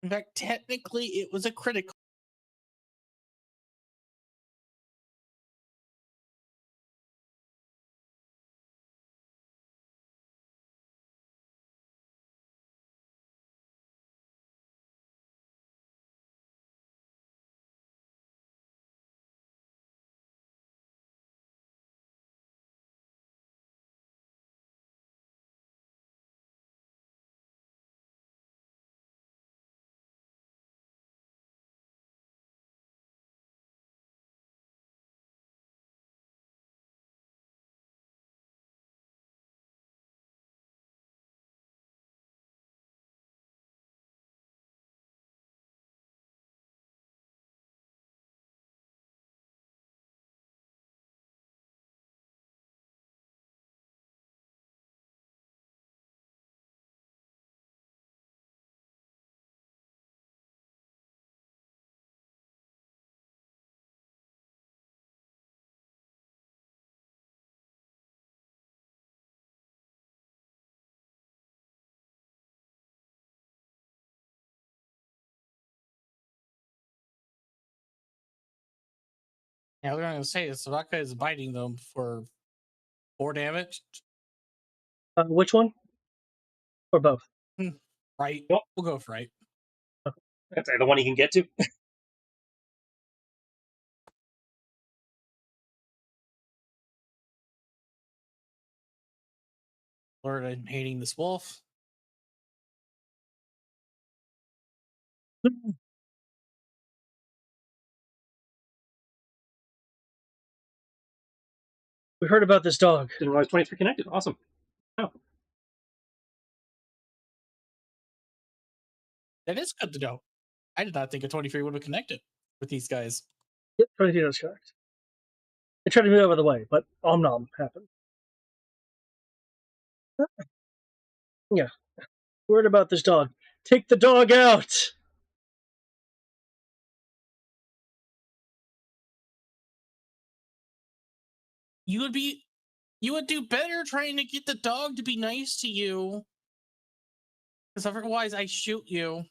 In fact, technically, it was a critical. Yeah, I was going to say, Savaka is biting them for 4 damage. Which one? Or both? Right. Yep. We'll go for right. That's the one he can get to. Lord, I'm hating this wolf. We heard about this dog. Didn't realize 23 connected. Awesome. Oh. That is good to know. I did not think a 23 would have connected with these guys. Yep, 22 is correct. I tried to move out of the way, but Om Nom happened. Yeah. Word about this dog. Take the dog out! You would do better trying to get the dog to be nice to you. Because otherwise I shoot you.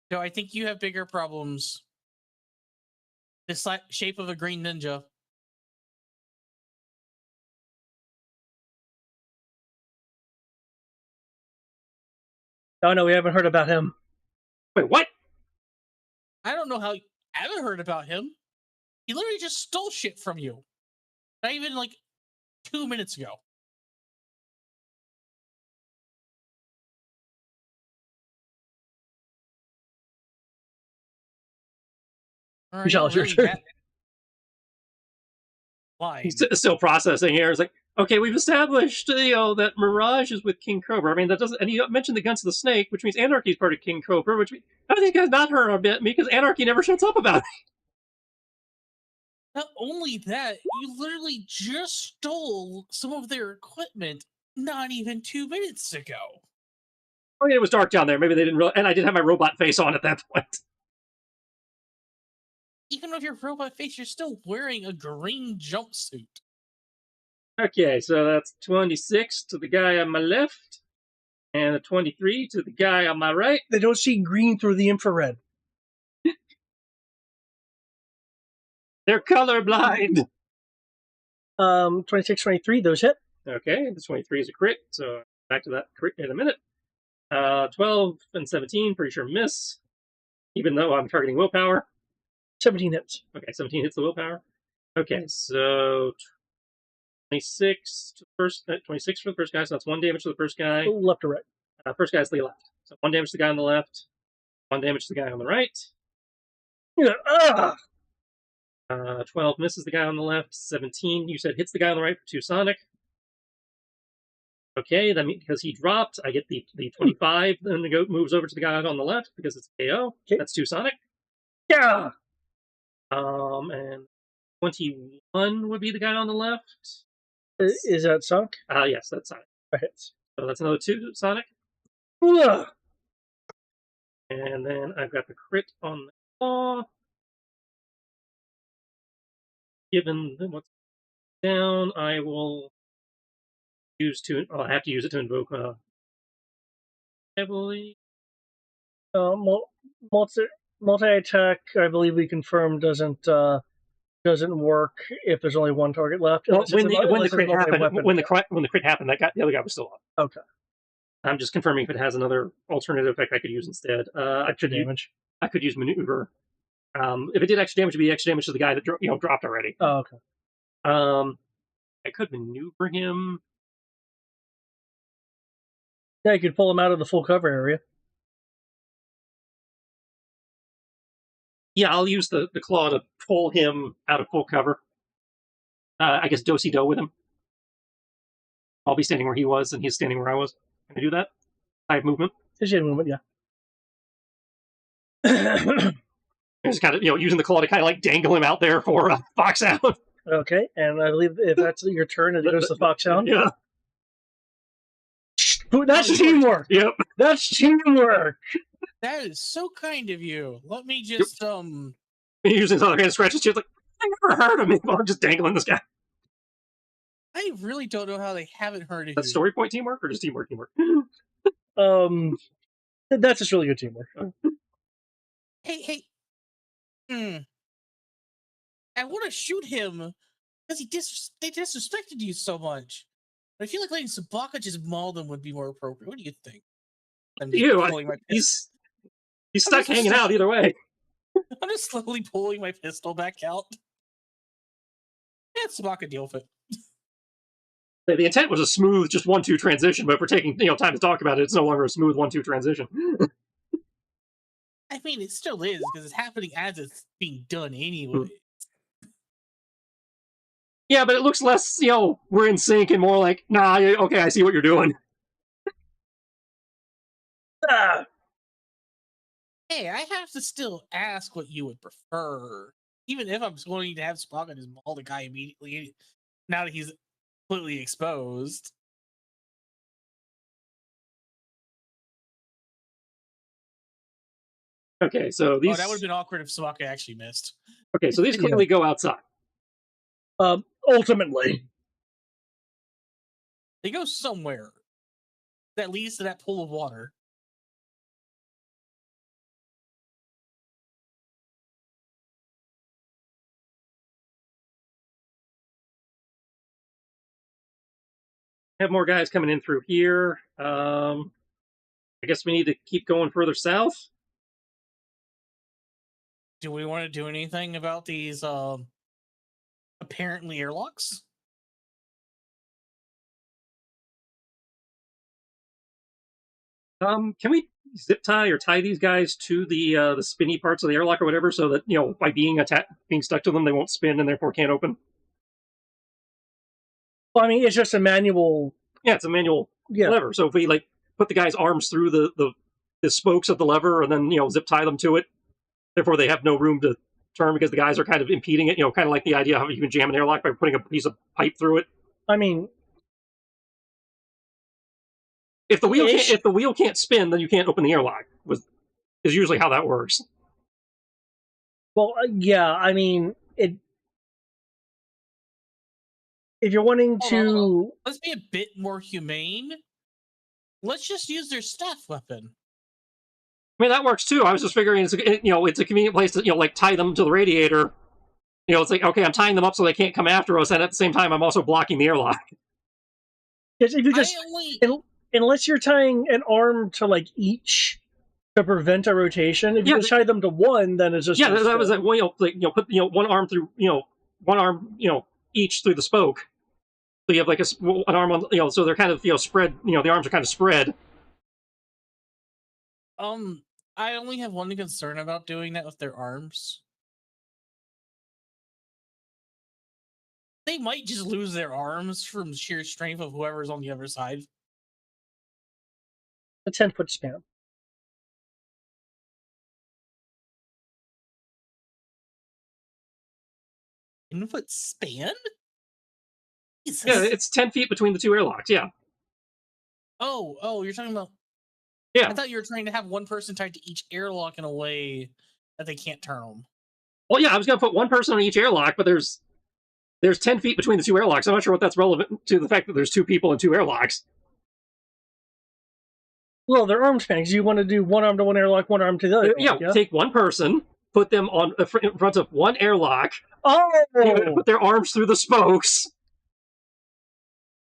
No, I think you have bigger problems. This shape of a green ninja. Oh no, we haven't heard about him. Wait, what? I don't know how you haven't heard about him. He literally just stole shit from you. Not even like 2 minutes ago. Michelle, your turn. Why? He's still processing here. It's like, okay, we've established, that Mirage is with King Cobra. I mean, that doesn't, and you mentioned the Guns of the Snake, which means Anarchy is part of King Cobra, which means, how do these guys not heard a bit me? Because Anarchy never shuts up about it. Not only that, you literally just stole some of their equipment not even 2 minutes ago. I mean, it was dark down there. Maybe they didn't realize, and I did have my robot face on at that point. Even with your robot face, you're still wearing a green jumpsuit. Okay, so that's 26 to the guy on my left, and a 23 to the guy on my right. They don't see green through the infrared. They're colorblind. 26, 23, those hit. Okay, the 23 is a crit, so back to that crit in a minute. 12 and 17, pretty sure miss, even though I'm targeting willpower. 17 hits. Okay, 17 hits the willpower. Okay, so 26 to the first, 26 for the first guy, so that's 1 damage to the first guy. Left or right? First guy's the left. So 1 damage to the guy on the left, 1 damage to the guy on the right. Yeah. 12 misses the guy on the left, 17, you said hits the guy on the right for 2 sonic. Okay, that means because he dropped, I get the 25, then the goat moves over to the guy on the left because it's KO. Okay. That's 2 sonic. Yeah. And 21 would be the guy on the left. Is that sunk? Yes, that's sonic. That hits. So that's another 2 sonic. Ugh. And then I've got the crit on the claw. Given what's down, I will I'll have to use it to invoke heavily. Multi-attack, I believe we confirmed, doesn't work if there's only one target left. Well, when the crit happened, the other guy was still up. Okay. I'm just confirming if it has another alternative effect I could use instead. Extra damage. I could use maneuver. If it did extra damage, it would be extra damage to the guy that dropped already. Oh, okay. I could maneuver him. Yeah, you could pull him out of the full cover area. Yeah, I'll use the claw to pull him out of full cover. I guess do-si-do with him. I'll be standing where he was, and he's standing where I was. Can I do that? I have movement. There's your movement, yeah. Just kind of, using the claw to kind of like dangle him out there for Fox Hound. Okay, and I believe if that's your turn, it goes to the Fox Hound. Yeah. That's teamwork. Yep. That's teamwork. That is so kind of you. Let me just using his other hand to scratch his chest, like, I never heard of me while I'm just dangling this guy. I really don't know how they haven't heard of you. That's story point teamwork or just teamwork? That's just really good teamwork. Hey. I want to shoot him because they disrespected you so much. But I feel like letting Sabaka just maul them would be more appropriate. What do you think? I'm just pulling my pistol. He's stuck hanging out either way. I'm just slowly pulling my pistol back out. Yeah, Sabaka, deal with it. The intent was a smooth, just 1-2 transition, but if we're taking time to talk about it, it's no longer a smooth 1-2 transition. I mean, it still is because it's happening as it's being done anyway. Yeah, but it looks less, we're in sync and more like, nah, okay, I see what you're doing. Hey, I have to still ask what you would prefer. Even if I'm going to have Spock just maul the guy immediately, now that he's completely exposed. Okay, so these... Oh, that would have been awkward if Sabaka actually missed. Okay, so these clearly go outside. Ultimately. They go somewhere that leads to that pool of water. Have more guys coming in through here. I guess we need to keep going further south. Do we want to do anything about these apparently airlocks? Can we zip tie or tie these guys to the spinny parts of the airlock or whatever, so that by being stuck to them, they won't spin and therefore can't open? Well, I mean, it's just a manual. Yeah, it's a manual lever. So if we put the guy's arms through the spokes of the lever and then zip tie them to it, therefore they have no room to turn because the guys are kind of impeding it. Kind of like the idea of how you can jam an airlock by putting a piece of pipe through it. I mean, if the wheel can't spin, then you can't open the airlock. Is usually how that works. Well, yeah, I mean, if you're wanting to... Let's be a bit more humane. Let's just use their staff weapon. I mean, that works too. I was just figuring it's a convenient place to tie them to the radiator. It's like, okay, I'm tying them up so they can't come after us, and at the same time I'm also blocking the airlock. If you just unless you're tying an arm to each to prevent a rotation, if you just tie them to one, then it's just that was put one arm through one arm each through the spoke. So you have an arm on so they're kind of spread. The arms are kind of spread. I only have one concern about doing that with their arms. They might just lose their arms from sheer strength of whoever's on the other side. A 10-foot span. Foot span? Jesus. Yeah, it's 10 feet between the two airlocks. Yeah. Oh, you're talking about... Yeah. I thought you were trying to have one person tied to each airlock in a way that they can't turn them. Well, yeah, I was going to put one person on each airlock, but there's 10 feet between the two airlocks. I'm not sure what that's relevant to the fact that there's two people in two airlocks. Well, they're arm spans. You want to do one arm to one airlock, one arm to the other. Yeah, take one person, put them in front of one airlock. Oh! Put their arms through the spokes.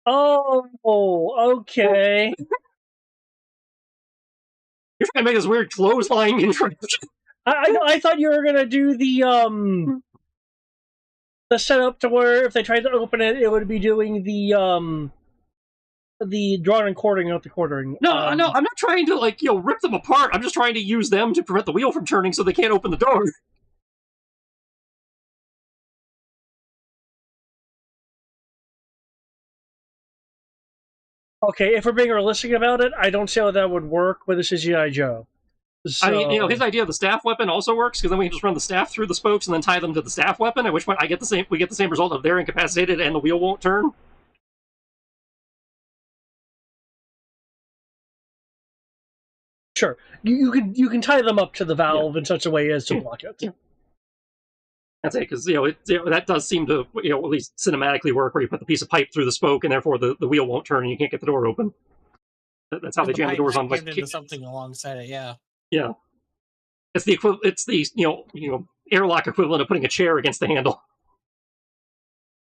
Oh, okay. You're trying to make this weird clothesline contraption. I thought you were gonna do the setup to where if they tried to open it, it would be doing the drawing and quartering, not the quartering. No, I'm not trying to rip them apart. I'm just trying to use them to prevent the wheel from turning so they can't open the door. Okay, if we're being realistic about it, I don't see how that would work with a CGI Joe. So... I mean, his idea of the staff weapon also works because then we can just run the staff through the spokes and then tie them to the staff weapon. At which point, we get the same result of they're incapacitated and the wheel won't turn. Sure, you can tie them up to the valve in such a way as to block it. Yeah. That's it, because that does seem to at least cinematically work, where you put the piece of pipe through the spoke and therefore the wheel won't turn and you can't get the door open. That's how they jam the pipe doors on. jammed Like, into something alongside it. Yeah. yeah, it's the It's the airlock equivalent of putting a chair against the handle.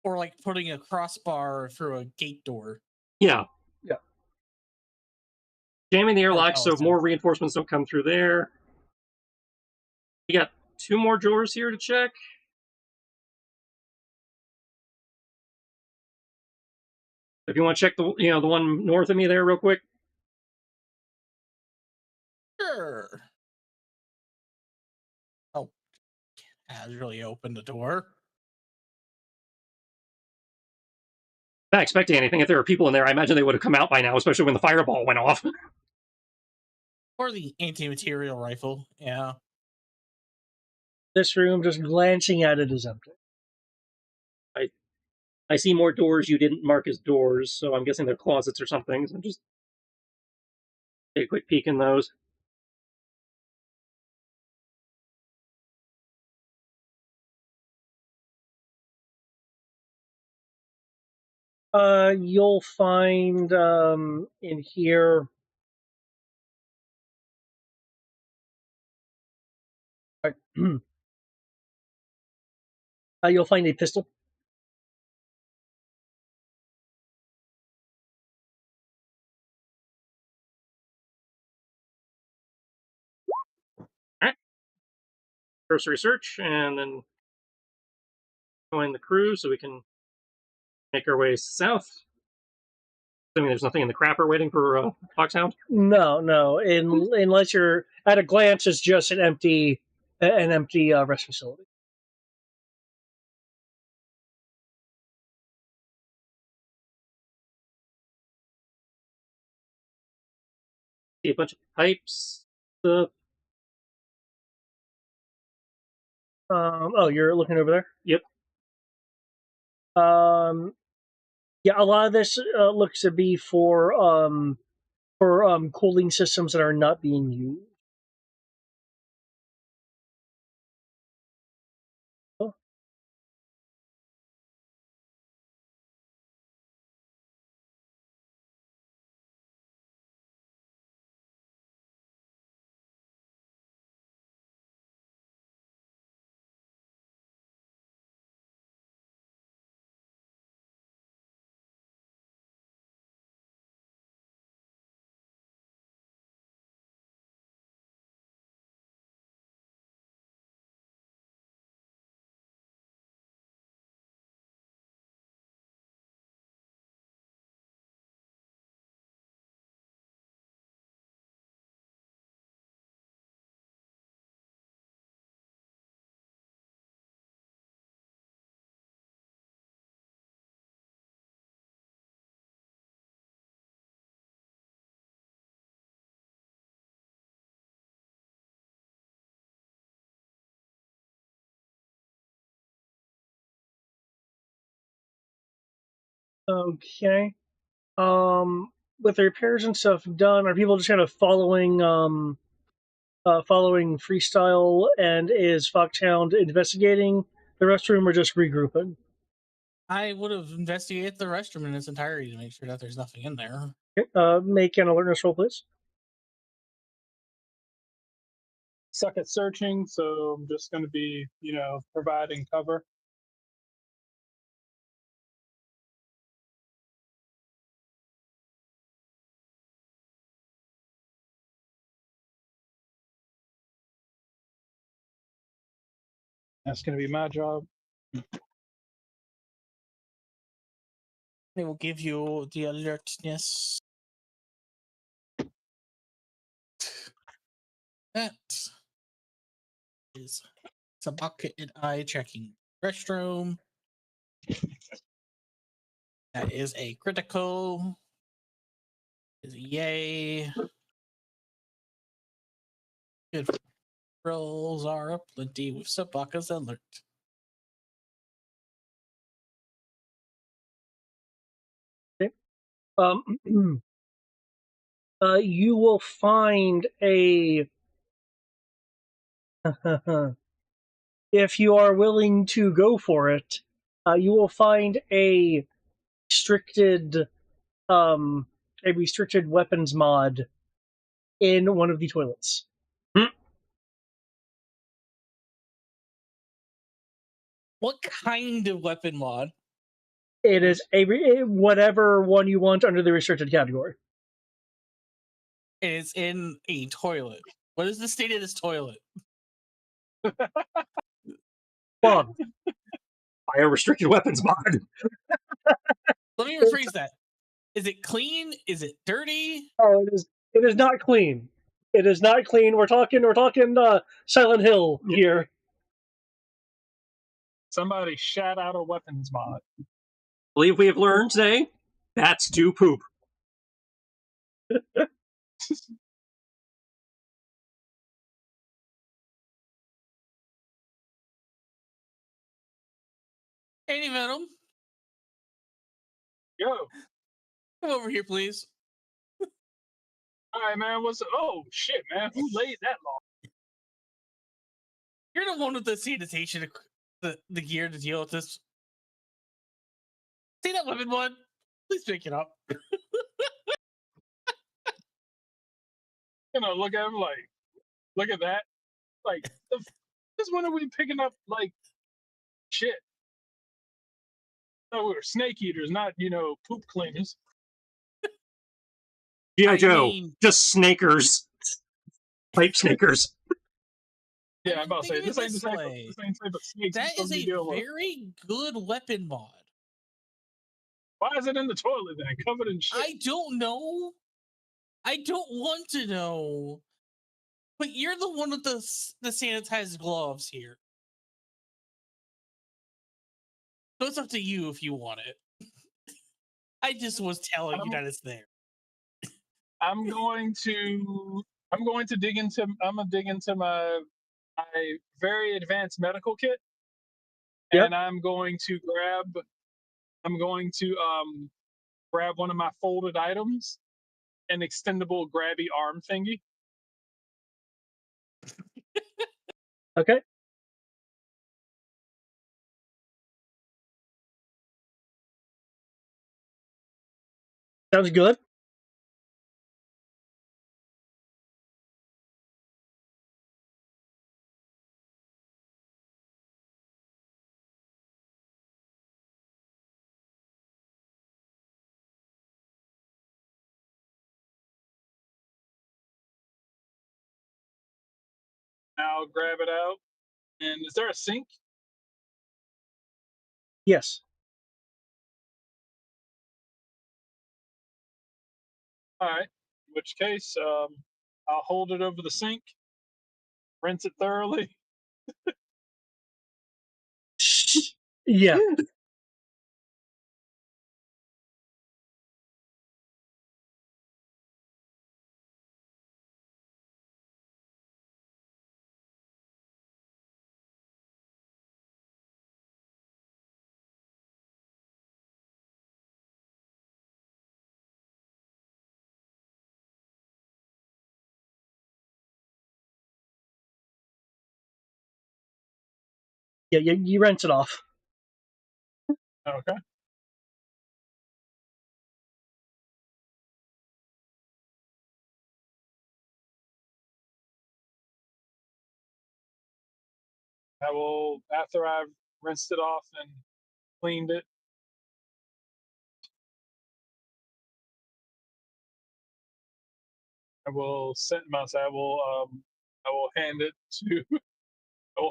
Or like putting a crossbar through a gate door. Yeah. Yeah. Jamming the airlock so Allison. more reinforcements don't come through there. We got 2 more drawers here to check. If you want to check the the one north of me there real quick. Sure. Oh, has really opened the door. Not expecting anything. If there were people in there, I imagine they would have come out by now, especially when the fireball went off. Or the anti-material rifle. Yeah. This room, just glancing at it, is empty. I see more doors you didn't mark as doors, so I'm guessing they're closets or something. So just take a quick peek in those. You'll find in here. You'll find a pistol. Cursory search, and then join the crew so we can make our way south. Assuming there's nothing in the crapper waiting for Foxhound. No. Unless you're at a glance, it's just an empty rest facility. See a bunch of pipes. You're looking over there? Yep. Yeah, a lot of this looks to be for cooling systems that are not being used. Oh. Okay. With the repairs and stuff done, are people just kind of following freestyle, and is Foxhound investigating the restroom or just regrouping? I would have investigated the restroom in its entirety to make sure that there's nothing in there. Okay, make an alertness roll, please. Suck at searching, so I'm just going to be, providing cover. That's going to be my job. They will give you the alertness. That is a bucket and eye checking restroom. That is a critical. Is a yay. Good rolls are plenty with Sabaka's alert. You will find a if you are willing to go for it, you will find a restricted a restricted weapons mod in one of the toilets. What kind of weapon mod? It is whatever one you want under the restricted category. And it's in a toilet. What is the state of this toilet? Bob, By a restricted weapons mod. Let me rephrase that. Is it clean? Is it dirty? oh, it is not clean. It is not clean. We're talking Silent Hill here. Somebody shat out a weapons mod. Believe we have learned today, bats do poop. Any Venom, Yo, come over here, please. all right, man. Oh shit, man? Who laid that long? You're the one with the sanitation, the gear to deal with this. See that weapon mod? Please pick it up. Look at him like, look at that. Like, this when are we picking up like shit? No, we were snake eaters, not poop cleaners. G.I. I Joe, mean- just snakers. Pipe snakers. Yeah, I'm about to say Think of this it ain't the this same. way. This ain't the type of snakes That we're supposed is to be a dealing with. very good weapon mod. Why is it in the toilet then, covered in shit? I don't know. I don't want to know. But you're the one with the sanitized gloves here. So it's up to you if you want it. I just was telling you that it's there. I'm going to dig into my very advanced medical kit, Yep. and I'm going to grab one of my folded items, an extendable grabby arm thingy. Okay. Sounds good. I'll grab it out. And is there a sink? Yes. All right. In which case, I'll hold it over the sink, rinse it thoroughly. Yeah. Yeah, you rinse it off. Okay. I will, after I've rinsed it off and cleaned it, I will I will hand it to I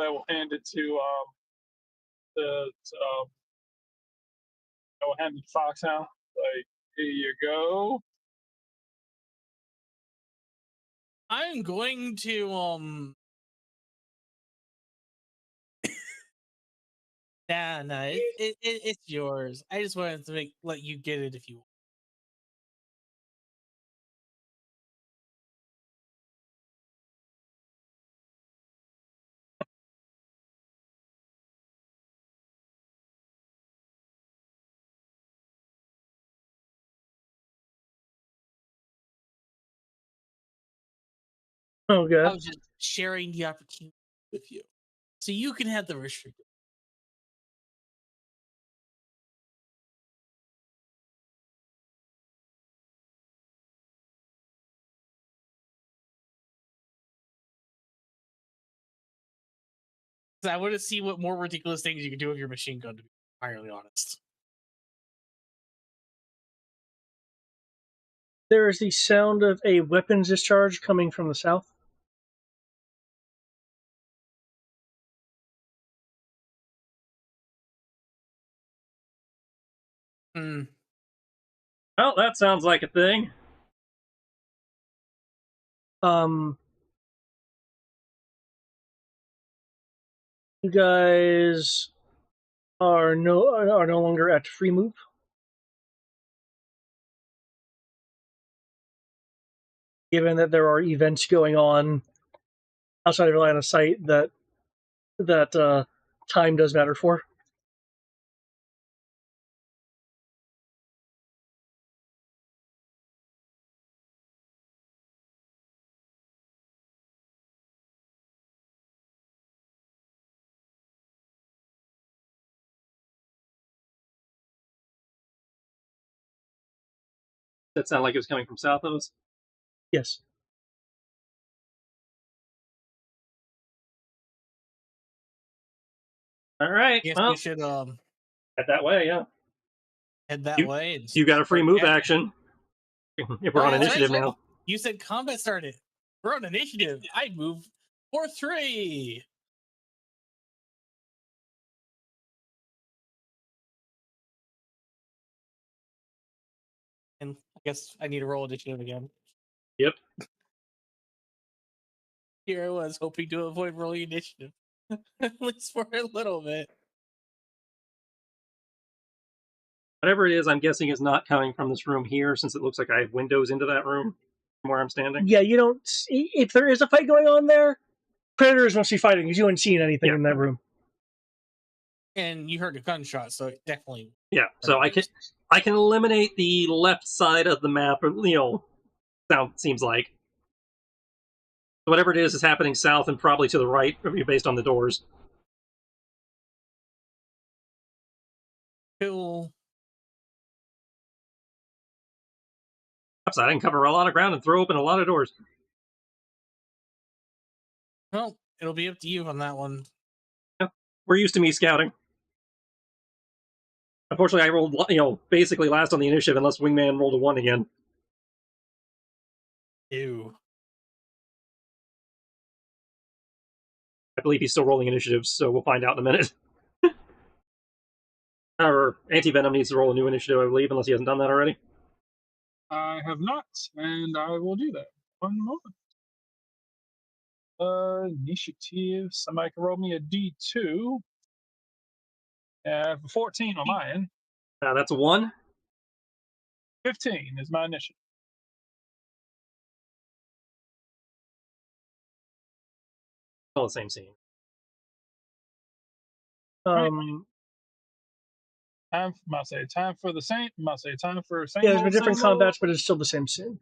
will hand it to I will hand it to Foxhound. Like, here you go. I'm going to nah, it's yours. I just wanted to let you get it if you want. Okay. I was just sharing the opportunity with you. So you can have the restricted. I want to see what more ridiculous things you can do with your machine gun, to be entirely honest. There is the sound of a weapons discharge coming from the south. Hmm. Well, that sounds like a thing. You guys are no longer at free move. Given that there are events going on outside of your line of sight that time does matter for. That sounded like it was coming from south of us. Yes. All right. Yes, Well, we should head that way. Yeah. head that You- way. And You got a free start move heading. action. If we're on that's initiative right. now. You said combat started. We're on initiative. I move 4-3. And I guess I need to roll initiative again. Yep. Here I was hoping to avoid rolling initiative, at least for a little bit. Whatever it is, I'm guessing is not coming from this room here, since it looks like I have windows into that room from where I'm standing. Yeah, you don't see, if there is a fight going on there, predators must be fighting because you haven't seen anything Yeah. in that room. And you heard a gunshot, so it definitely. Yeah. So I can eliminate the left side of the map, or seems like. Whatever it is happening south and probably to the right, based on the doors. Cool. Upside, I can cover a lot of ground and throw open a lot of doors. Well, it'll be up to you on that one. We're used to me scouting. Unfortunately, I rolled, basically last on the initiative, unless Wingman rolled a 1 again. Ew. I believe he's still rolling initiatives, so we'll find out in a minute. Or Anti-Venom needs to roll a new initiative, I believe, unless he hasn't done that already. I have not, and I will do that. One moment. Initiative. Somebody can roll me a D2. I have a 14 on my end. That's a 1. 15 is my initiative. All the same scene. Time for the same. Time for same. Yeah, there's been old, different same old. combats, but it's still the same scene.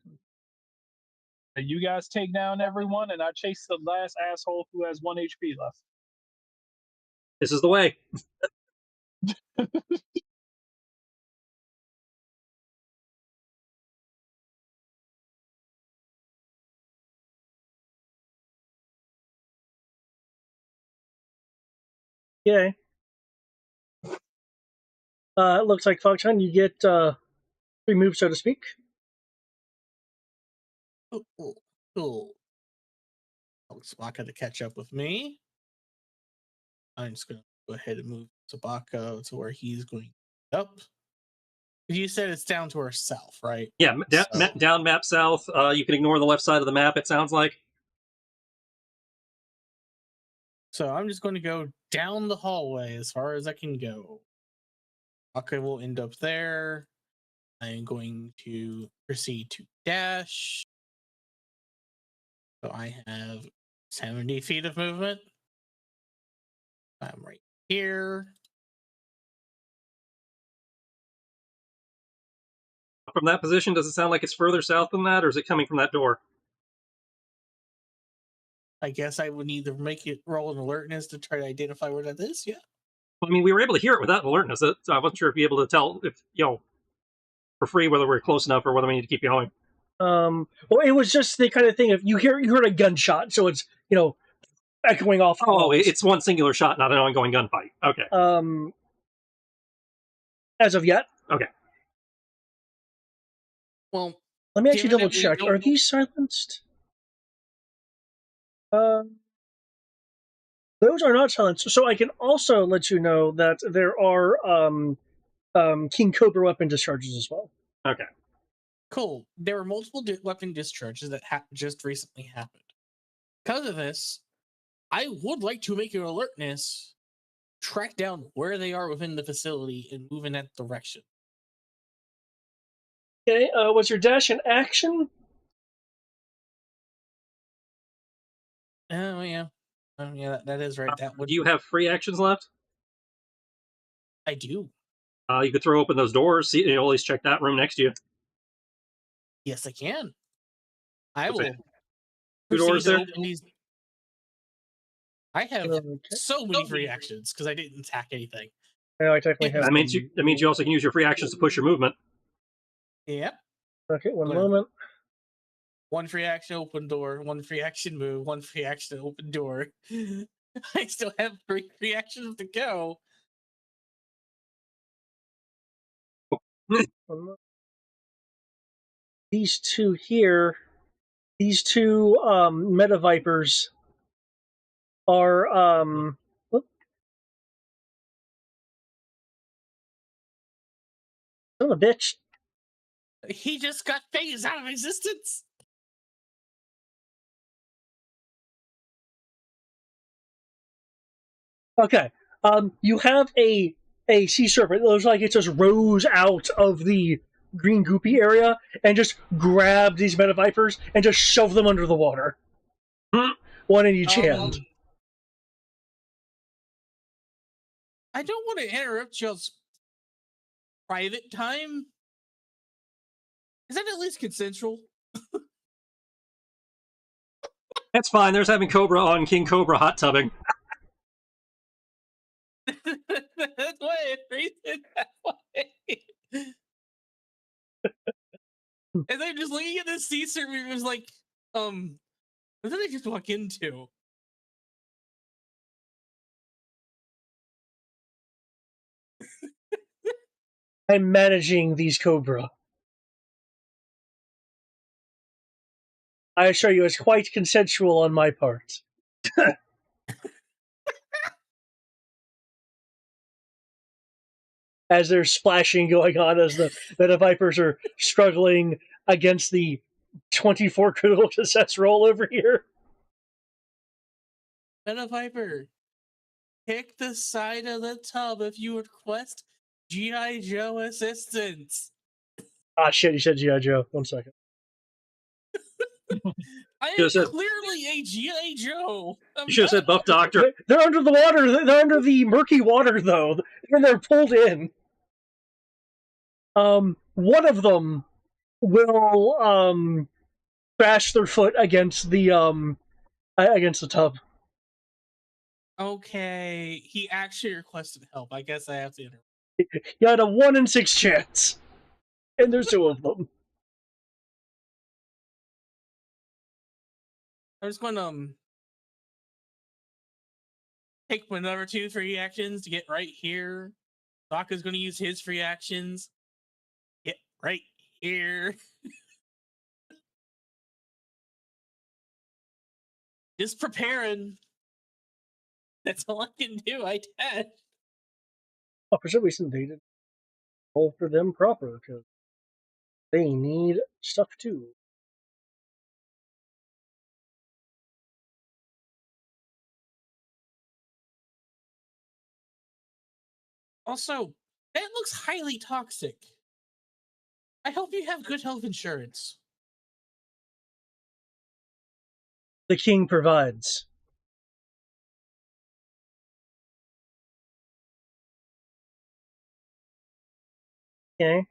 You guys take down everyone, and I chase the last asshole who has 1 HP left. This is the way. Yeah. It looks like Foxhound, you get free move, so to speak. Cool. Sabaka to catch up with me. I'm just going to go ahead and move Sabaka to where he's going up. You said it's down to our south, right? Yeah, down map south. You can ignore the left side of the map, it sounds like. So I'm just going to go down the hallway as far as I can go. Okay, we'll end up there. I'm going to proceed to dash. So I have 70 feet of movement. I'm right here. From that position, does it sound like it's further south than that, or is it coming from that door? I guess I would need to make it roll an alertness to try to identify where that is. Yeah. I mean, we were able to hear it without alertness, so I wasn't sure if you'd be able to tell if, for free whether we're close enough or whether we need to keep going. Well, it was just the kind of thing of you heard a gunshot, so it's echoing off. Oh, it's one singular shot, not an ongoing gunfight. Okay. As of yet. Okay. Well, Let me actually given double that we check. don't Are know- these silenced? Those are not silenced. So I can also let you know that there are King Cobra weapon discharges as well. Okay. Cool. There were multiple weapon discharges that just recently happened. Because of this, I would like to make an alertness, track down where they are within the facility, and move in that direction. Okay, what's your dash and action? Oh yeah, that is right. That would Do you have free actions left? I do. You could throw open those doors. See, you always check that room next to you. Yes, I can. I Okay. will. Two doors proceed to there? open these. I have Okay. so many free actions because I didn't attack anything. No, I technically have. That means you also can use your free actions to push your movement. Yep. Okay, one Well, moment. One free action, open door. One free action, move. One free action, open door. I still have free actions to go. One moment. These two here, these two meta vipers are whoop. Son of a bitch. He just got phased out of existence. Okay. You have a sea serpent. It looks like it just rose out of the green goopy area and just grabbed these meta vipers and just shoved them under the water. One in each hand. I don't want to interrupt y'all's private time. Is that at least consensual? That's fine. There's having Cobra on King Cobra hot tubbing. That's why I phrased it that way. And then just looking at this sea serpent, it was like, what did I just walk into? I'm managing these Cobra. I assure you, it's quite consensual on my part. As there's splashing going on, as the meta vipers are struggling against the 24 critical success roll over here. Meta Viper, pick the side of the tub if you request G.I. Joe assistance. Ah, shit, you said G.I. Joe. 1 second. I am Should've said- clearly a G.I. Joe. You should have said Buff Doctor. They're under the water. They're under the murky water, though, and they're pulled in. One of them will crash their foot against the tub. Okay, he actually requested help. I guess I have to interrupt. You had a 1 in 6 chance, and there's 2 of them. I'm just going to take my number 2 free actions to get right here. Sokka's going to use his free actions. Get right here. Just preparing. That's all I can do. I dash. Oh, for some reason they didn't roll for them proper, because they need stuff too. Also, that looks highly toxic. I hope you have good health insurance. The king provides. Okay.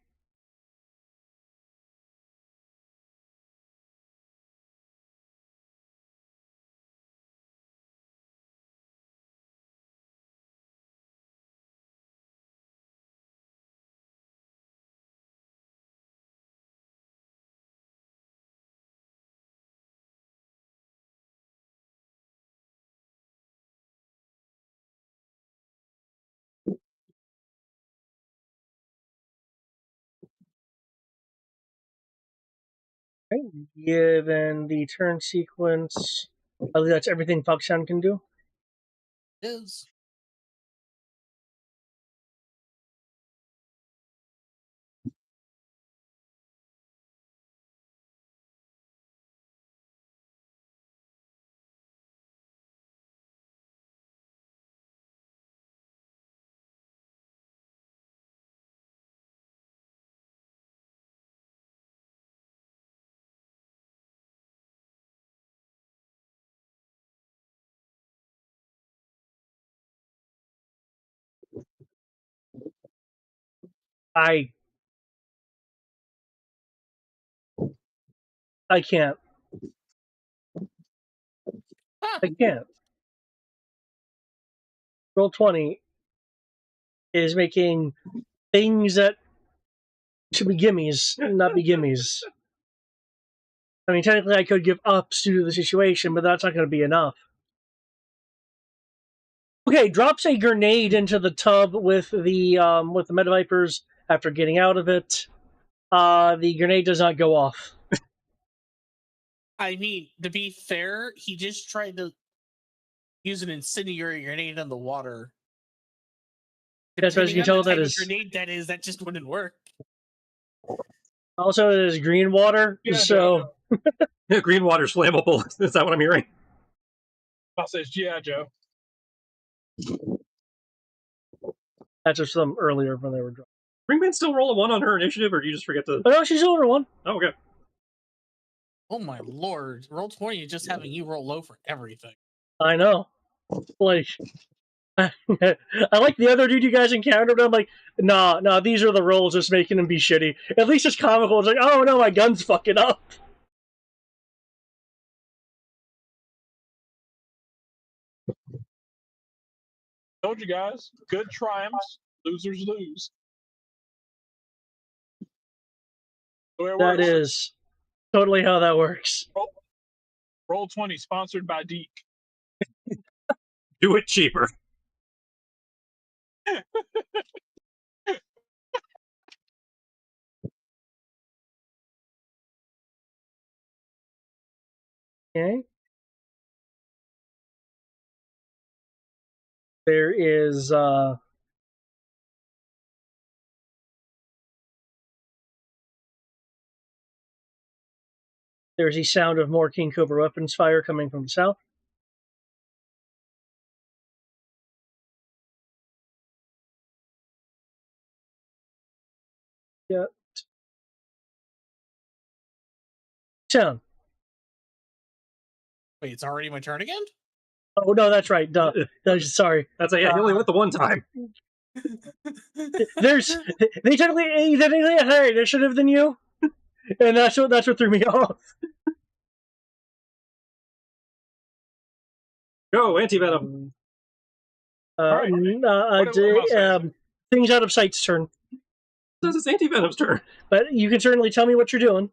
Okay, given the turn sequence, I believe that's everything Foxhound can do. Is I can't. I can't. Roll 20 is making things that should be gimmies not be gimmies. I mean, technically, I could give ups due to the situation, but that's not going to be enough. Okay, drops a grenade into the tub with the Meta Vipers after getting out of it. The grenade does not go off. I mean, to be fair, he just tried to use an incendiary grenade in the water. As you can Depending on tell, the that type is of grenade that just wouldn't work. also it is green water, Yeah, so Yeah, green water's flammable. Is that what I'm hearing? I'll say G.I. Joe. that's just some earlier when they were dropped. Ringman still roll a 1 on her initiative, or do you just forget to? Oh no, she's over one. Oh, okay. Oh my lord! Roll 20 is just having you roll low for everything. I know. Like, I like the other dude you guys encountered. I'm like, nah, these are the rolls just making him be shitty. At least it's comical. It's like, oh no, my gun's fucking up. Told you guys, good triumphs, losers lose. The way it That works. is totally how that works. Roll 20, sponsored by Deke. Do it cheaper. Okay. There is there's the sound of more King Cobra weapons fire coming from the south. Yeah. Sound. Wait, it's already my turn again? Oh no, that's right. Duh. Sorry. That's yeah. He only went the one time. There's they technically had higher initiative than you, and that's what threw me off. Go antivenom. Right. Things out of sight's turn, This is antivenom's turn. but you can certainly tell me what you're doing.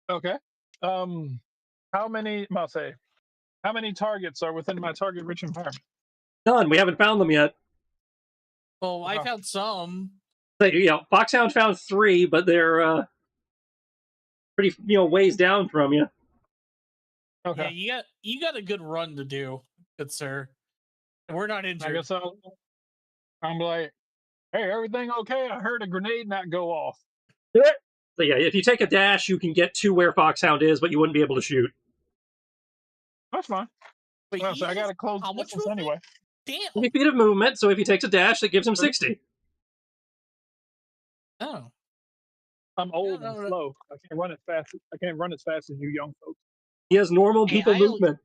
Okay. How many targets are within my target rich environment? None. We haven't found them yet. Well, I found some. Foxhound found 3, but they're pretty ways down from you. Okay. Yeah, you got a good run to do, good sir. We're not injured. I guess I'm like, hey, everything okay? I heard a grenade not go off. So yeah, if you take a dash, you can get to where Foxhound is, but you wouldn't be able to shoot. That's fine. Wait, Well, so I got to close how the much distance movement? anyway. 20 Damn. feet of movement, so if he takes a dash, that gives him 60. Oh. I'm old No. and slow. I can't run as fast as you young folks. He has normal people movement.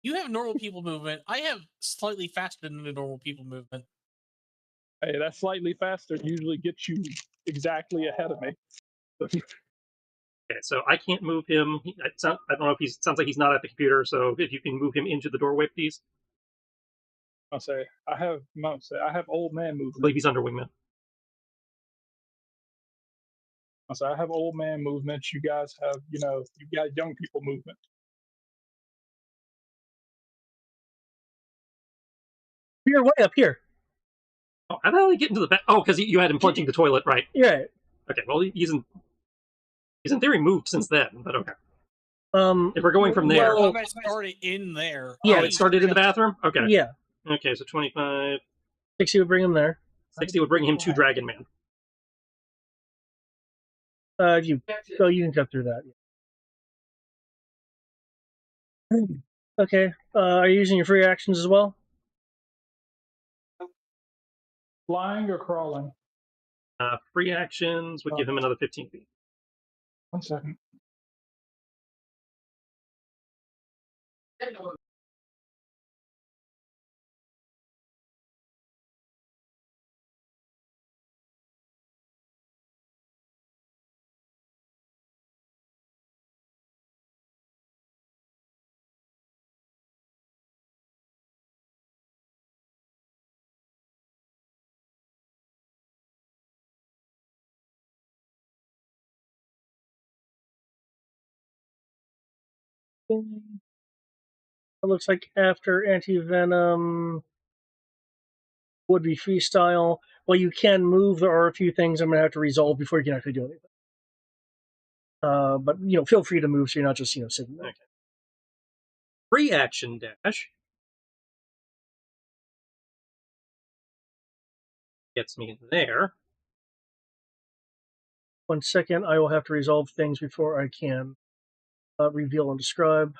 You have normal people movement. I have slightly faster than the normal people movement. Hey, that slightly faster usually gets you exactly ahead of me. Okay, so I can't move him. I don't know if sounds like he's not at the computer, so if you can move him into the doorway, please. I have old man I movement. believe he's under wingman. I have old man movement. You guys have, you got young people movement. You're way up here. Oh, how the hell did he get into the back? Oh, because you had him plunging the toilet, right? You're right. Okay, well, he's in. He's in theory moved since then, but okay. Um, If we're going from there, well, Combat started in there. Yeah, oh, it started in the bathroom. Okay. yeah, Okay, so 25, 60 would bring him there. 60 would bring him to Dragon Man. You can cut through that. Yeah. Okay. Are you using your free actions as well? Flying or crawling? Free actions would give him another 15 feet. 1 second. It looks like after anti-venom would be freestyle. Well, you can move. There are a few things I'm going to have to resolve before you can actually do anything. But feel free to move so you're not just sitting there. Okay. Free action dash gets me there. 1 second, I will have to resolve things before I can reveal and describe.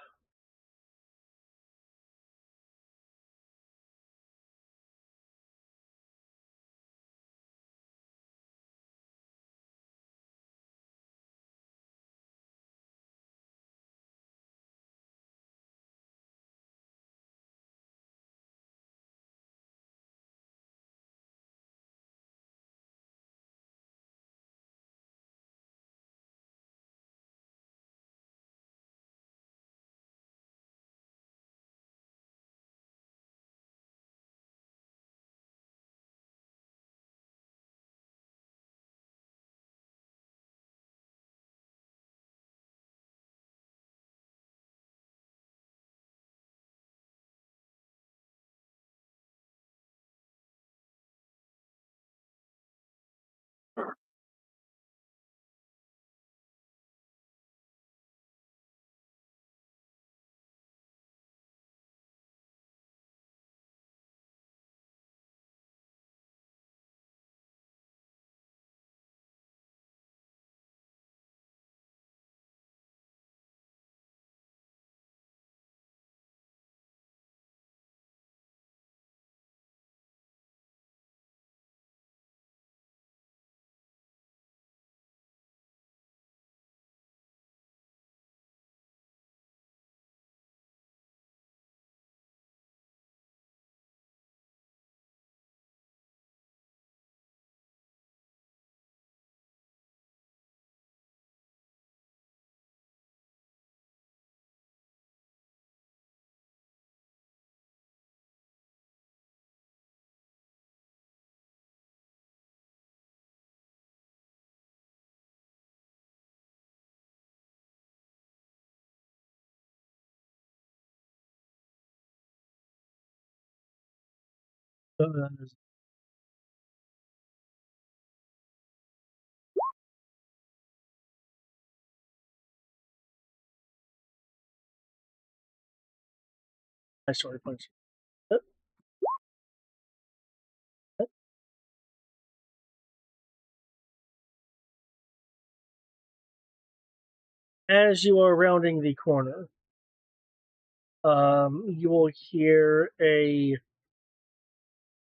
I started punching. As you are rounding the corner, you will hear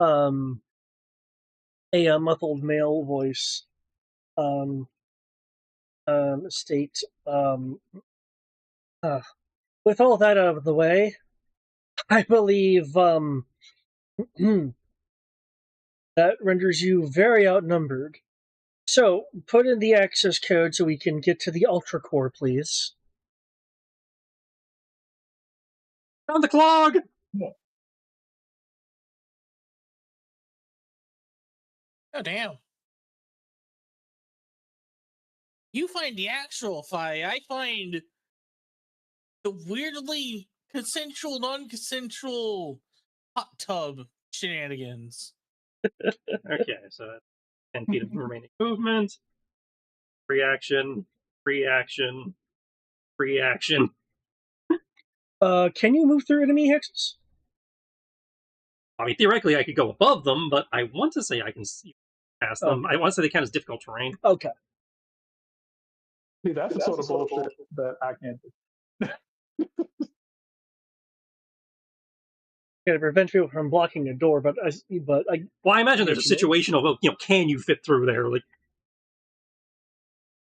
um, a muffled male voice state, with all that out of the way, I believe that renders you very outnumbered. So, put in the access code so we can get to the Ultra Core, please. Found the clog! Oh, damn. You find the actual fight. I find the weirdly consensual, non-consensual hot tub shenanigans. Okay, so 10 feet of remaining movement. Reaction. Free action. Free action. Can you move through enemy hexes? I mean, theoretically, I could go above them, but I want to say I can see past them. Okay. I want to say they count as difficult terrain. Okay. See, that's the sort of bullshit that I can't do. Gotta prevent people from blocking a door, but I Well, I imagine there's a Yes, you may. situation of, well, can you fit through there? Like,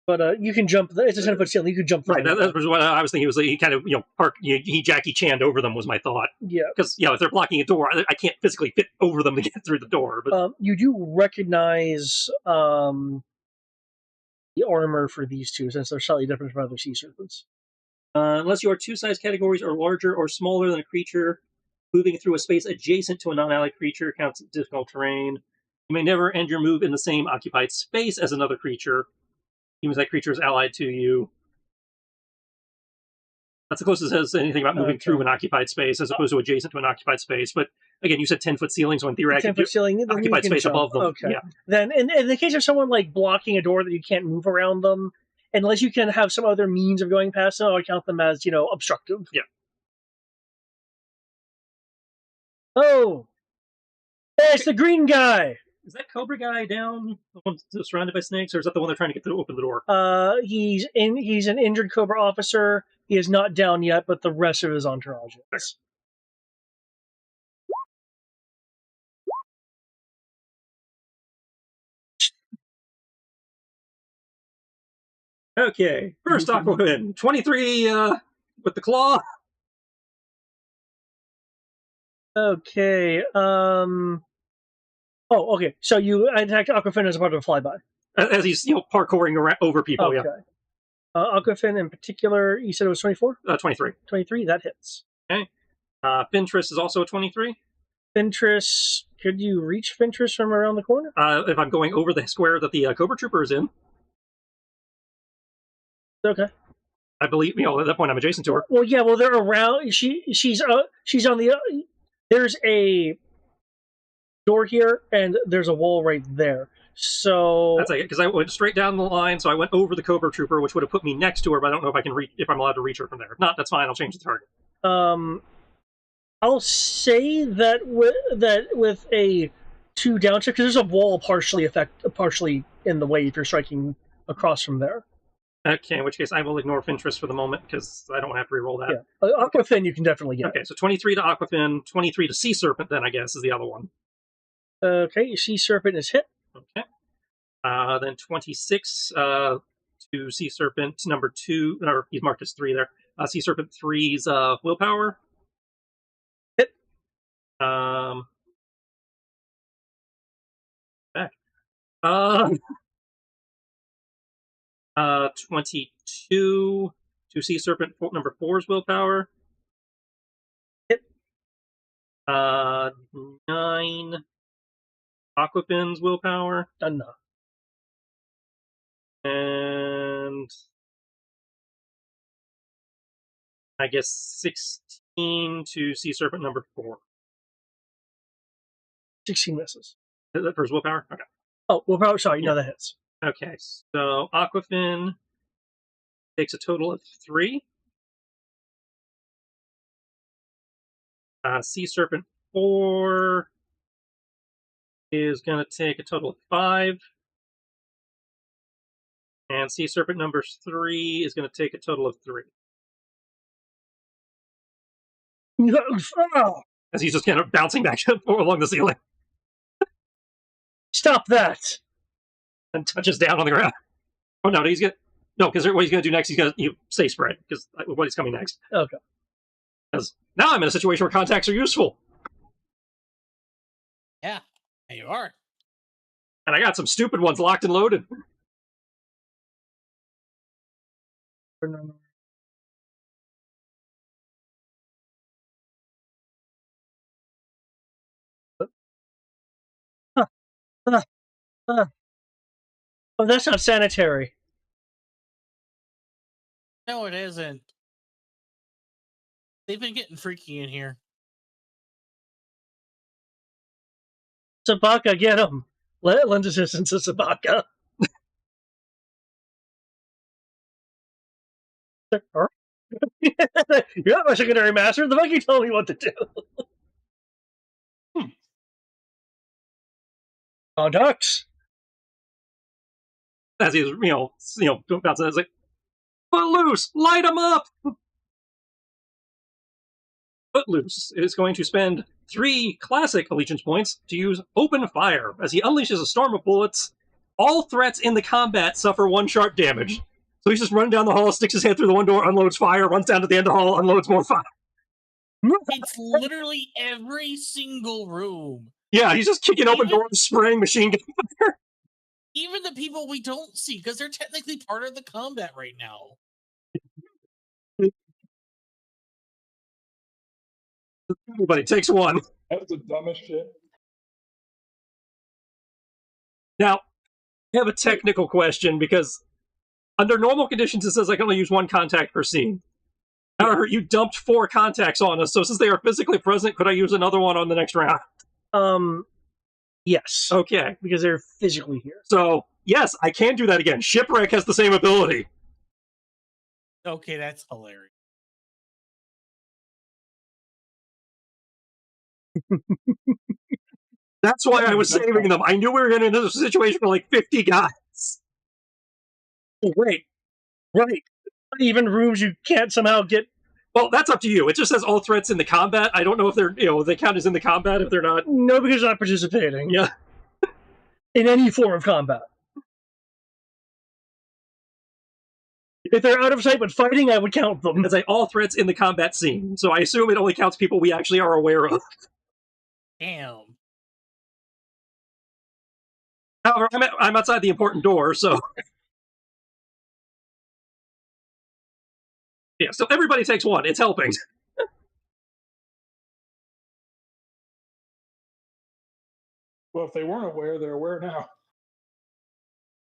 but you can jump. It's a 10-foot ceiling. You could jump. right. through That was what I was thinking. Was like, he kind of, park. He Jackie Chan'd over them was my thought. Yeah. Because if they're blocking a door, I can't physically fit over them to get through the door. But You do recognize the armor for these two, since they're slightly different from other sea serpents. Unless you are two size categories or larger or smaller than a creature, moving through a space adjacent to a non-allied creature counts as difficult terrain. You may never end your move in the same occupied space as another creature, even if that creature is allied to you. That's the closest it says anything about moving through an occupied space as opposed to adjacent to an occupied space. But again, you said 10-foot ceiling, so in theory, 10-foot ceiling, then you occupied can space jump. above them. Okay. Yeah. Then, in the case of someone like blocking a door that you can't move around them, unless you can have some other means of going past them, I would count them as obstructive. Yeah. Oh, it's the green guy. Is that Cobra guy down, the one surrounded by snakes, or is that the one they're trying to get to open the door? He's an injured Cobra officer. He is not down yet, but the rest of his entourage is. Okay, first Aquaman, 23 with the claw. Okay. Oh, okay. So you attacked Aquafin as a part of a flyby. As he's parkouring around, over people. Okay. Yeah. Aquafin in particular, you said it was 24? 23. 23, that hits. Okay. Fintress is also a 23. Fintress, could you reach Fintress from around the corner? If I'm going over the square that the Cobra Trooper is in. Okay. I believe, at that point I'm adjacent to her. Well, yeah, well, they're around. She's on the. There's a door here, and there's a wall right there. So that's like, because I went straight down the line, so I went over the Cobra Trooper, which would have put me next to her, but I don't know if I can reach, if I'm allowed to reach her from there. If not, that's fine. I'll change the target. I'll say that with a 2 down check, because there's a wall partially in the way if you're striking across from there. Okay, in which case I will ignore Fintress for the moment because I don't want to have to reroll that. Yeah, Aquafin you can definitely get. Okay, so 23 to Aquafin, 23 to Sea Serpent. Then I guess is the other one. Okay, Sea Serpent is hit. Okay. Then 26 to Sea Serpent number 2, or he's marked as 3 there. Sea Serpent 3's willpower. Hit. Back. 22 to Sea Serpent number 4's willpower. Hit. 9 Aquafin's willpower. Enough. And I guess 16 to Sea Serpent number 4. 16 misses. Is that for his willpower? Okay. Oh, willpower, sorry, no, that hits. Okay, so Aquafin takes a total of 3. Sea Serpent 4 is going to take a total of 5. And Sea Serpent number 3 is going to take a total of 3. As he's just kind of bouncing back along the ceiling. Stop that! And touches down on the ground. Oh no, because what he's going to do next, he's going to stay spread, because what is coming next. Okay. Because now I'm in a situation where contacts are useful. Yeah, you are. And I got some stupid ones locked and loaded. Oh, that's not sanitary. No, it isn't. They've been getting freaky in here. Sabaka, get him. Lend assistance to Sabaka. All right. You're not my secondary master. The fuck you told me what to do. Contacts. As he's bouncing, it's like, Footloose, light him up. Footloose is going to spend 3 classic allegiance points to use open fire as he unleashes a storm of bullets. All threats in the combat suffer 1 sharp damage. So he's just running down the hall, sticks his head through the one door, unloads fire, runs down to the end of the hall, unloads more fire. It's literally every single room. Yeah, he's just kicking open Even- doors, spraying machine gun fire. Even the people we don't see, because they're technically part of the combat right now. Everybody takes 1. That's the dumbest shit. Now, I have a technical question because under normal conditions it says I can only use 1 contact per scene. However, you dumped 4 contacts on us, so since they are physically present, could I use another one on the next round? Yes. Okay. Because they're physically here. So, yes, I can do that again. Shipwreck has the same ability. Okay, that's hilarious. That's why I was saving them. I knew we were going to end up in a situation with like 50 guys. Oh, wait. Right. Even rooms you can't somehow get. Well, that's up to you. It just says all threats in the combat. I don't know if they're, they count as in the combat if they're not. No, because they're not participating. Yeah. In any form of combat. If they're out of sight but fighting, I would count them. It's like all threats in the combat scene. So I assume it only counts people we actually are aware of. Damn. However, I'm outside the important door, so. Yeah, so everybody takes 1. It's helping. Well, if they weren't aware, they're aware now.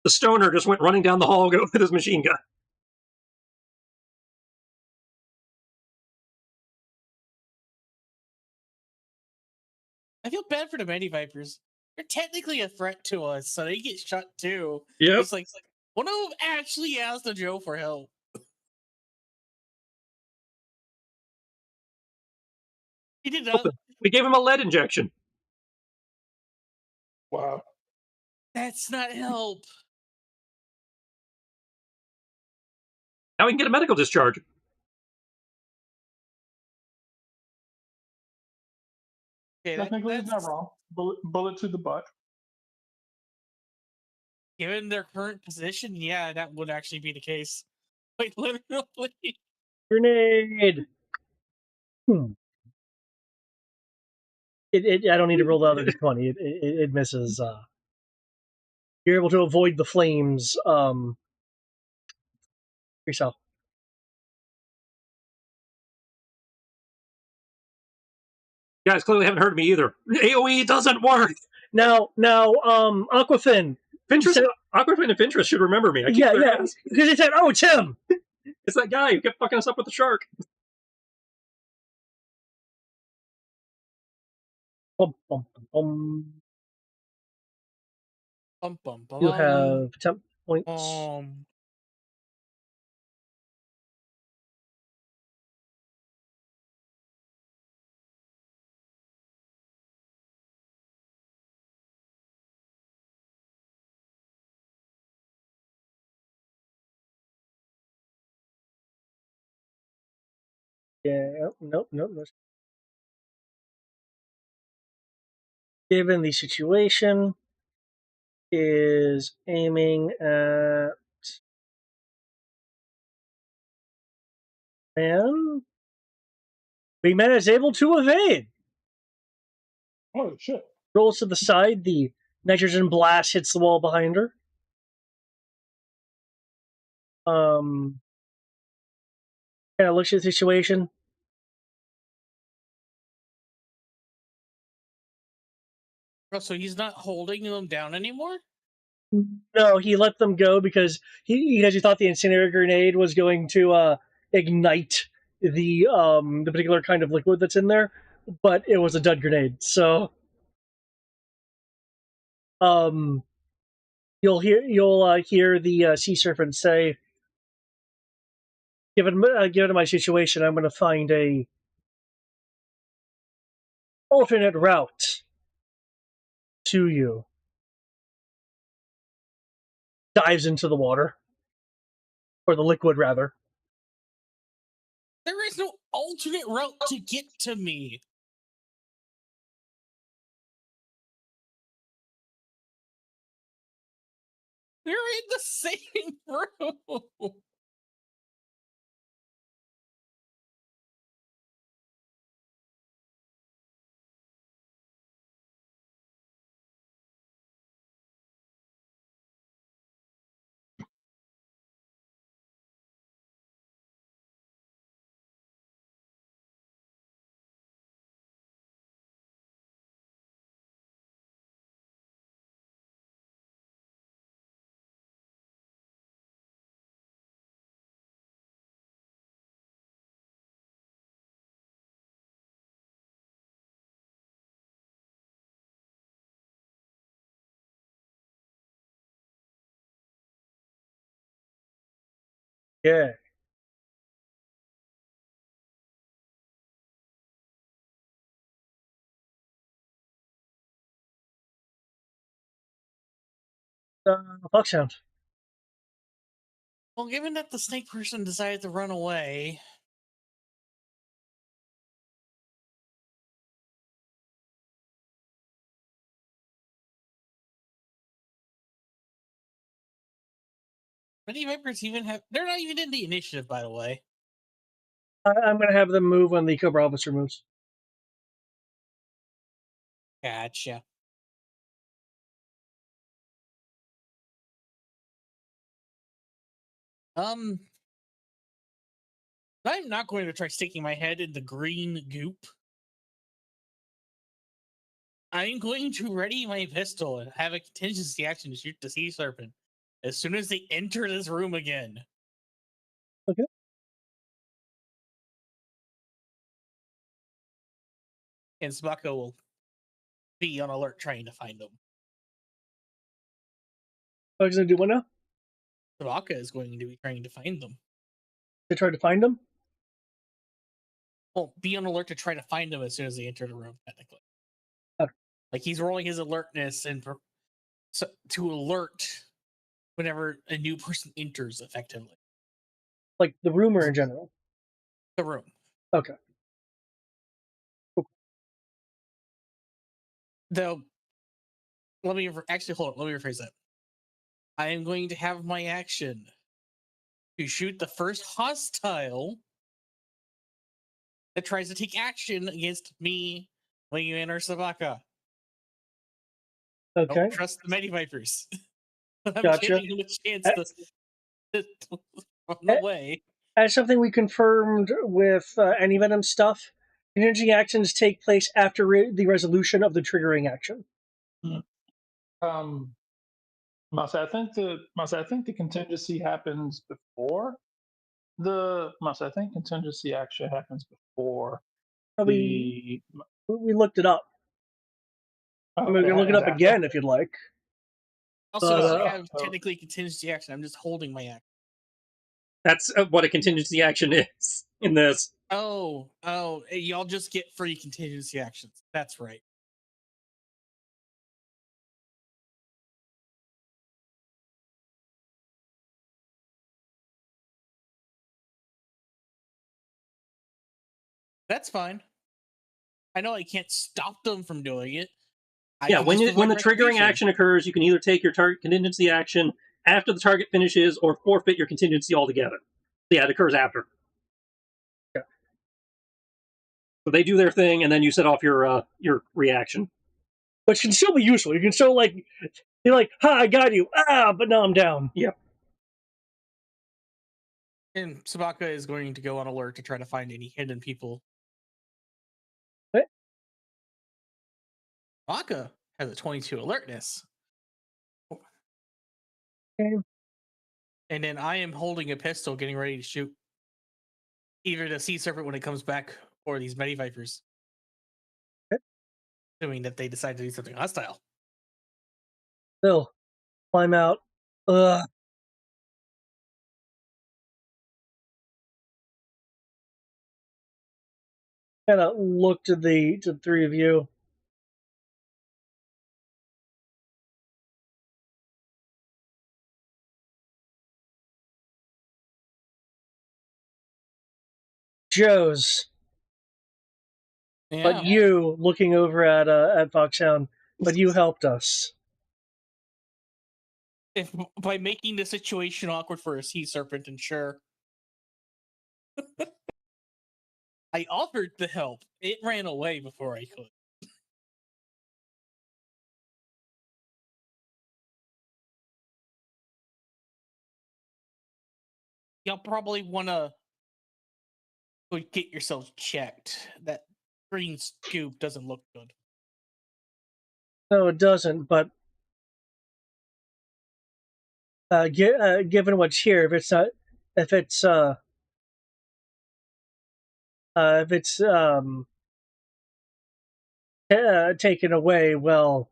The stoner just went running down the hall with his machine gun. I feel bad for the Mighty Vipers. They're technically a threat to us, so they get shot too. Yep. It's like one of them actually asked the Joe for help. He did not. We gave him a lead injection. Wow. That's not help. Now we can get a medical discharge. Okay, Technically, it's not that's wrong. Bullet to the butt. given their current position. Yeah, that would actually be the case. Like literally. Grenade. I don't need to roll the other 20. It misses. You're able to avoid the flames. Yourself. You guys clearly haven't heard me either. AoE doesn't work. Now, Aquafin. Fintress, So- Aquafin and Fintress should remember me. I keep Yeah. forgetting. Because it said, "Oh, it's him." It's that guy who kept fucking us up with the shark. Bum, bum, bum, bum. Bum, bum, bum, You have temp points. Yeah. Nope. No. Given the situation, is aiming at man. Big Man is able to evade. Oh, shit. Rolls to the side. The nitrogen blast hits the wall behind her. Kind of looks at the situation. Oh, so he's not holding them down anymore? No, he let them go because he thought the incendiary grenade was going to ignite the particular kind of liquid that's in there, but it was a dud grenade. So you'll hear the sea serpent say, given my situation, I'm going to find a alternate route to you. Dives into the water, or the liquid rather. There is no alternate route to get to me. We're in the same room. Yeah. Foxhound. Well, given that the snake person decided to run away, many vipers even have. They're not even in the initiative, by the way. I'm going to have them move when the Cobra officer moves. Gotcha. I'm not going to try sticking my head in the green goop. I'm going to ready my pistol and have a contingency action to shoot the sea serpent as soon as they enter this room again. Okay. And Sbaka will be on alert trying to find them. What is going to do what now? Sbaka is going to be trying to find them. They try to find them? Well, be on alert to try to find them as soon as they enter the room, technically. Okay. Like he's rolling his alertness and so, to alert whenever a new person enters effectively. Like the rumor in general? The room. Okay. Though, let me actually hold on. Let me rephrase that. I am going to have my action to shoot the first hostile that tries to take action against me, Wingman, or Sabaka. Okay. Don't trust the Medi Vipers. I'm Gotcha. giving him a chance to run away. As something we confirmed with any Venom stuff, contingency actions take place after the resolution of the triggering action. Masa, I think the contingency happens before I think contingency actually happens before We the. looked it up. I mean, we can look it up again if you'd like. Also, But, I have technically contingency action. I'm just holding my action. That's what a contingency action is in this. Oh, y'all just get free contingency actions. That's right. That's fine. I know I can't stop them from doing it. When the triggering action occurs, you can either take your target contingency action after the target finishes or forfeit your contingency altogether. Yeah, it occurs after. Yeah. So they do their thing, and then you set off your reaction. Which can still be useful. You can still, like, you're like, ha, I got you. But now I'm down. Yep. And Sabaka is going to go on alert to try to find any hidden people. What? Sabaka has a 22 alertness. Okay. And then I am holding a pistol, getting ready to shoot either the sea serpent when it comes back or these Medi Vipers. Okay. Assuming that they decide to do something hostile. Still, climb out. Ugh. Kind of look to the three of you. Joe's, Yeah. but you looking over at Foxhound, but you helped us. If by making the situation awkward for a sea serpent, and sure. I offered the help. It ran away before I could. Y'all probably want to get yourselves checked. That green scoop doesn't look good. No, it doesn't. But given what's here, if it's taken away, well,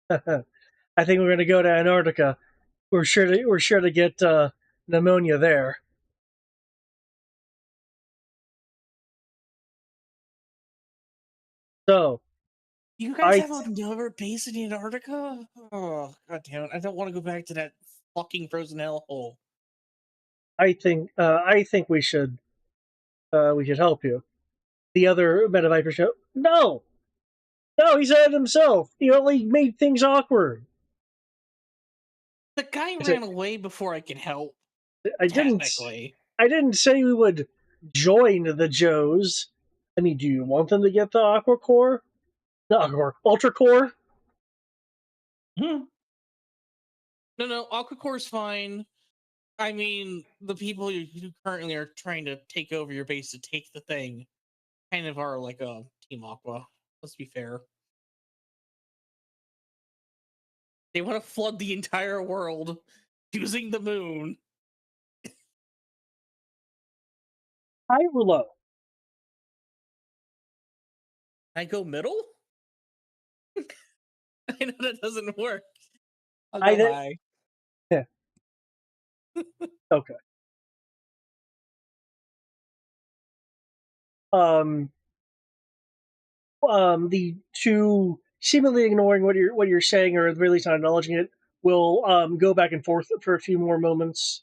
I think we're going to go to Antarctica. We're sure to get pneumonia there. So, You guys have another base in Antarctica? Oh, god damn it! I don't want to go back to that fucking frozen hellhole. I think we should help you. The other Meta Viper show. No, he said it himself. He only made things awkward. The guy ran away before I could help. I didn't say we would join the Joes. I mean, do you want them to get the Aqua Core? The Aqua Core, Ultra Core? No, Aqua Core's fine. I mean, the people who currently are trying to take over your base to take the thing kind of are like a Team Aqua. Let's be fair. They want to flood the entire world using the moon. High or low? I go middle? I know that doesn't work. I'll go high. Yeah. Okay. The two seemingly ignoring what you're saying or really not acknowledging it will go back and forth for a few more moments.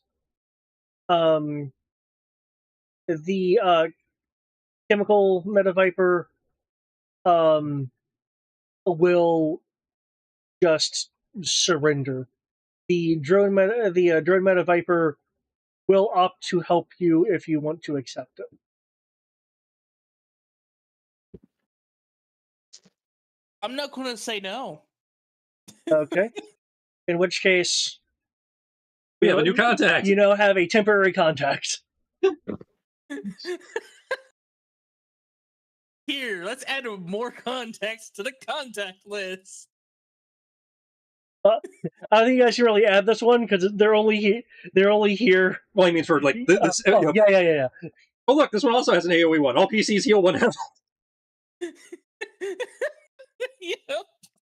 The chemical Meta Viper will just surrender. The drone Meta Viper will opt to help you if you want to accept it. I'm not going to say no. Okay. In which case, we have a new contact. You now have a temporary contact. Here, let's add more contacts to the contact list. I think you guys should really add this one because they're only here. Well, I mean, for like this. Yeah. Oh, look, this one also has an AOE one. All PCs heal 1 health. Yep.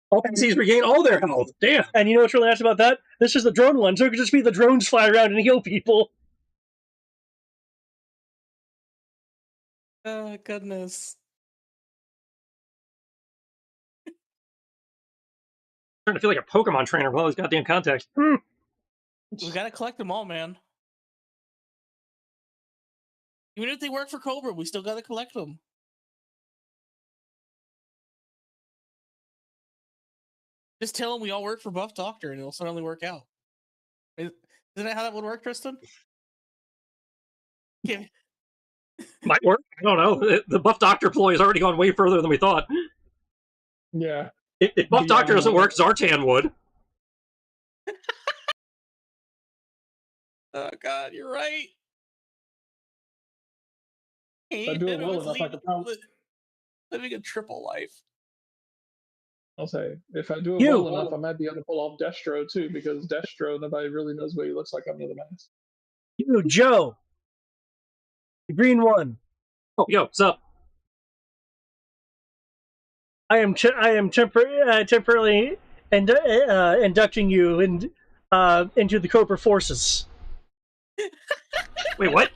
All PCs regain all their health. Damn. And you know what's really nice about that? This is the drone one, so it could just be the drones fly around and heal people. Oh, goodness. I'm starting to feel like a Pokemon trainer with all these goddamn contacts. We gotta collect them all, man. Even if they work for COBRA, we still gotta collect them. Just tell them we all work for Buff Doctor and it'll suddenly work out. Isn't that how that would work, Tristan? Yeah. Might work. I don't know. The Buff Doctor ploy has already gone way further than we thought. Yeah. If Buff Doctor doesn't work, Zartan would. Oh god, you're right. I do it well enough, I could probably living a triple life. I'll say, if I do it well enough, I might be able to pull off Destro too, because Destro, nobody really knows what he looks like under the mask. You, Joe, the green one. Oh, yo, what's up? I am temporarily inducting you into the COBRA forces. Wait, what?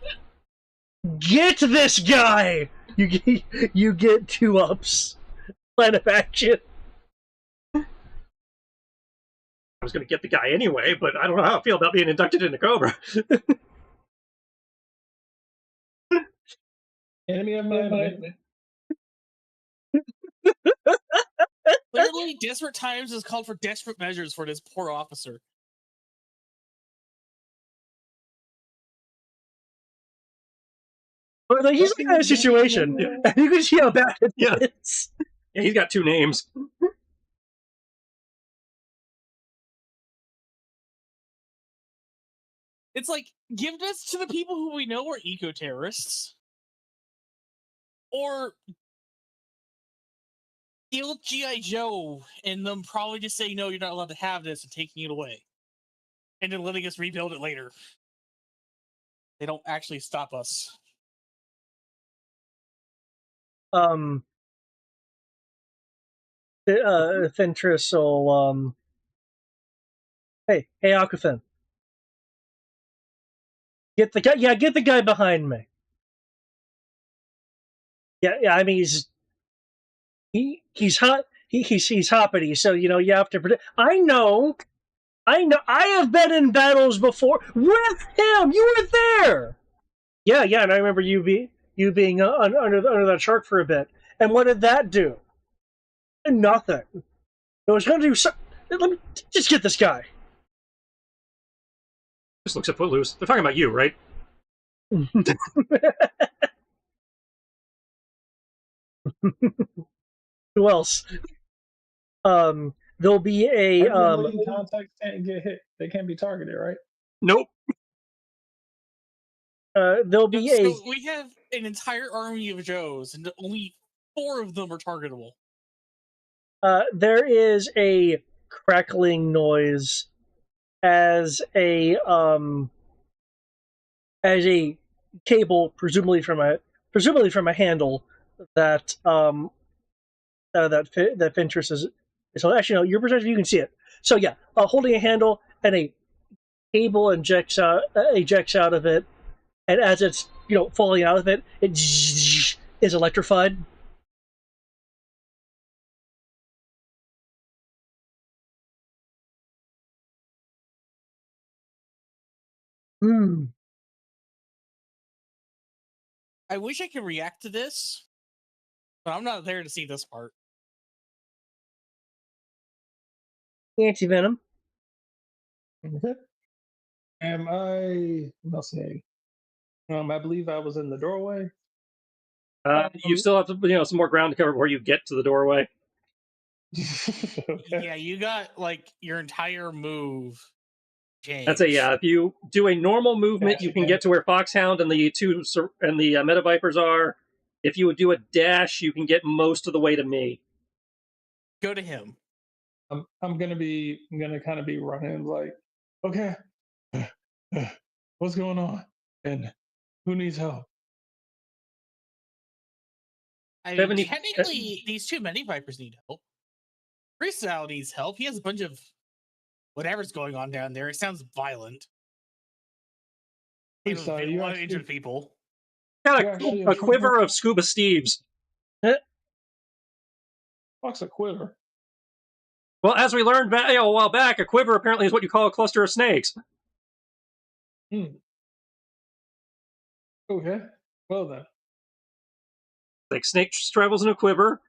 Get this guy! you get 2 ups. Plan of action. I was going to get the guy anyway, but I don't know how I feel about being inducted into COBRA. Enemy of my enemy. Clearly, desperate times has called for desperate measures for this poor officer. But like, he's in a situation, and you can see how bad it Yeah. is. Yeah, he's got 2 names. It's like, give this to the people who we know are eco-terrorists. Or kill G.I. Joe and them probably just saying, no, you're not allowed to have this and taking it away. And then letting us rebuild it later. They don't actually stop us. Fentress will, hey, Aquafin. Get the guy, get the guy behind me. Yeah, I mean, he's hot, he's hoppity, so, you have to predict. I know, I have been in battles before with him. You were there. Yeah, and I remember you being under that shark for a bit. And what did that do? Nothing. It was going to do something. Let me just get this guy. Just looks at Footloose. They're talking about you, right? Who else? There'll be a in contact can't get hit. They can't be targeted, right? Nope. There'll be So we have an entire army of Joes, and only 4 of them are targetable. There is a crackling noise as a cable, presumably from a handle that that Ventress is. So actually, no, your perspective, you can see it. So yeah, holding a handle and a cable ejects out of it, and as it's falling out of it, it is electrified. Hmm. I wish I could react to this, but I'm not there to see this part. Anti-venom. Okay. Am I? Let's see. I believe I was in the doorway. You still have to, some more ground to cover before you get to the doorway. Okay. Yeah, you got like your entire move. Changed. That's if you do a normal movement, you can get to where Foxhound and the Meta Vipers are. If you would do a dash, you can get most of the way to me. Go to him. I'm gonna kind of be running like, okay, what's going on, and who needs help? I mean, technically, these 2 Many Vipers need help. Freestyle needs help. He has a bunch of whatever's going on down there. It sounds violent. Freestyle, a lot of injured people. Got a quiver of Scuba Steves. What's a quiver? Well, as we learned a while back, a quiver apparently is what you call a cluster of snakes. Okay. Well then. Like snake travels in a quiver,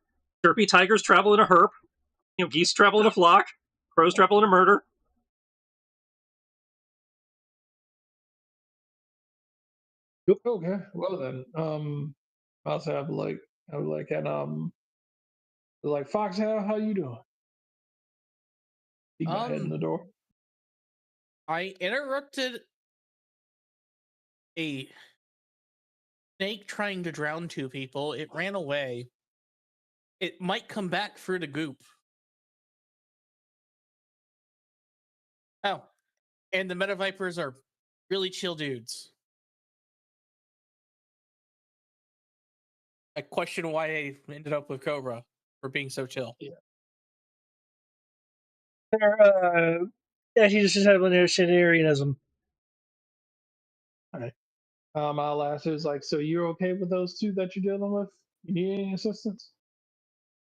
derpy tigers travel in a herp, geese travel in a flock, crows travel in a murder. Okay. Well then. I'll say and like Foxhound, how you doing? He got head in the door. I interrupted a snake trying to drown 2 people. It ran away. It might come back through the goop. Oh, and the Meta Vipers are really chill dudes. I question why I ended up with COBRA for being so chill. Yeah. She just has a Scenarianism. All right. I'll ask her, like, so you're okay with those two that you're dealing with? You need any assistance?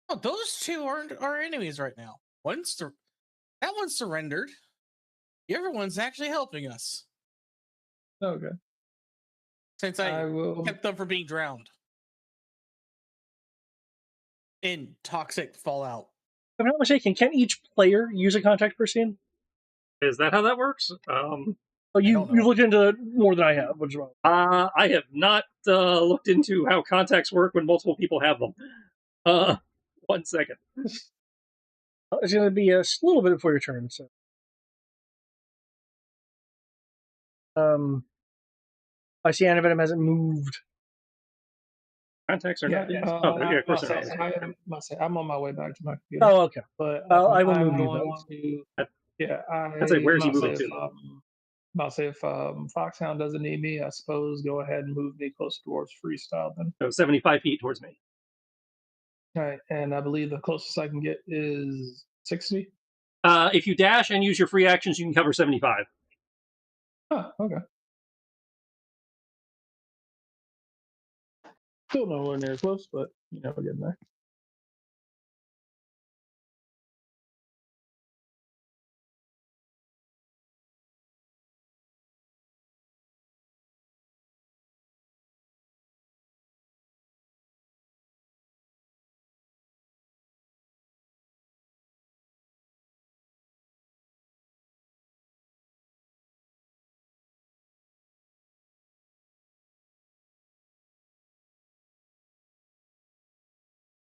Oh, those two aren't our enemies right now. That one's surrendered. The other one's actually helping us. Okay. Since I I will. kept them from being drowned in toxic fallout. If I'm not mistaken, can each player use a contact person? Is that how that works? Oh, you don't know. looked into it more than I have, which is wrong. I have not looked into how contacts work when multiple people have them. 1 second. It's going to be a little bit before your turn. So, I see Anavenom hasn't moved. Contacts are not. Yeah, Oh, yeah, of course they're not. I'm on my way back to my computer. Oh, okay. But I will I'm move you going though. to. Yeah, I'd say, where's he moving to? I'll say if Foxhound doesn't need me, I suppose go ahead and move me closer towards freestyle then. So 75 feet towards me. All right, and I believe the closest I can get is 60. If you dash and use your free actions, you can cover 75. Oh, okay. Still nowhere near close, but we're getting there.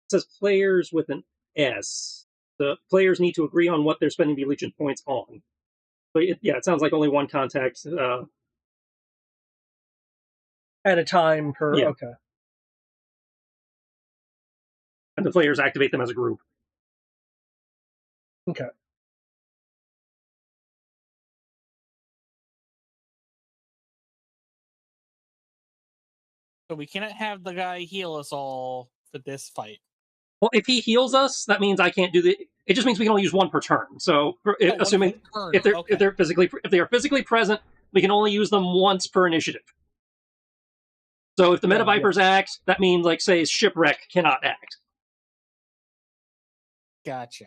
It says players with an S. The players need to agree on what they're spending the allegiance points on. But it sounds like only one contact. At a time per. Yeah. Okay. And the players activate them as a group. Okay. So we cannot have the guy heal us all for this fight. Well, if he heals us, that means I can't do the. It just means we can only use one per turn. So, assuming if they are physically present, we can only use them once per initiative. So if the Meta Vipers act, that means, like, say, Shipwreck cannot act. Gotcha.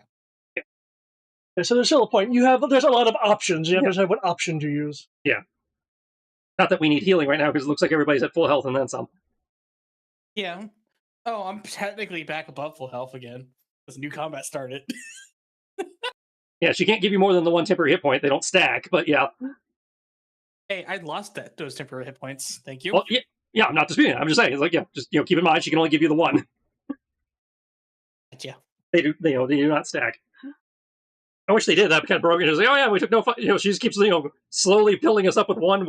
Yeah, so there's still a point. There's a lot of options. You have to decide what option to use. Yeah. Not that we need healing right now, because it looks like everybody's at full health and then some. Yeah. Oh, I'm technically back above full health again. This new combat started. Yeah, she can't give you more than the one temporary hit point. They don't stack, but yeah. Hey, I lost those temporary hit points. Thank you. Well, yeah, I'm not disputing it. I'm just saying, it's like, just keep in mind she can only give you the one. Yeah. They do not stack. I wish they did. That kind of broken. It was like, oh yeah, we took no fun. She just keeps slowly filling us up with one.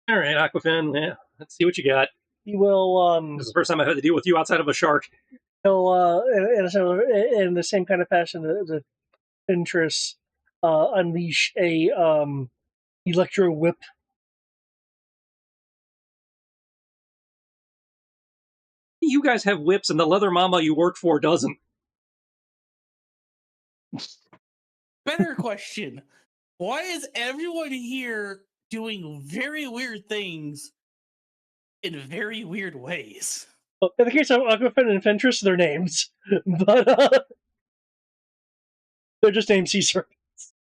All right, Aquafin. Yeah, let's see what you got. He will. This is the first time I've had to deal with you outside of a shark. He'll in the same kind of fashion the Ventress unleash a electro whip. You guys have whips, and the leather mama you work for doesn't. Better question. Why is everyone here doing very weird things in very weird ways? Well, in the case of Aquafin and Ventress, they're names, but they're just named sea serpents.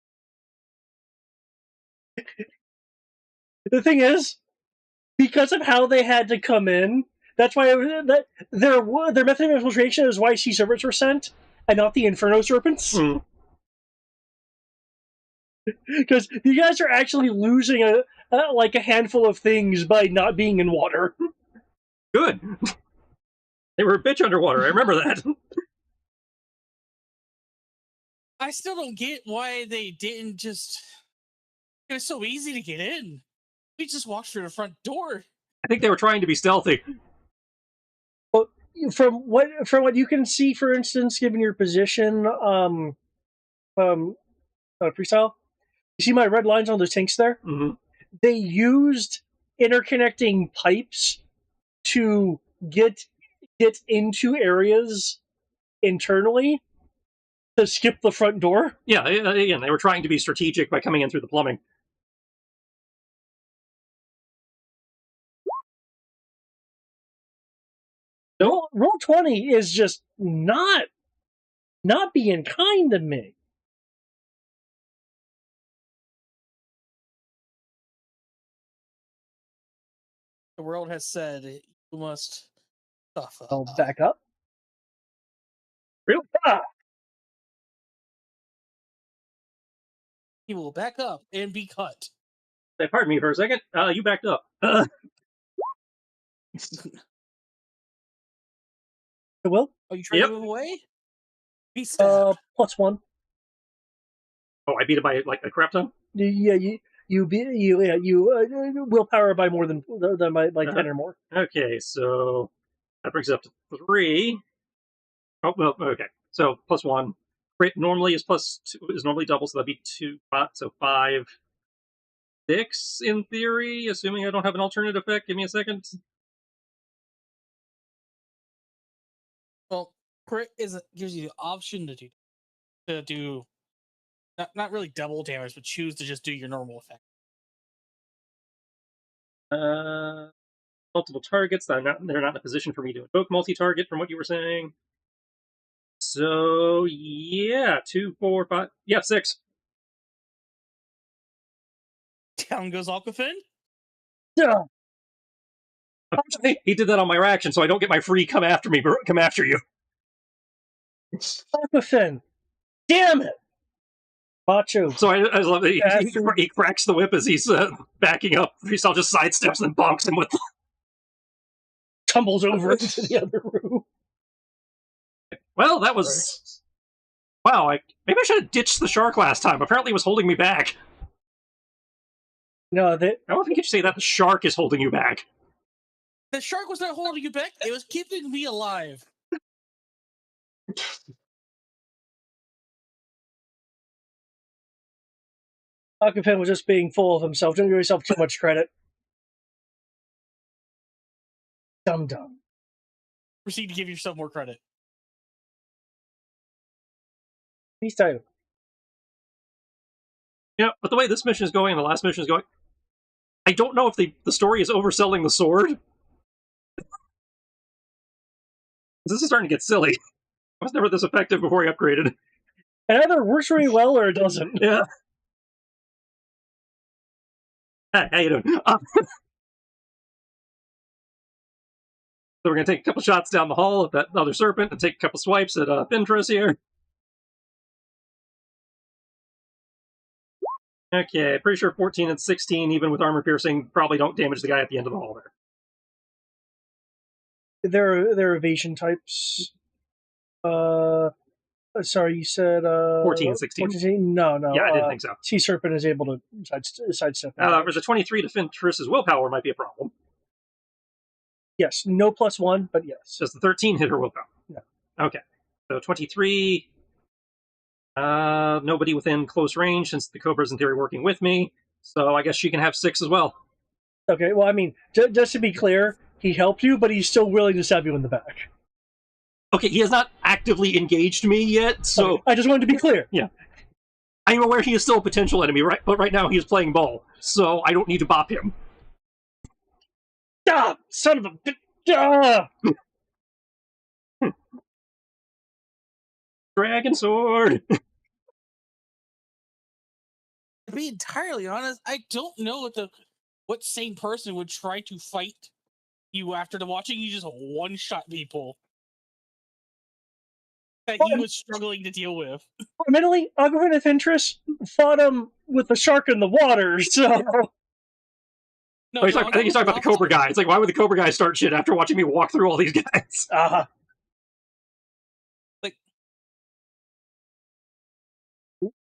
The thing is, because of how they had to come in, that's why their method of infiltration is why sea serpents were sent, and not the Inferno serpents. Because you guys are actually losing a handful of things by not being in water. Good. They were a bitch underwater. I remember that. I still don't get why they didn't just. It was so easy to get in. We just walked through the front door. I think they were trying to be stealthy. Well, from what you can see, for instance, given your position, freestyle, you see my red lines on those tanks there? Mm-hmm. They used interconnecting pipes to get into areas internally To skip the front door? Yeah, again, they were trying to be strategic by coming in through the plumbing. Roll 20 is just not being kind to me. The world has said you must suffer. I'll back up. Real He will back up and be cut. Pardon me for a second. You backed up. Will? Are you trying Yep. to move away? Be stabbed. +1. Oh, I beat it by like a crap ton. Yeah, you willpower by more than by 10 or more. Okay, so that brings it up to 3. Oh well, okay. So +1. Crit normally is +2, is normally double, so that'd be 2. So 5, 6 in theory, assuming I don't have an alternate effect. Give me a second. Well, crit gives you the option to do not really double damage, but choose to just do your normal effect. Multiple targets. They're not in a position for me to invoke multi-target, from what you were saying. So yeah, 2, 4, 5. Yeah, 6. Down goes Alcafin. Yeah. He did that on my reaction, so I don't get my free come after you. Aquafin. Damn it! Macho. So I love that he cracks the whip as he's backing up. Freestyle just sidesteps and bonks him with. Tumbles over into the other room. Well, that was. Wow, maybe I should have ditched the shark last time. Apparently, it was holding me back. No, I don't think you say that the shark is holding you back. The shark was not holding you back. It was keeping me alive. Aquafin was just being full of himself. Don't give yourself too much credit. Dum. Proceed to give yourself more credit. He's tired. Yeah, but the way this mission is going and the last mission is going, I don't know if the story is overselling the sword. This is starting to get silly. I was never this effective before he upgraded. It either works really well or it doesn't. Yeah. Hey, how you doing? So we're going to take a couple shots down the hall at that other serpent and take a couple swipes at Ventress here. Okay, pretty sure 14 and 16, even with armor piercing, probably don't damage the guy at the end of the hall there. They're evasion types. Sorry, you said 14 and 16? 14? No. Yeah, I didn't think so. Sea Serpent is able to sidestep. There's a 23 to Ventress's willpower might be a problem. Yes, no +1, but yes. Does the 13 hit her willpower? No. Okay, so 23. Nobody within close range, since the Cobra's in theory working with me. So I guess she can have 6 as well. Okay, well, I mean, just to be clear, he helped you, but he's still willing to stab you in the back. Okay, he has not actively engaged me yet, so... Okay, I just wanted to be clear. Yeah. I am aware he is still a potential enemy, right? But right now he is playing ball, so I don't need to bop him. Ah! Son of a bitch! Ah! Dragon sword! To be entirely honest, I don't know what sane person would try to fight you after watching you just one-shot people that he was struggling to deal with. Admittedly, Aquafin of Interest fought him with the shark in the water, so... No, I think he's talking about the Cobra guy. It's like, why would the Cobra guy start shit after watching me walk through all these guys? Like,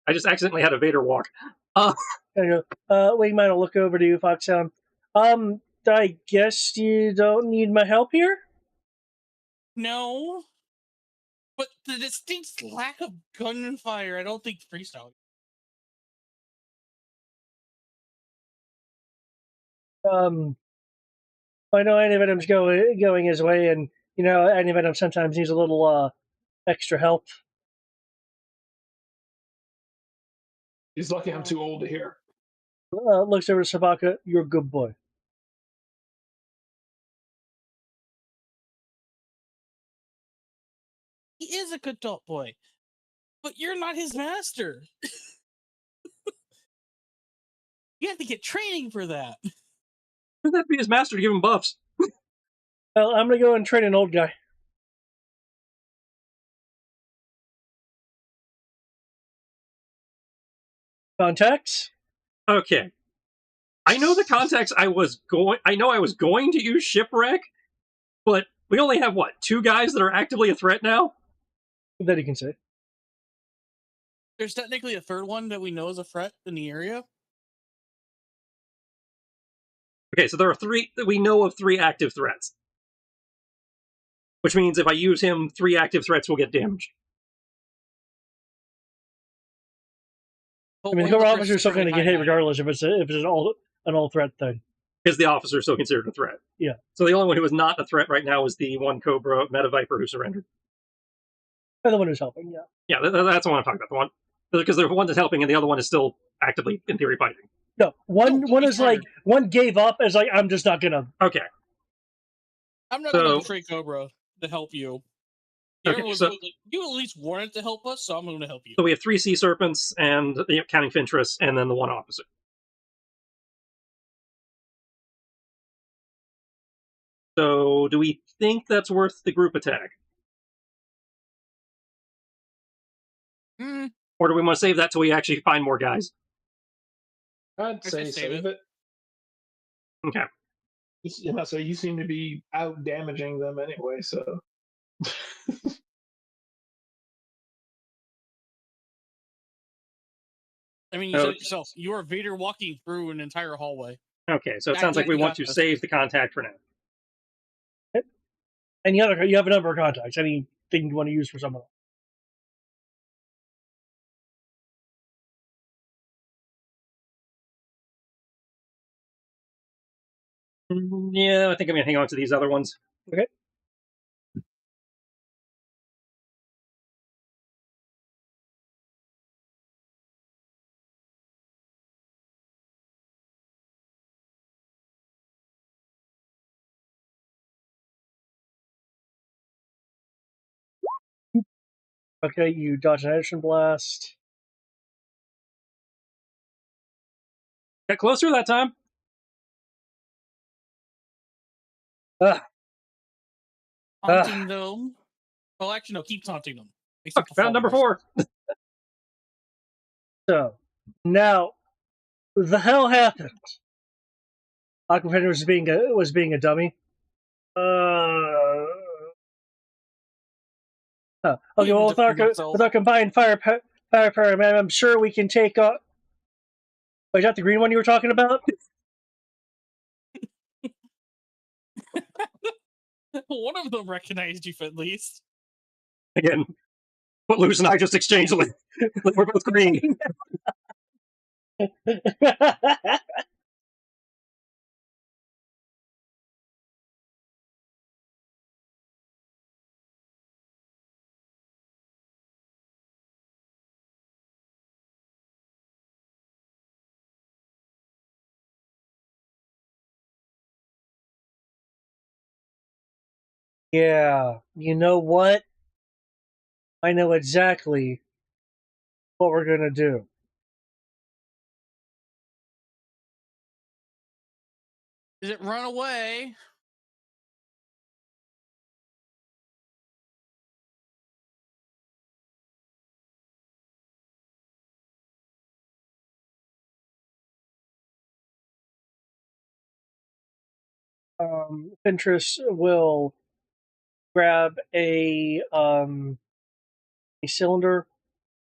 I just accidentally had a Vader walk. We might look over to you, Foxhound. I guess you don't need my help here? No. But the distinct lack of gunfire, I don't think freestyle. I know Antivenom's going his way, and, Antivenom sometimes needs a little, extra help. He's lucky I'm too old to hear. Looks over to Sabaka. You're a good boy. He is a good adult boy, but you're not his master. You have to get training for that. Doesn't have to be his master to give him buffs. Well, I'm gonna go and train an old guy. Contacts? Okay. I know the context I was going to use shipwreck, but we only have what, 2 guys that are actively a threat now? That he can say. There's technically a third one that we know is a threat in the area. Okay, so there are 3 that we know of 3 active threats. Which means if I use him, 3 active threats will get damaged. But I mean, one of her the officers threats are still is going to very get hit high regardless if it's an all threat thing. Because the officer is still considered a threat. Yeah. So the only one who is not a threat right now is the one COBRA Meta Viper who surrendered. And the one who's helping, yeah. Yeah, that's the one I'm talking about. The one because the one that's helping and the other one is still actively, in theory, fighting. No, one he's is like, one gave up as like, I'm just not gonna. Okay. I'm not So- going to betray Cobra to help you. Okay, You at least wanted to help us, so I'm going to help you. So we have 3 sea serpents and counting Fintress, and then the one officer. So do we think that's worth the group attack? Or do we want to save that till we actually find more guys? I'd I say say save save it. Okay. So you seem to be out damaging them anyway, so. I mean, you said it yourself. You are Vader walking through an entire hallway. Okay, so it I sounds like think we we want got to this. save the contact for now. And you have a number of contacts. Anything you want to use for someone else. Yeah, I think I'm going to hang on to these other ones. Okay. Okay, you dodge an Edison blast. Got closer that time. Taunting them. Well, actually, no. Keep taunting them. Look, found number 4. So, now, the hell happened? Aquafender was being a dummy. Okay, well, with our combined firepower, man, I'm sure we can take. Wait, is that the green one you were talking about? One of them recognized you at least. Again, Footloose and I just exchanged. We're both green. Yeah, you know what? I know exactly what we're gonna do. Is it run away? Pinterest will grab a cylinder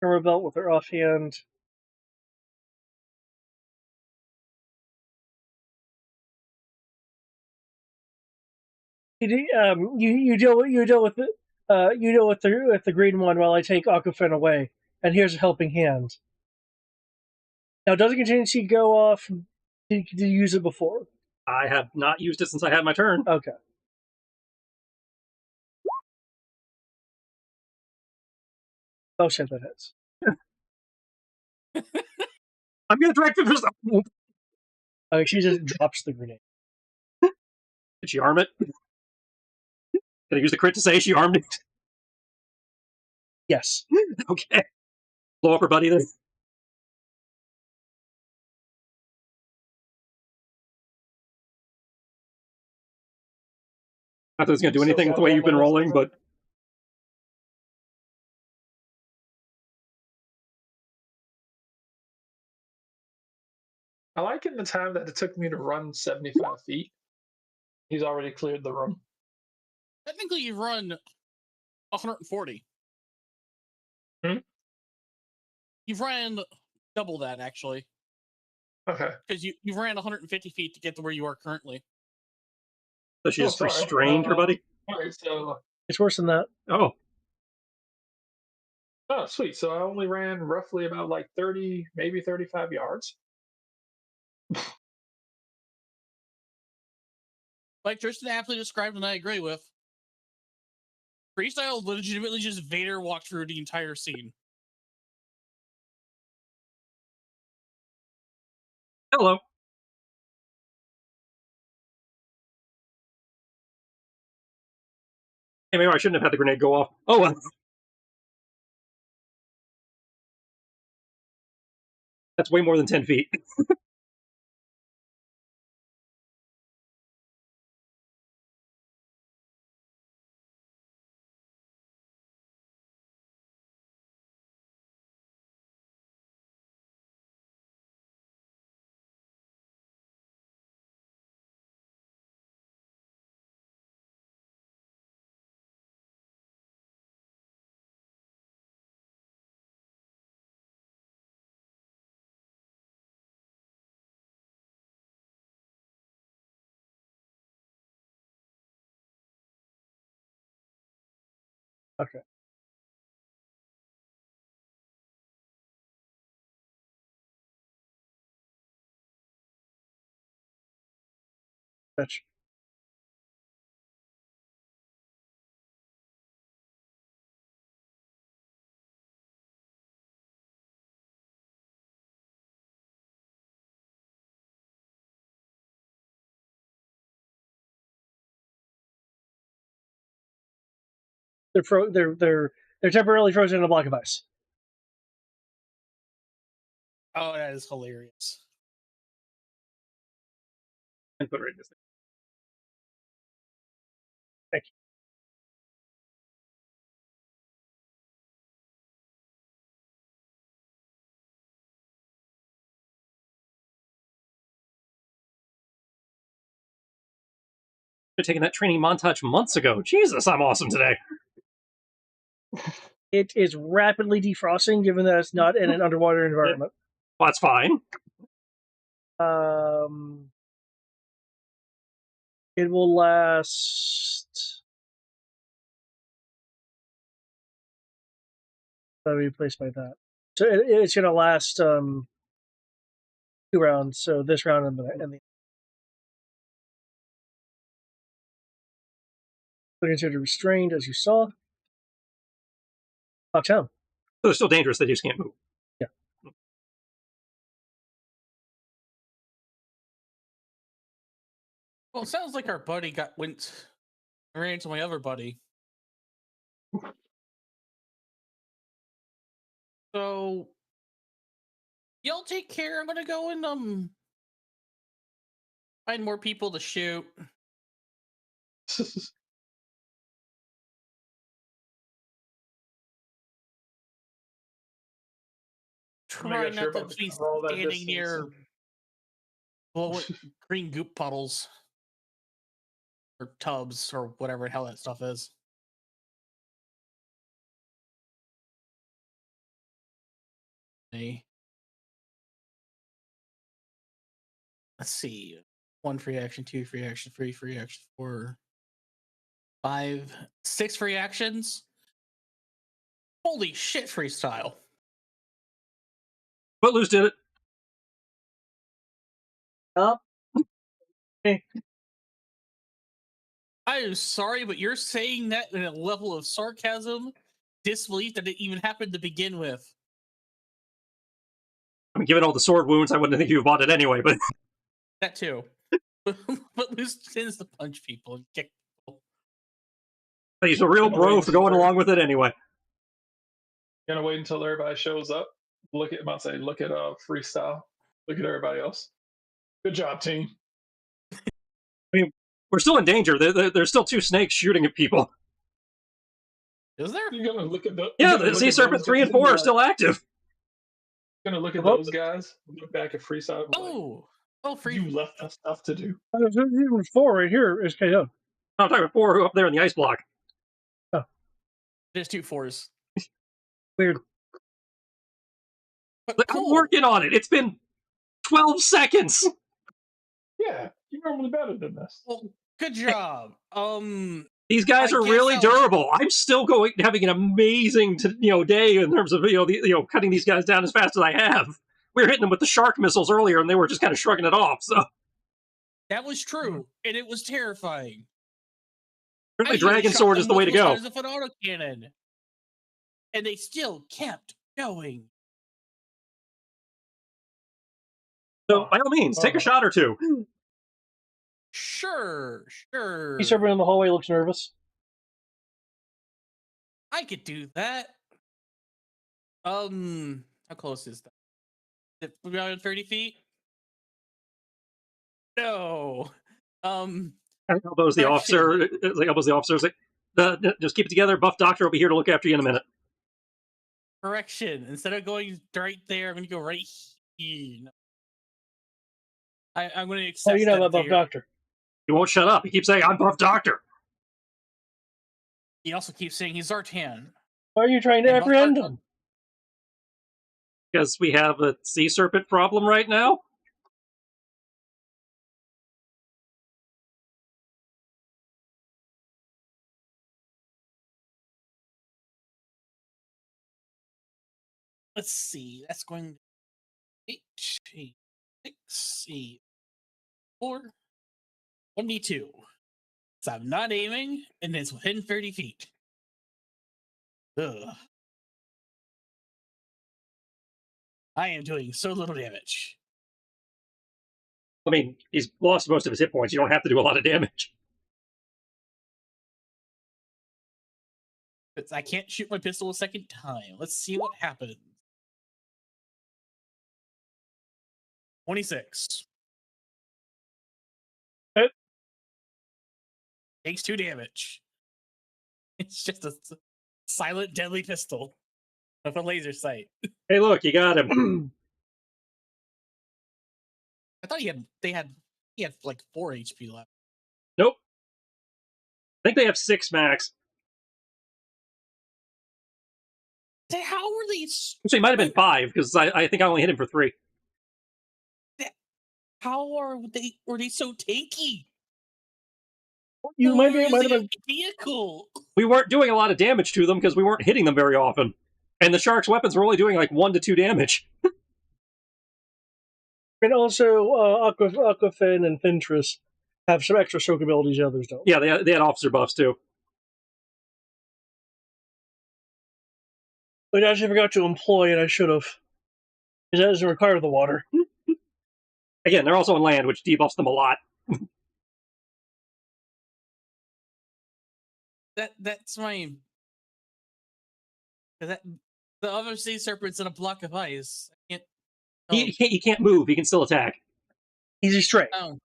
from her belt with her offhand. You deal with the green one while I take Aquafin away, and here's a helping hand. Now, does a contingency go off? Did you use it before? I have not used it since I had my turn. Okay. Oh shit, that hits. I'm gonna direct it. She just drops the grenade. Did she arm it? Did I use the crit to say she armed it? Yes. Okay. Blow up her buddy then. Not that it's gonna do anything with the way you've been rolling, but I like in the time that it took me to run 75 feet. He's already cleared the room. Technically, you've run 140. Hmm? You've ran double that, actually. Okay. Because you ran 150 feet to get to where you are currently. so she just sorry. restrained her buddy. All right, so It's worse than that. Oh, sweet. So I only ran roughly about like 30, maybe 35 yards. Like Tristan aptly described, and I agree with. Freestyle legitimately just Vader walked through the entire scene. hello. Hey, maybe I shouldn't have had the grenade go off. Oh well. That's way more than 10 feet. Okay. Fetch. They're temporarily frozen in a block of ice. Oh, that is hilarious. And put her in this thing. Thank you. Should have taken that training montage months ago. Jesus, I'm awesome today. It is rapidly defrosting, given that it's not in an underwater environment. Well, that's fine. It will last. That'll be replaced by that. So it's going to last 2 rounds. So this round and the They're considered restrained, as you saw. Locked down. So they're still dangerous. They just can't move. Yeah. Well, it sounds like our buddy ran into my other buddy. So y'all take care. I'm gonna go and find more people to shoot. Try guess you're not to about to be cover all that standing near distance. green goop puddles or tubs or whatever the hell that stuff is. Hey. Let's see. 1 free action, 2 free action, 3 free action, 4, 5, 6 free actions. Holy shit, freestyle. Footloose did it. Up. Okay. I am sorry, but you're saying that in a level of sarcasm, disbelief that it even happened to begin with. I mean, given all the sword wounds, I wouldn't think you bought it anyway, but That too. But Luce tends to punch people and kick people. he's a real bro for going along with it anyway. Gonna wait until everybody shows up. Look at freestyle. Look at everybody else. Good job, team. I mean, we're still in danger. There's still 2 snakes shooting at people. Is there? You're gonna look at the The Sea Serpent 3 and 4 are still active. Gonna look at those guys. Look back at freestyle. Free. You left us stuff to do. There's even 4 right here. Is KO. I'm talking about 4 up there in the ice block. There's 2 4s. Weird. But I'm working on it. It's been 12 seconds. Yeah, you're normally better than this. Well, good job. These guys I are guess really durable. I'm still having an amazing day in terms of cutting these guys down as fast as I have. We were hitting them with the shark missiles earlier, and they were just kind of shrugging it off. So that was true, and it was terrifying. certainly, Dragon Sword is the way to go. With an autocannon, and they still kept going. So by all means, take a shot or 2. Sure. He's over in the hallway, looks nervous. I could do that. How close is that? Is it around 30 feet? No. Elbows the officer. Elbows the officer. Just keep it together. Buff Doctor will be here to look after you in a minute. Correction. Instead of going right there, I'm going to go right here. I'm going to accept. Oh, you know about Buff Doctor. He won't shut up. He keeps saying, "I'm Buff Doctor." He also keeps saying he's Zartan. Why are you trying to apprehend him? Because we have a Sea Serpent problem right now. Let's see. That's going to 8, 6, 8, 4, 22. So I'm not aiming, and it's within 30 feet. Ugh. I am doing so little damage. I mean, he's lost most of his hit points. You don't have to do a lot of damage. I can't shoot my pistol a second time. Let's see what happens. 26. Takes 2 damage. It's just a silent, deadly pistol with a laser sight. Hey, look, you got him. I thought he had like 4 HP left. Nope. I think they have 6 max. How were they? Actually, it might have been 5 because I think I only hit him for 3. How were they so tanky? You might have been vehicle. We weren't doing a lot of damage to them because we weren't hitting them very often, and the shark's weapons were only doing like 1 to 2 damage. And also, Aquafin and Fintress have some extra stroke abilities others don't. Yeah, they had officer buffs too. But I actually forgot to employ it. I should have. Because that doesn't require the water. Again, they're also on land, which debuffs them a lot. That's my. The other sea serpent's in a block of ice. I can't. Oh. He can't move. He can still attack. He's restrained. Oh.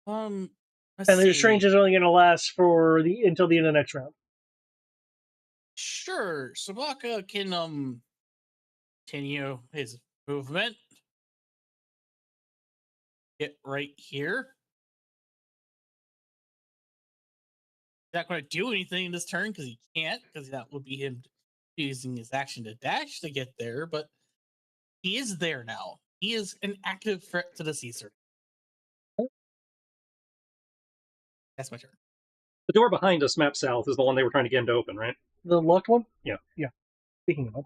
And the restraint is only going to last for until the end of the next round. Sure, Sabaka can continue his movement. Get right here. He's not going to do anything this turn because he can't, because that would be him using his action to dash to get there, but he is there now. He is an active threat to the sea serpent. That's my turn. The door behind us, map south, is the one they were trying to get him to open, right? The locked one? Yeah. Yeah. Speaking of.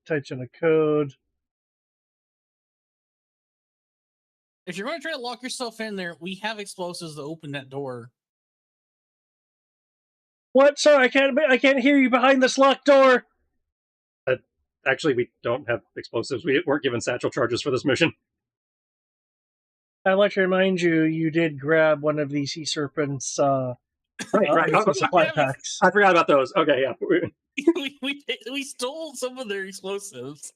Types in a code. If you're going to try to lock yourself in there, we have explosives to open that door. What, sir? I can't hear you behind this locked door. Actually, we don't have explosives. We weren't given satchel charges for this mission. I'd like to remind you, you did grab one of the sea serpents. Right. Supply packs. I forgot about those. Okay, yeah. we stole some of their explosives.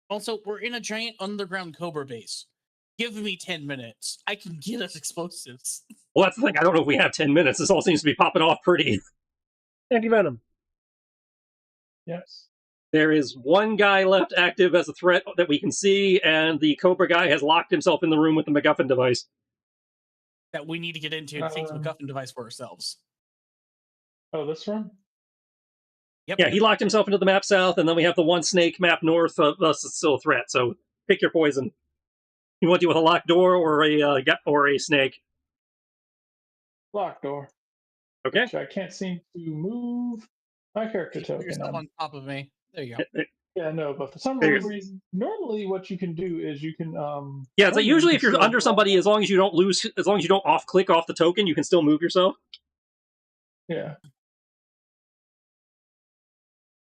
Also, we're in a giant underground Cobra base. Give me 10 minutes. I can get us explosives. Well, that's the thing. I don't know if we have 10 minutes. This all seems to be popping off pretty. Anti-venom. Yes. There is one guy left active as a threat that we can see, and the Cobra guy has locked himself in the room with the MacGuffin device. That we need to get into to take the MacGuffin device for ourselves. Oh, this room? Yep. Yeah, he locked himself into the map south, and then we have the one snake map north of us that's still a threat. So pick your poison. You want to deal with a locked door or a snake? Locked door. Okay. Which I can't seem to move my character Put token. yourself on top of me. There you go. Yeah, no, but for some There you go. reason, normally what you can do is you can Yeah, so normally usually you if can you're still under draw- somebody, as long as you don't off click off the token, you can still move yourself. Yeah.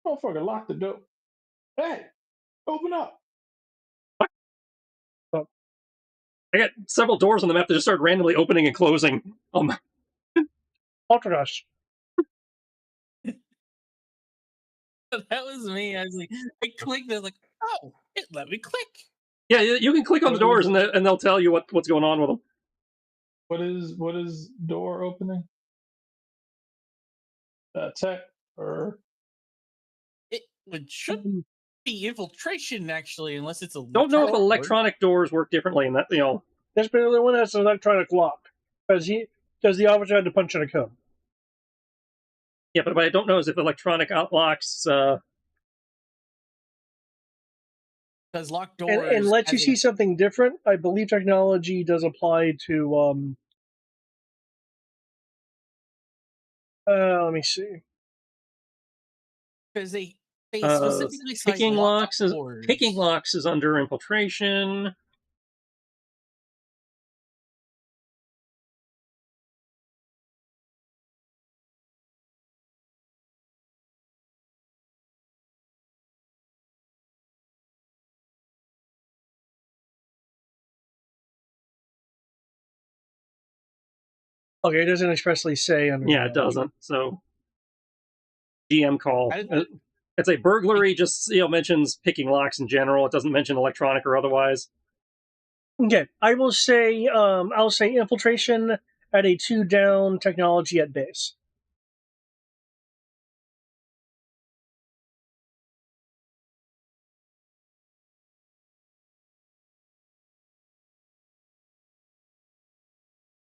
Motherfucker, lock the door. Hey, open up. I got several doors on the map that just started randomly opening and closing. Ultragosh. That was me. I was like, I clicked. I was like, oh, it let me click. Yeah, you can click on the doors and they'll tell you what's going on with them. What is door opening? Tech or It should be infiltration actually, unless it's a. Don't know if electronic doors work differently in that, There's been only one that's an electronic lock because the officer had to punch in a code. Yeah, but what I don't know is if electronic outlocks. Because locked doors And lets you see something different. I believe technology does apply to. Let me see. because they specifically cite picking locked locks doors. picking locks is under infiltration. Okay, it doesn't expressly say. Yeah, it doesn't. So GM call. It's a burglary. Just mentions picking locks in general. It doesn't mention electronic or otherwise. Okay, I will say. I'll say infiltration at a 2 down, technology at base.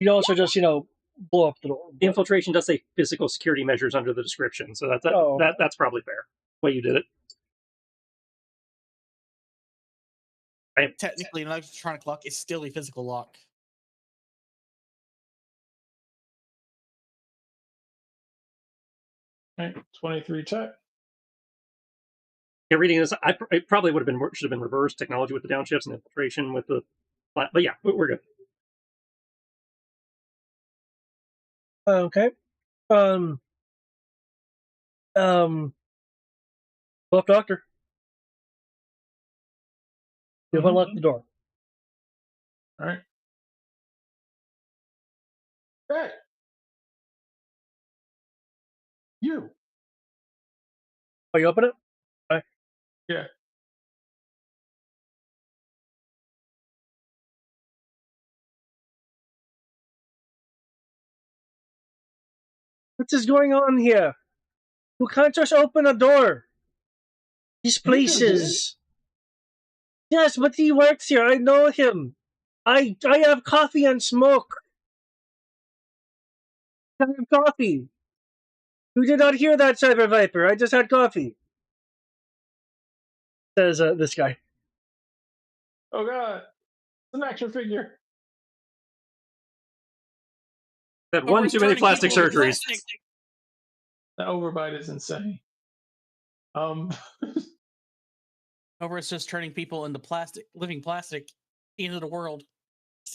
You also just blow up the door. The infiltration does say physical security measures under the description, so that's probably fair. The way you did it. Technically, an electronic lock is still a physical lock. right, 23 tech. Yeah, reading this, it probably should have been reversed. Technology with the downshifts and infiltration with the, but yeah, we're good. Okay. Well, doctor. You've unlocked the door. All right. Hey, you. Oh, you open it? Okay. Yeah. What is going on here? You can't just open a door. These places. Yes, but he works here. I know him. I have coffee and smoke. I have coffee. You did not hear that, Cyber Viper. I just had coffee. Says this guy. Oh God, it's an action figure. That one too many plastic surgeries. The overbite is insane. Cobra is just turning people into living plastic, into the world.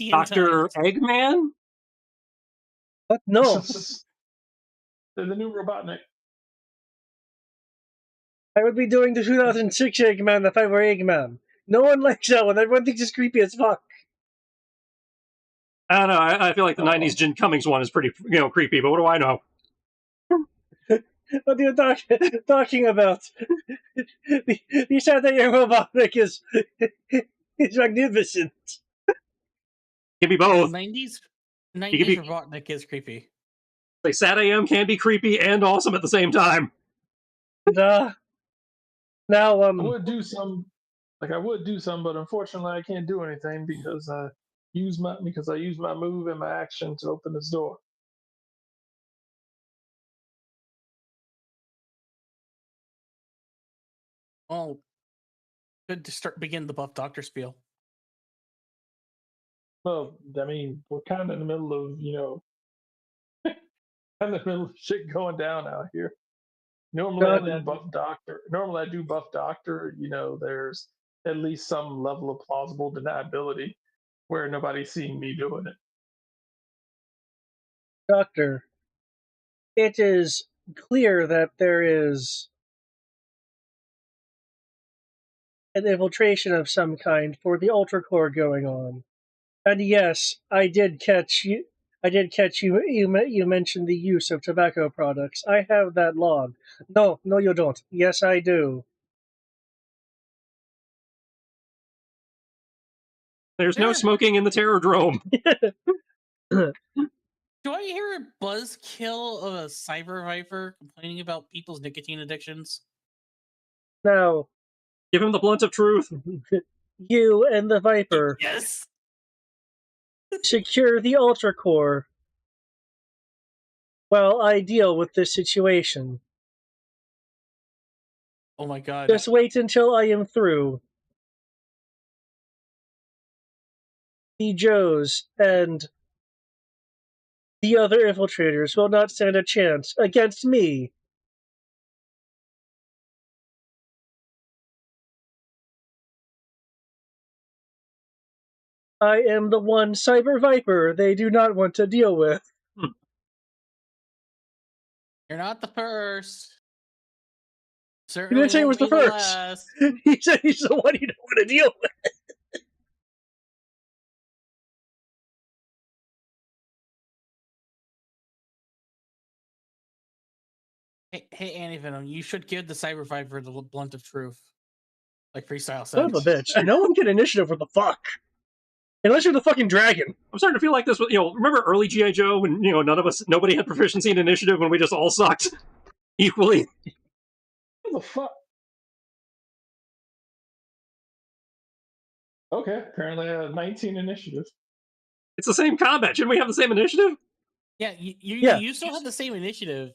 Dr. Eggman? What? No. They're the new Robotnik. I would be doing the 2006 Eggman if I were Eggman. No one likes that one. Everyone thinks it's creepy as fuck. I don't know. I feel like the 90s Jim Cummings one is pretty, creepy, but what do I know? What are you talking about? You said that your robotic is magnificent. Give me both. 90s You could be- Robotnik is creepy. Like, Sad AM can be creepy and awesome at the same time. Now, I would do some, but unfortunately I can't do anything because I use my move and my action to open this door. Well, good to begin the buff doctor spiel. Well, I mean, we're kind of in the middle of, kind of in the middle of shit going down out here. Normally I do buff doctor. There's at least some level of plausible deniability where nobody's seeing me doing it. Doctor, it is clear that there is an infiltration of some kind for the Ultra Core going on. And yes, I did catch you. You mentioned the use of tobacco products. I have that log. No, you don't. Yes, I do. There's no smoking in the Terrordrome. Do I hear a buzzkill of a cyber viper complaining about people's nicotine addictions? Now, give him the blunt of truth. You and the Viper. Yes. Secure the Ultra Core while I deal with this situation. Oh my god. Just wait until I am through. The Joes and the other infiltrators will not stand a chance against me. I am the one cyber viper they do not want to deal with. You're not the first. He Certainly didn't say he was won't the be first. last. He said he's the one you don't want to deal with. Hey, Annie Venom, you should give the cyber viper the blunt of truth. Like Freestyle Son said. of a bitch. No one can initiative with the fuck. Unless you're the fucking dragon. I'm starting to feel like this. Remember early G.I. Joe when nobody had proficiency in initiative when we just all sucked equally. What the fuck? Okay, apparently I have 19 initiative. It's the same combat. Shouldn't we have the same initiative? Yeah, you still have the same initiative.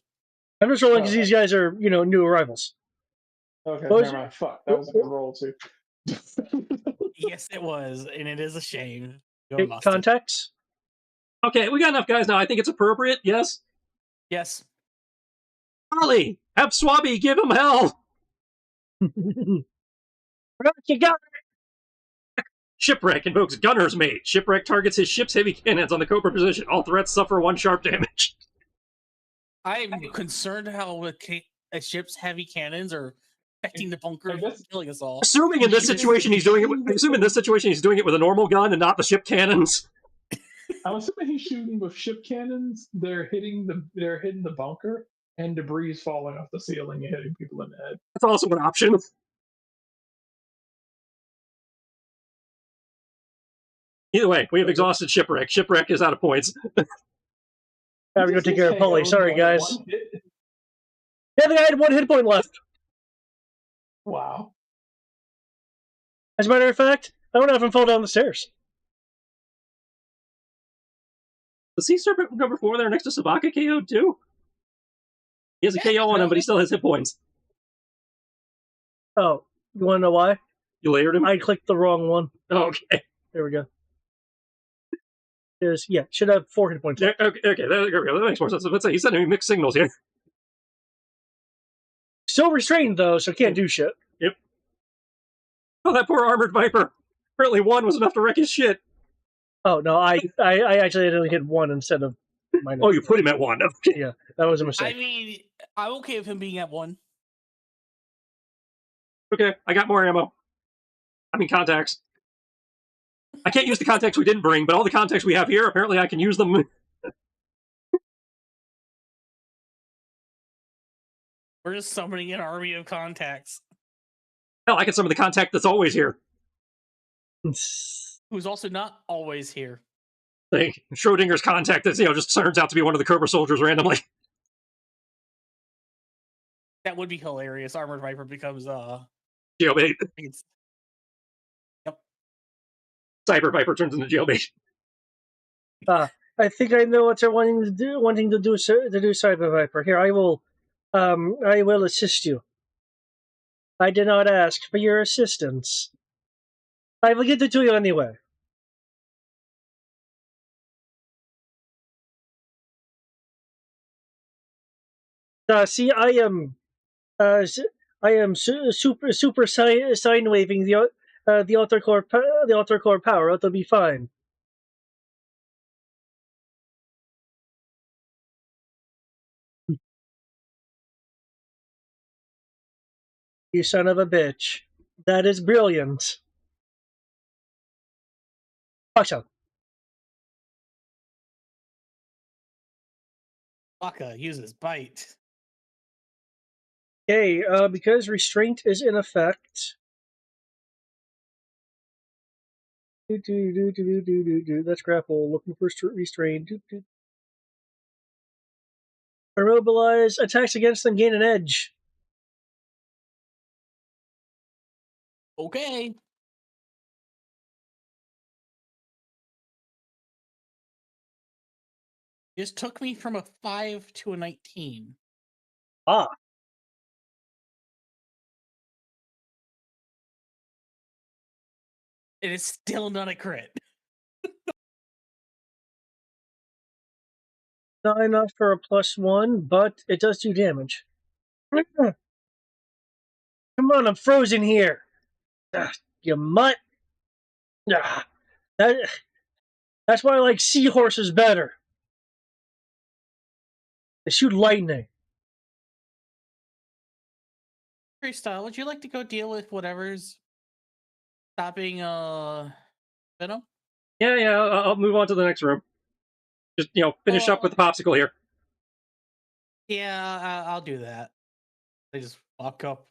I'm just rolling because these guys are, new arrivals. Okay, never mind. Fuck, that was a good roll too. Yes, it was, and it is a shame. Contacts? Okay, we got enough guys now. I think it's appropriate, yes? Yes. Ollie, have Swabby give him hell! You got it! Shipwreck invokes Gunner's Mate. Shipwreck targets his ship's heavy cannons on the Cobra position. All threats suffer 1 sharp damage. I'm concerned how a ship's heavy cannons are affecting the bunker and killing us all. Assuming in this situation he's doing it with a normal gun and not the ship cannons. I'm assuming he's shooting with ship cannons. They're hitting the bunker, and debris is falling off the ceiling and hitting people in the head. That's also an option. Either way, we have exhausted Shipwreck. Shipwreck is out of points. Have to go take care of Polly. Sorry, guys. Yeah, I had 1 hit point left. Wow. As a matter of fact, I want to have him fall down the stairs. The Sea Serpent number 4 there next to Sabaka KO too? He has a KO on him, but he still has hit points. Oh, you want to know why? You layered him? I clicked the wrong one. Oh, okay. There we go. Should have 4 hit points. Okay, that makes more sense. Let's say he's sending me mixed signals here. Still restrained, though, so can't do shit. Yep. Oh, that poor armored Viper. Apparently 1 was enough to wreck his shit. Oh no, I actually only hit 1 instead of minus. Oh, you put him at 1. Okay. Yeah, that was a I mistake. mean, I'm okay with him being at 1. Okay, I got more ammo. I mean, contacts. I can't use the contacts we didn't bring, but all the contacts we have here, apparently I can use them. We're just summoning an army of contacts. Hell, I can summon the contact that's always here. Who's also not always here. Like, Schrodinger's contact that, just turns out to be one of the Cobra soldiers randomly. That would be hilarious. Armored Viper becomes Jailbait. Yep. Cyber Viper turns into jailbait. I think I know what they're wanting to do. Cyber Viper. Here, I will assist you. I did not ask for your assistance. I will get it to you anyway. See, I am super sign waving the altar core power. It'll be fine. You son of a bitch. That is brilliant. Awesome. Waka uses bite. Okay, because restraint is in effect. That's grapple. Looking for restraint. Immobilize. Attacks against them gain an edge. Okay. This took me from a 5 to a 19. Ah. It is still not a crit. Not enough for a +1, but it does do damage. Come on, I'm frozen here. You mutt. That's why I like seahorses better. They shoot lightning. Freestyle, would you like to go deal with whatever's stopping Venom? Yeah, I'll move on to the next room. Just, finish up with the popsicle here. Yeah, I'll do that. I just walk up.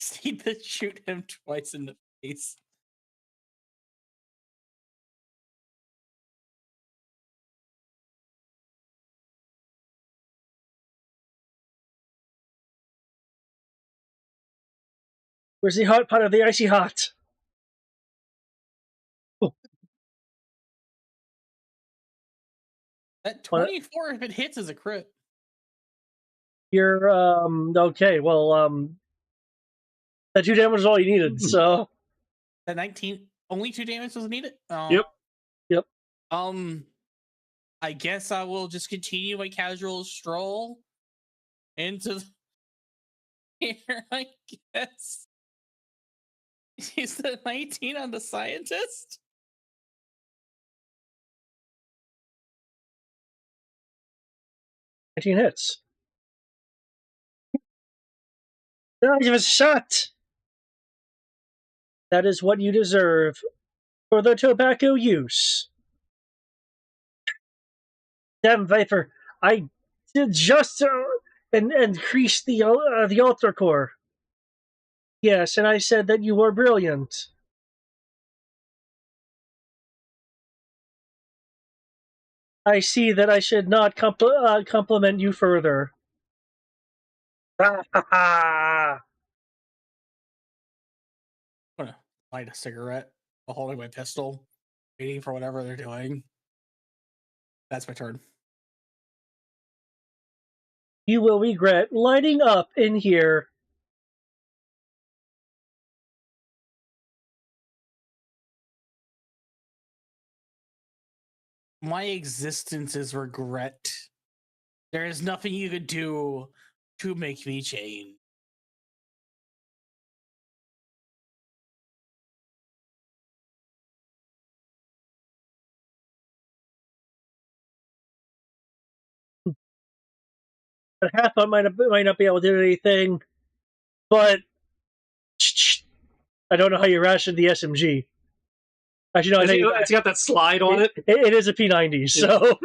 See to shoot him twice in the face. Where's the hot pot of the icy hot? Oh. That 24, if it hits, is a crit. You're okay. Well, that 2 damage is all you needed. So That 19, only 2 damage was needed. Yep. I guess I will just continue my casual stroll into the here. I guess. Is the 19 on the scientist? hits. Not even a shot. That is what you deserve for the tobacco use. Damn Viper, I did just increase the altar core. Yes, and I said that you were brilliant. I see that I should not compliment you further. I'm gonna light a cigarette while holding my pistol, waiting for whatever they're doing. That's my turn. You will regret lighting up in here. My existence is regret. There is nothing you could do to make me change. half might not be able to do anything, but I don't know how you ration the SMG. Actually, no, It's got that slide on it. It is a P90, so.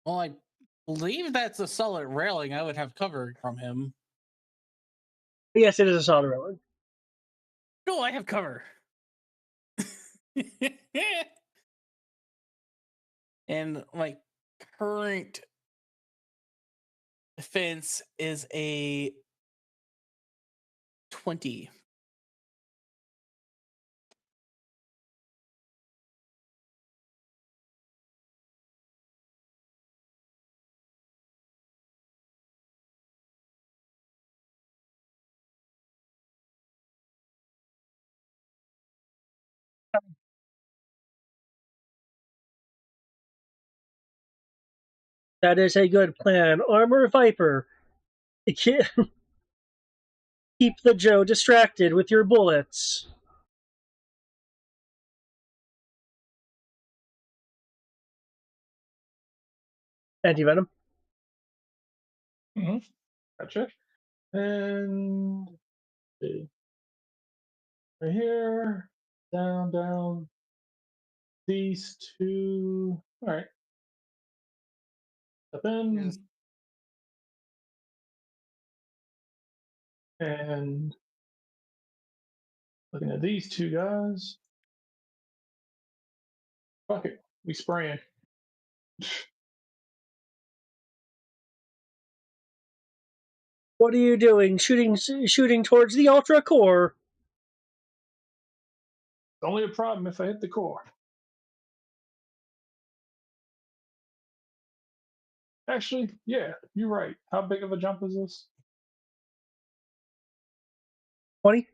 Well, I believe that's a solid railing I would have covered from him. Yes, it is a solid railing. No, I have cover. And my current defense is a 20. That is a good plan. Armor Viper. Keep the Joe distracted with your bullets. Anti-venom. Mm-hmm. Gotcha. And let's see. Right here, down. These two. All right. Step in. Yes. And looking at these two guys. Fuck it. We spraying. What are you doing? Shooting towards the Ultra Core. It's only a problem if I hit the core. Actually, yeah, you're right. How big of a jump is this? 20.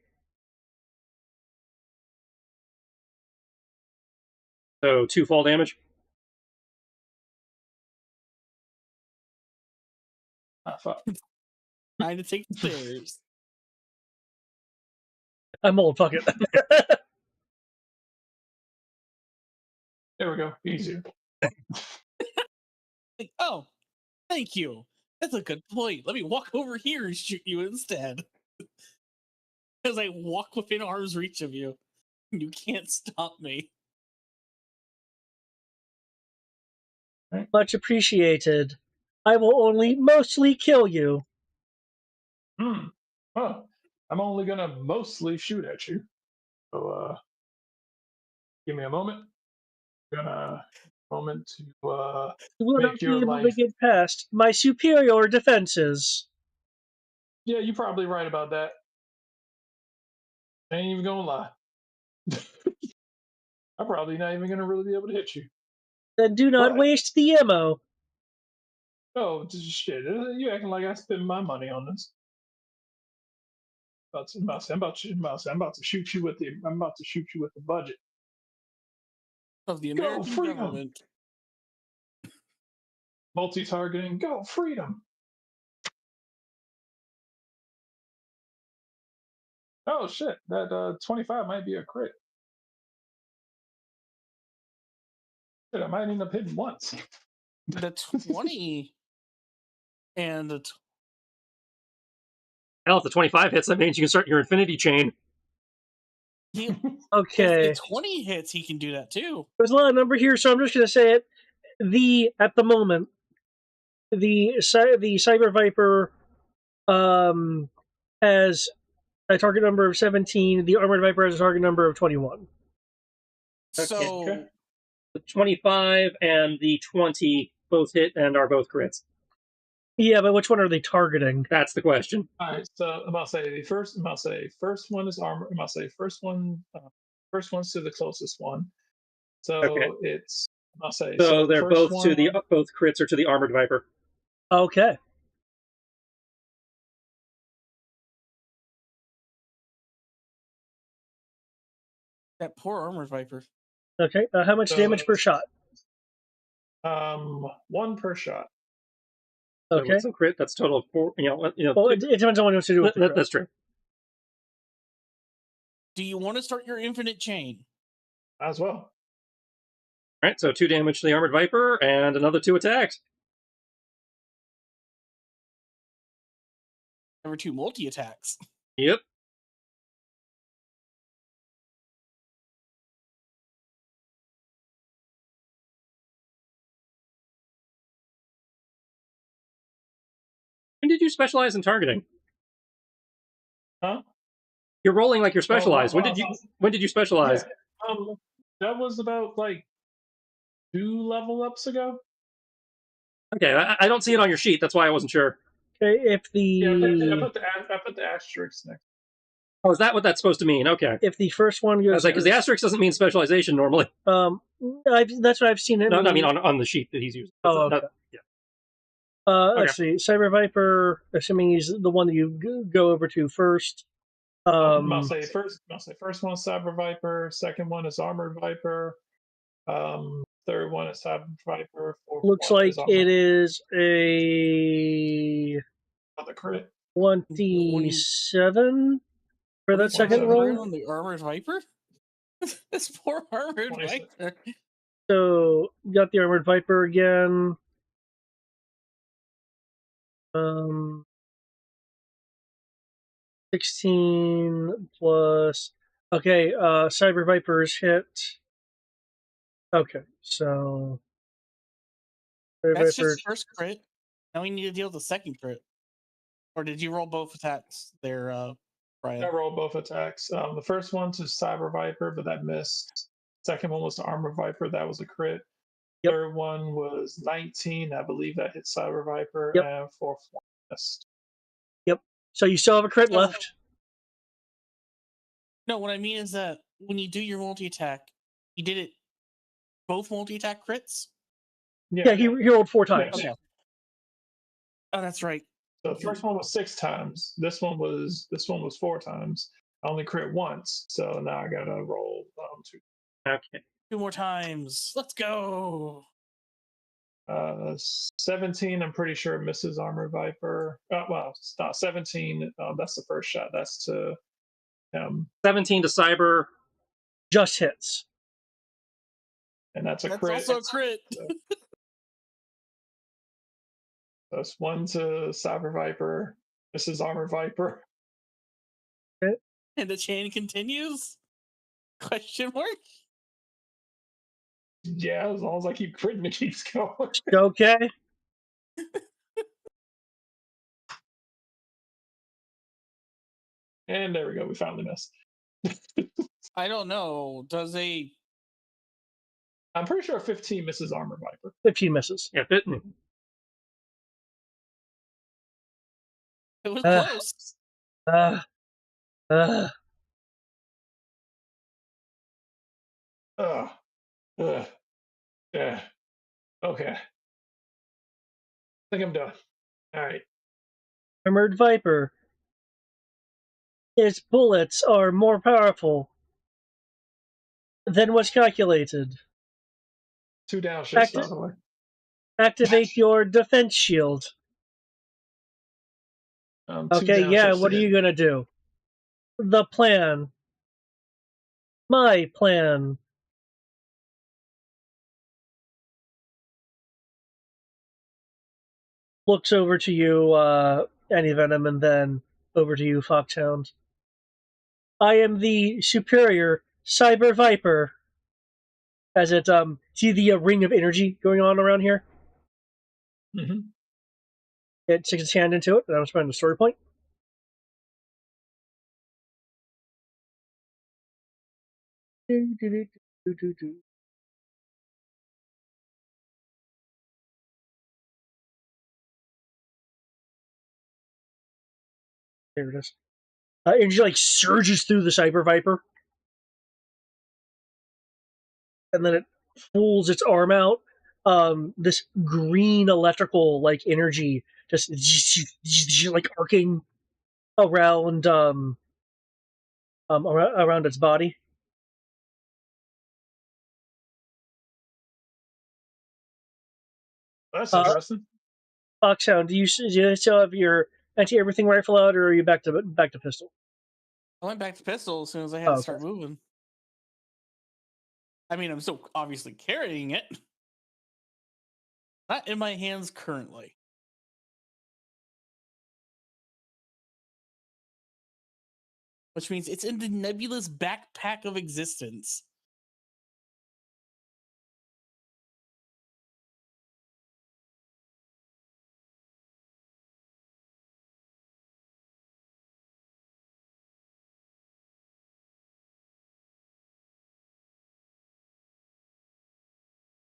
So 2 fall damage. Ah, fuck. Trying to take the stairs. I'm old, fuck it. There we go. Easier. Like, oh, thank you. That's a good point. Let me walk over here and shoot you instead. As I walk within arm's reach of you. You can't stop me. Much appreciated. I will only mostly kill you. Huh. I'm only gonna mostly shoot at you. So give me a moment. Moment to You will not make be your able to life. get past my superior defenses. Yeah, you're probably right about that. I ain't even gonna lie. I'm probably not even gonna really be able to hit you. Then do not But waste the ammo. oh shit! You acting like I spent my money on this. I'm about to shoot you with the budget. Of the Go American freedom! government. Multi-targeting. Go freedom! Oh shit! That 25 might be a crit. Shit, I might end up hitting once. The 20 and the Now, if the 25 hits, that means you can start your infinity chain. Okay. If the 20 hits, he can do that too. There's a lot of number here, so I'm just going to say it. At the moment, the Cyber Viper has a target number of 17. The Armored Viper has a target number of 21. So Okay. The 25 and the 20 both hit and are both crits. Yeah, but which one are they targeting? That's the question. All right, so I'm about to say first one is armor. I'm about to say first one's to the closest one. So Okay. it's I'll say So they're first both to the both crits are to the armored viper. Okay. that poor armored viper. Okay. How much damage per shot? 1 per shot. So Okay. with some crit, that's a total of 4. Well, it depends on what you want to do with the crit. That's true. Do you want to start your infinite chain? As well. All right, so 2 damage to the Armored Viper and another 2 attacks. There were 2 multi-attacks. Yep. When did you specialize in targeting? Huh? You're rolling like you're specialized. well, when did you specialize? Yeah, that was about like 2 level ups ago. Okay, I don't see it on your sheet. That's why I wasn't sure. Okay, if Yeah, the I put the asterisk next. Oh, is that what that's supposed to mean? Okay. if the first one I goes, was like, because the asterisk doesn't mean specialization normally. that's what I've seen it. No, mean. I mean on the sheet that he's using. Oh, okay. Yeah. Let's see. Cyber Viper, assuming he's the one that you go over to first. I'll say first one is Cyber Viper. Second one is Armored Viper. Third one is Cyber Viper. Fourth looks one like is Armored. it is a The crit. 27 for that second 27. roll. On the Armored Viper? This poor Armored 27. Viper. So you got the Armored Viper again. 16 plus. Okay, Cyber Viper's hit. Okay, so Cyber That's Viper. just first crit. Now we need to deal with the second crit. Or did you roll both attacks there, Brian? I rolled both attacks. The first one to Cyber Viper, but that missed. Second one was to Armor Viper. That was a crit. Yep. Third one was 19. I believe that hit Cyber Viper. Yep. And fourth one missed. Yep. So you still have a crit left. No, what I mean is that when you do your multi-attack, you did it both multi-attack crits? Yeah, he rolled 4 times. Okay. Oh, that's right. So the first one was 6 times. This one was 4 times. I only crit once, so now I gotta roll 2. Okay. 2 more times. Let's go. 17. I'm pretty sure misses Armor Viper. Well, it's not 17. That's the first shot. That's to him. 17 to Cyber. Just hits. And that's a That's crit. also a crit. That's 1 to Cyber Viper. Misses Armor Viper. And the chain continues? Question mark? Yeah, as long as I keep critting, it keeps going. Okay. And there we go. We finally missed. I don't know. Does a... I'm pretty sure 15 misses Armor Viper. 15 misses. Yeah, It was close. Yeah. Okay. I think I'm done. All right. Armored Viper. Its bullets are more powerful than was calculated. 2 down shifts, by the way. Activate your defense shield. 2 Okay, down yeah, shifts what are to you hit. gonna do? The plan. My plan. Looks over to you, Anti-Venom, and then over to you, Foxhound. I am the superior Cyber Viper. As it, see the ring of energy going on around here? Mm-hmm. It sticks its hand into it, and I'm spending a story point. There it is. Energy like surges through the Cyber Viper, and then it pulls its arm out. This green electrical like energy just like arcing around around its body. That's interesting. Foxhound, do you still have your anti-everything rifle out, or are you back to pistol? I went back to pistol as soon as I had to start Okay. moving. I mean, I'm still obviously carrying it. Not in my hands currently. Which means it's in the nebulous backpack of existence.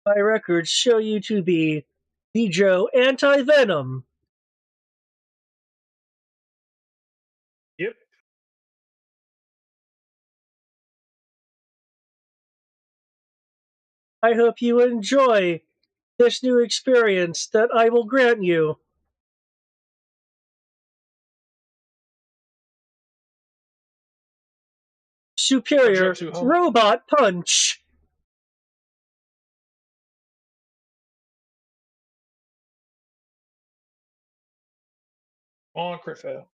My records show you to be Joe Anti-Venom. Yep. I hope you enjoy this new experience that I will grant you. Superior What's up, homie? Robot Punch. On crit fail.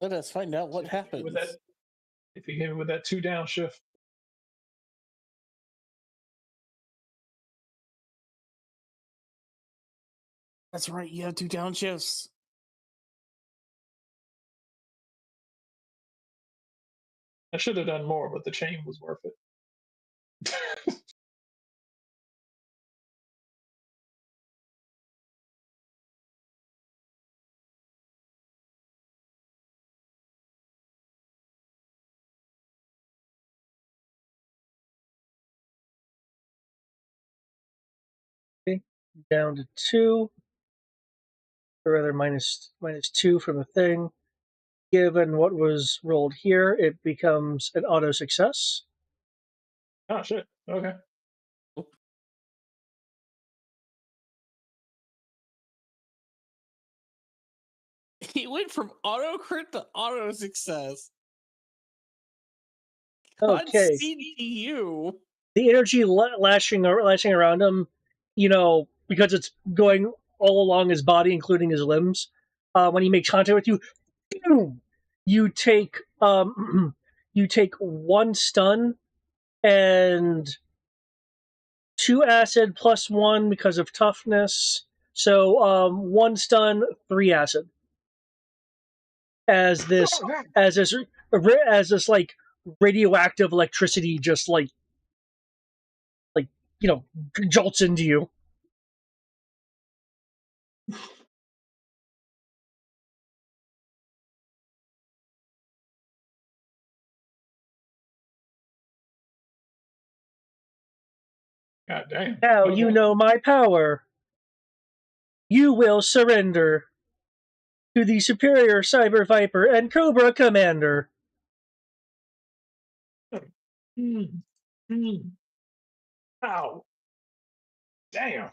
Let us find out what happens. If you hit me with that 2 down shift. That's right, you have 2 downshifts. I should have done more, but the chain was worth it. Okay. Down to 2. Or rather, minus 2 from the thing. Given what was rolled here, it becomes an auto success. Oh shit. Okay. He went from auto crit to auto success. Okay. Godspeed to you. The energy lashing around him, because it's going all along his body, including his limbs. When he makes contact with you, boom, you take you take 1 stun and 2 acid plus 1 because of toughness. So 1 stun, 3 acid. As this like radioactive electricity just like jolts into you. God damn. Now Okay. you know my power. You will surrender to the superior Cyber Viper and Cobra Commander. Mm. Mm. Ow. Damn.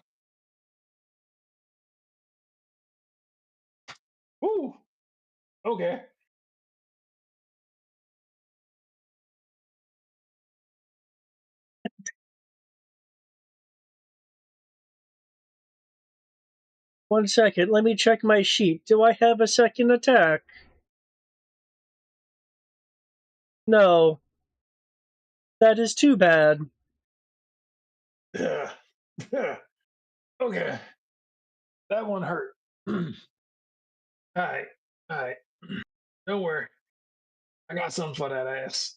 Ooh. Okay. One second, let me check my sheet. Do I have a second attack? No. That is too bad. Yeah. Okay. That one hurt. Alright. Alright. Don't worry. I got something for that ass.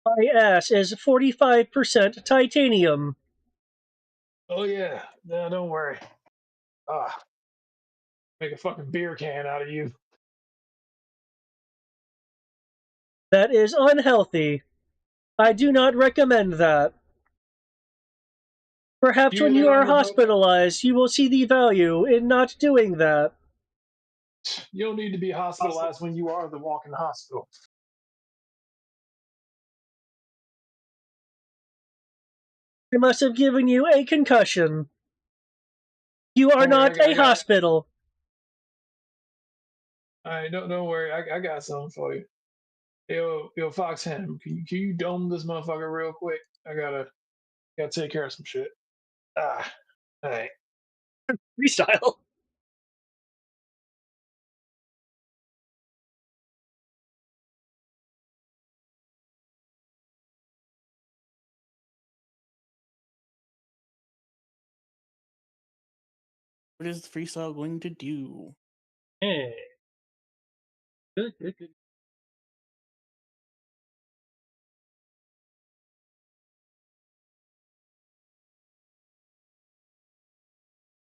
My ass is 45% titanium. Oh yeah. No, don't worry. Ah. Make a fucking beer can out of you. That is unhealthy. I do not recommend that. Perhaps You when hear that, you are armor belt? hospitalized, you will see the value in not doing that. You don't need to be hospitalized when you are the walking hospital. I must have given you a concussion. You are Don't worry, not a hospital. All right, don't worry. I got something for you. Yo, Foxham, can you dome this motherfucker real quick? I gotta take care of some shit. All right. Freestyle. What is the freestyle going to do? Hey. Good, good, good.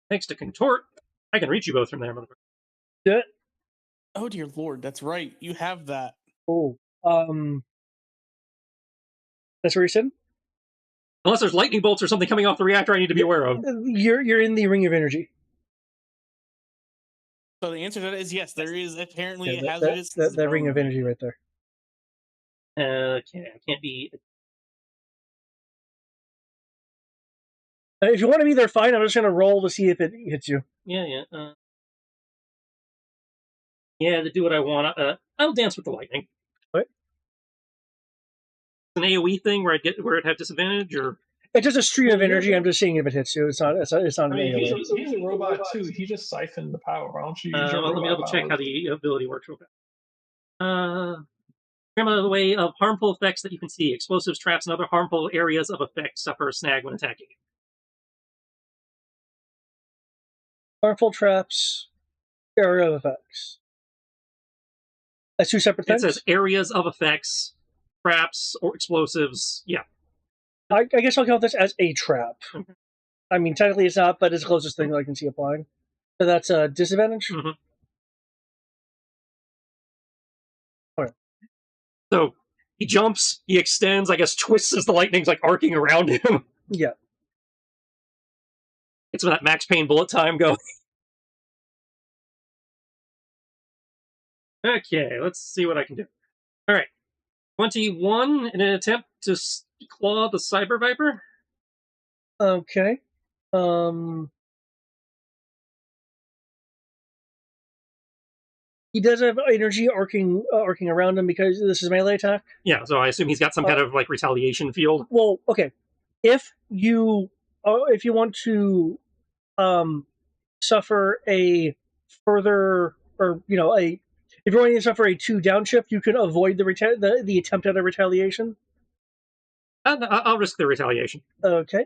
Thanks to Contort, I can reach you both from there, motherfucker. Yeah. Oh dear lord, that's right. You have that. Oh. That's where you said? Unless there's lightning bolts or something coming off the reactor I need to be aware of. You're in the ring of energy. So the answer to that is yes. There is apparently Yeah, hazardous. that ring of energy right there. Okay, I can't be. If you want to be there, fine. I'm just going to roll to see if it hits you. Yeah. Yeah, to do what I want. I'll dance with the lightning. What? It's an AOE thing where it had disadvantage, or It's just a stream of Well, energy. I'm just seeing if it hits you. It's not. It's not I an mean, AoE. he's a robot too. He just siphoned the power. Why don't you use your well, let me robot double check power? how the ability works real quick. Remember the way of harmful effects that you can see. Explosives, traps, and other harmful areas of effect suffer a snag when attacking. Harmful traps, area of effects. That's two separate things. It says areas of effects, traps, or explosives. Yeah. I guess I'll count this as a trap. I mean, technically it's not, but it's the closest thing that I can see applying. So that's a disadvantage. Mm-hmm. Okay. So he jumps, he extends, I guess twists as the lightning's like arcing around him. Yeah. It's when that max pain bullet time go. Okay, let's see what I can do. All right. 21 in an attempt to claw the Cyber Viper. Okay. He does have energy arcing around him because this is melee attack. Yeah, so I assume he's got some kind of like retaliation field. Well, okay. If you want to suffer a further, or if you're going to suffer a 2 downshift, you can avoid the attempt at a retaliation. I'll risk the retaliation. Okay.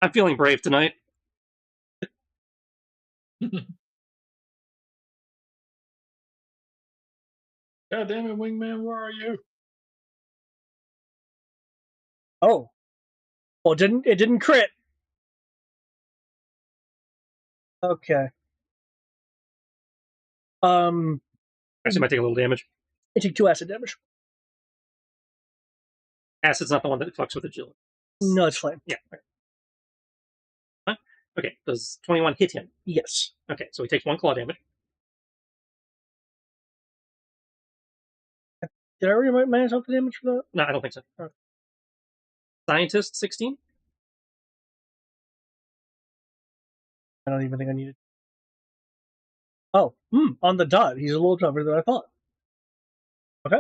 I'm feeling brave tonight. God damn it, Wingman, where are you? Oh. Well, it didn't crit. Okay. I assume I take a little damage. I take 2 acid damage. Acid's not the one that fucks with agility. No, it's fine. Yeah. Huh? Okay, does 21 hit him? Yes. Okay, so he takes 1 claw damage. Did I already minus out the damage for that? No, I don't think so. Okay. Scientist, 16. I don't even think I needed. Oh, on the dot. He's a little tougher than I thought. Okay.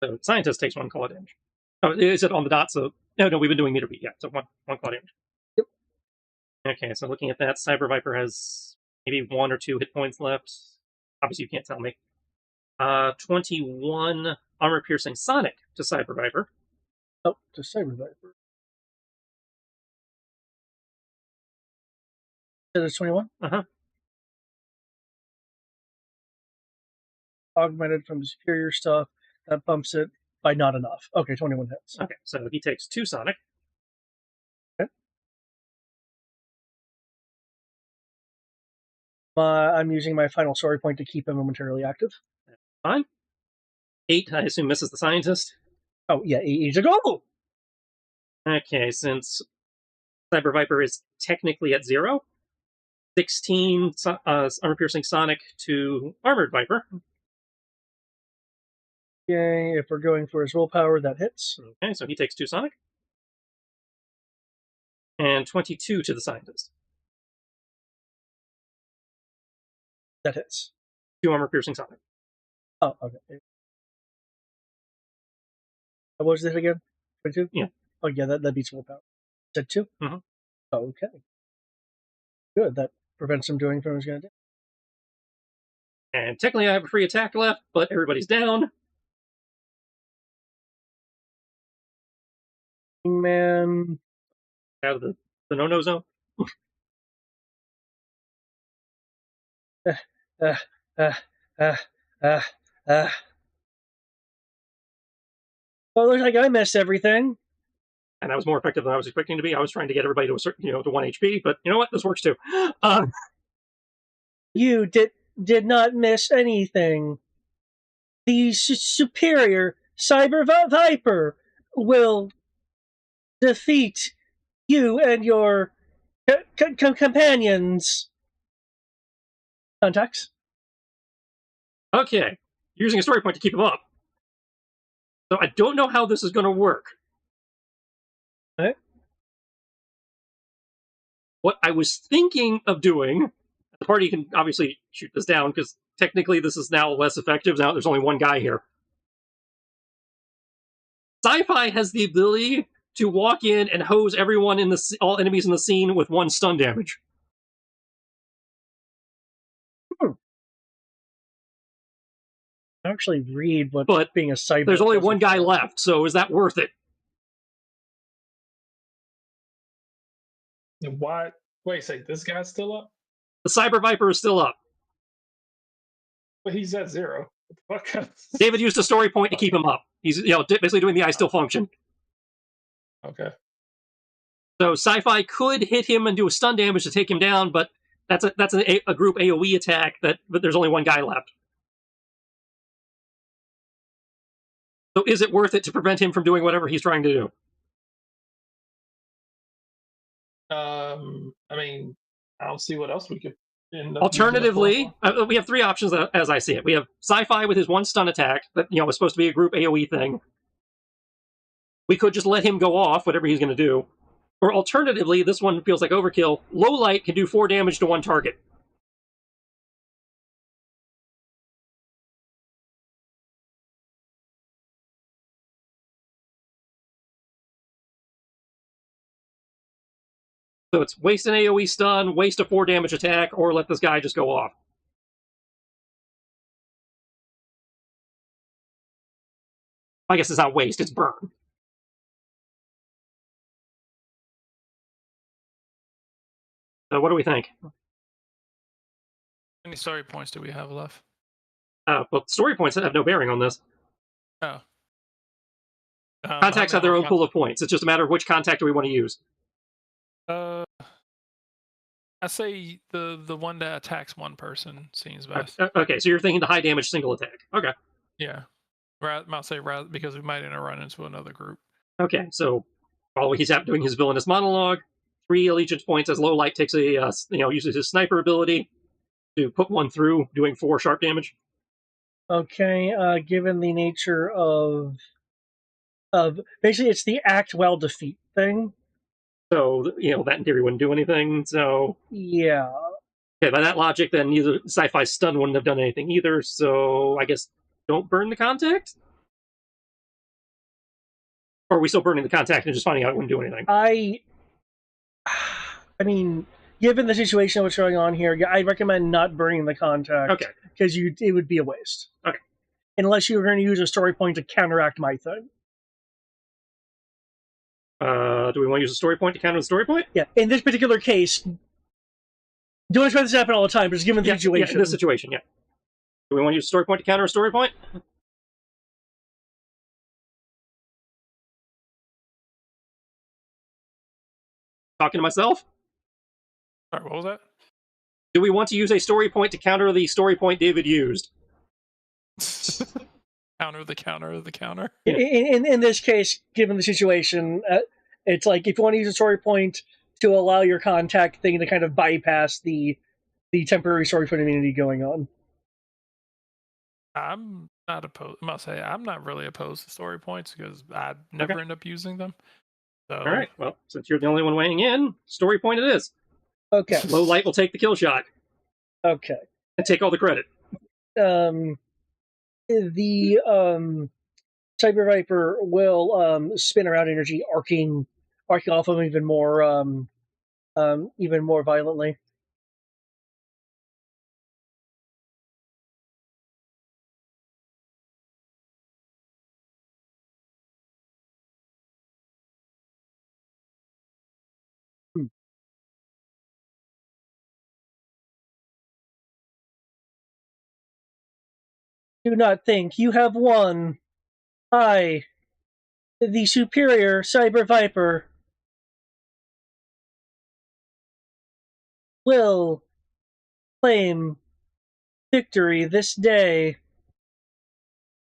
So Scientist takes 1 claw damage. Oh, is it on the dot? So no, we've been doing meter beat. Yeah, so one claw damage. Yep. Okay, so looking at that, Cyber Viper has maybe 1 or 2 hit points left. Obviously, you can't tell me. 21 armor piercing Sonic to Cyber Viper. Oh, to Cyber Viper. That is 21? Uh-huh. Augmented from the superior stuff. That bumps it by not enough. Okay, 21 hits. Okay, so he takes 2 Sonic. Okay. I'm using my final story point to keep him momentarily active. Fine. 8, I assume, misses the Scientist. Oh, yeah, he's a go! Okay, since Cyber Viper is technically at 0, 16 armor piercing Sonic to Armored Viper. Okay, if we're going for his willpower, that hits. Okay, so he takes 2 Sonic. And 22 to the Scientist. That hits. 2 armor piercing sonic. Oh, okay. What was it again? 22? Yeah. Oh, yeah, that beats willpower. Is that 2? Mm-hmm. Okay. Good. That prevents him doing what he's going to do. And technically I have a free attack left, but everybody's down. Man. Out of the no-no zone. uh, uh, uh, uh, uh. Well, it looks like I missed everything. And that was more effective than I was expecting to be. I was trying to get everybody to a certain, to 1 HP, but you know what? This works too. You did not miss anything. The superior Cyber Viper will defeat you and your companions. Contacts. Okay. Using a story point to keep him up. So I don't know how this is going to work. Okay. What I was thinking of doing, the party can obviously shoot this down because technically this is now less effective. Now there's only one guy here. Sci-Fi has the ability to walk in and hose everyone in all enemies in the scene with 1 stun damage. Actually read what but being a cyber. There's only one guy left, so is that worth it? Why? Wait, say this guy's still up? The Cyber Viper is still up. But he's at 0. What the fuck? David used a story point to keep him up. He's basically doing the I still function. Okay. So Sci-Fi could hit him and do a stun damage to take him down, but that's a group AoE attack but there's only one guy left. So is it worth it to prevent him from doing whatever he's trying to do? I mean, I don't see what else we could. Alternatively, we have 3 options as I see it. We have Sci-Fi with his 1 stun attack that was supposed to be a group AoE thing. We could just let him go off, whatever he's going to do. Or alternatively, this one feels like overkill. Low Light can do 4 damage to 1 target. So it's waste an AoE stun, waste a 4 damage attack, or let this guy just go off. I guess it's not waste, it's burn. So what do we think? How many story points do we have left? Well, story points have no bearing on this. Oh. Contacts have their own pool of points. It's just a matter of which contact do we want to use. I say the one that attacks 1 person seems best. Okay, so you're thinking the high damage single attack. Okay. Yeah. I'll say rather because we might run into another group. Okay, so while he's out doing his villainous monologue, 3 allegiance points as Low Light takes uses his sniper ability to put 1 through, doing 4 sharp damage. Okay, given the nature of basically it's the act well defeat thing. So, that in theory wouldn't do anything, so... Yeah. Okay, by that logic, then neither Sci-Fi stun wouldn't have done anything either, so I guess don't burn the contact? Or are we still burning the contact and just finding out it wouldn't do anything? I mean, given the situation of what's going on here, I recommend not burning the contact. Okay. Because it would be a waste. Okay. Unless you were going to use a story point to counteract my thing. Do we want to use a story point to counter the story point? Yeah, in this particular case, don't expect this to happen all the time, but just given the situation. Yeah, in this situation, yeah. Do we want to use a story point to counter a story point? Talking to myself? Sorry, what was that? Do we want to use a story point to counter the story point David used? Counter the counter of the counter. In this case, given the situation, it's like if you want to use a story point to allow your contact thing to kind of bypass the temporary story point immunity going on. I'm not opposed. I must say, I'm not really opposed to story points because I never end up using them. So... All right. Well, since you're the only one weighing in, story point it is. Okay. Low Light will take the kill shot. Okay. And take all the credit. the Cyber Viper will spin around energy, arcing off him even more violently. Do not think you have won. I, the superior Cyber Viper, will claim victory this day.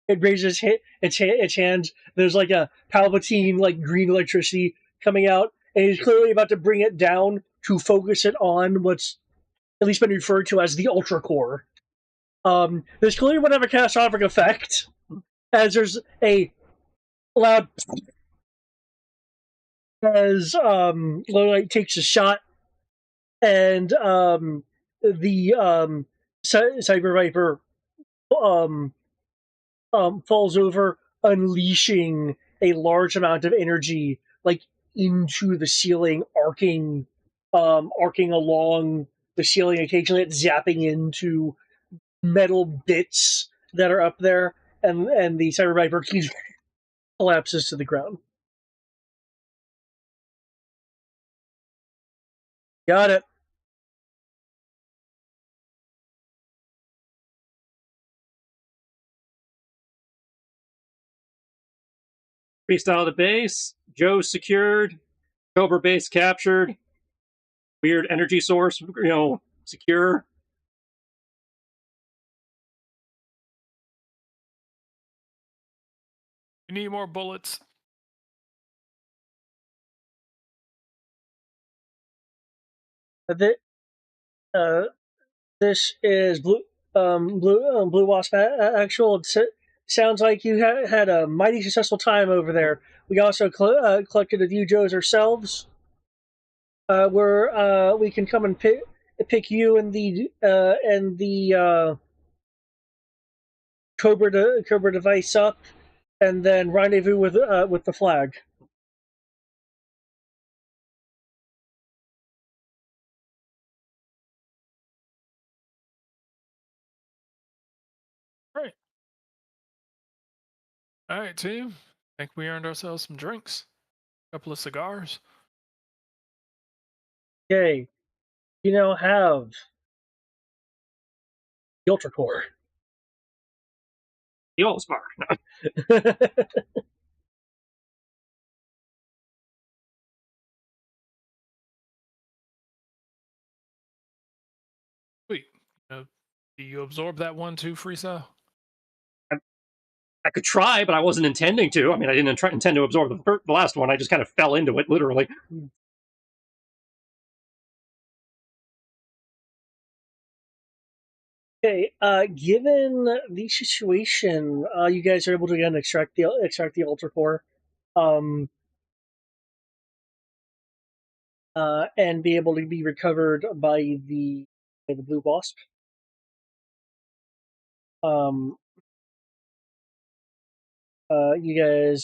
It raises its hand. There's like a Palpatine, like green electricity coming out, and he's clearly about to bring it down to focus it on what's at least been referred to as the Ultra Core. There's clearly whatever catastrophic effect, as there's a loud as Lowlight takes a shot, and the Cyber Viper um, falls over, unleashing a large amount of energy, like into the ceiling, arcing along the ceiling. Occasionally, it's zapping into metal bits that are up there, and the Cyber Viper collapses to the ground. Got it. Freestyle to base. Joe secured. Cobra base captured. Weird energy source, secure. We need more bullets. This is Blue Wasp actual. Sounds like you had a mighty successful time over there. We also collected a few Joes ourselves. Where we can come and pick you and the Cobra device up, and then rendezvous with the flag. Great. All right, team. I think we earned ourselves some drinks. A couple of cigars. Okay, you now have the Ultra Core. The old spar. Sweet. Do you absorb that one too, Freestyle? I could try, but I wasn't intending to. I mean, I didn't intend to absorb the last one. I just kind of fell into it, literally. Okay, given the situation, you guys are able to again extract the Ultra Core, and be able to be recovered by the Blue Wasp. You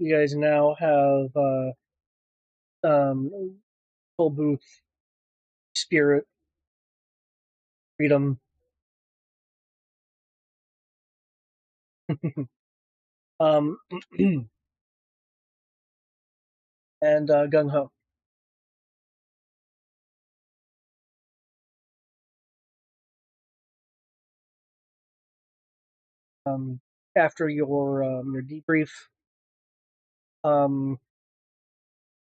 guys now have full booth, spirit, freedom. um, and gung ho. After your debrief,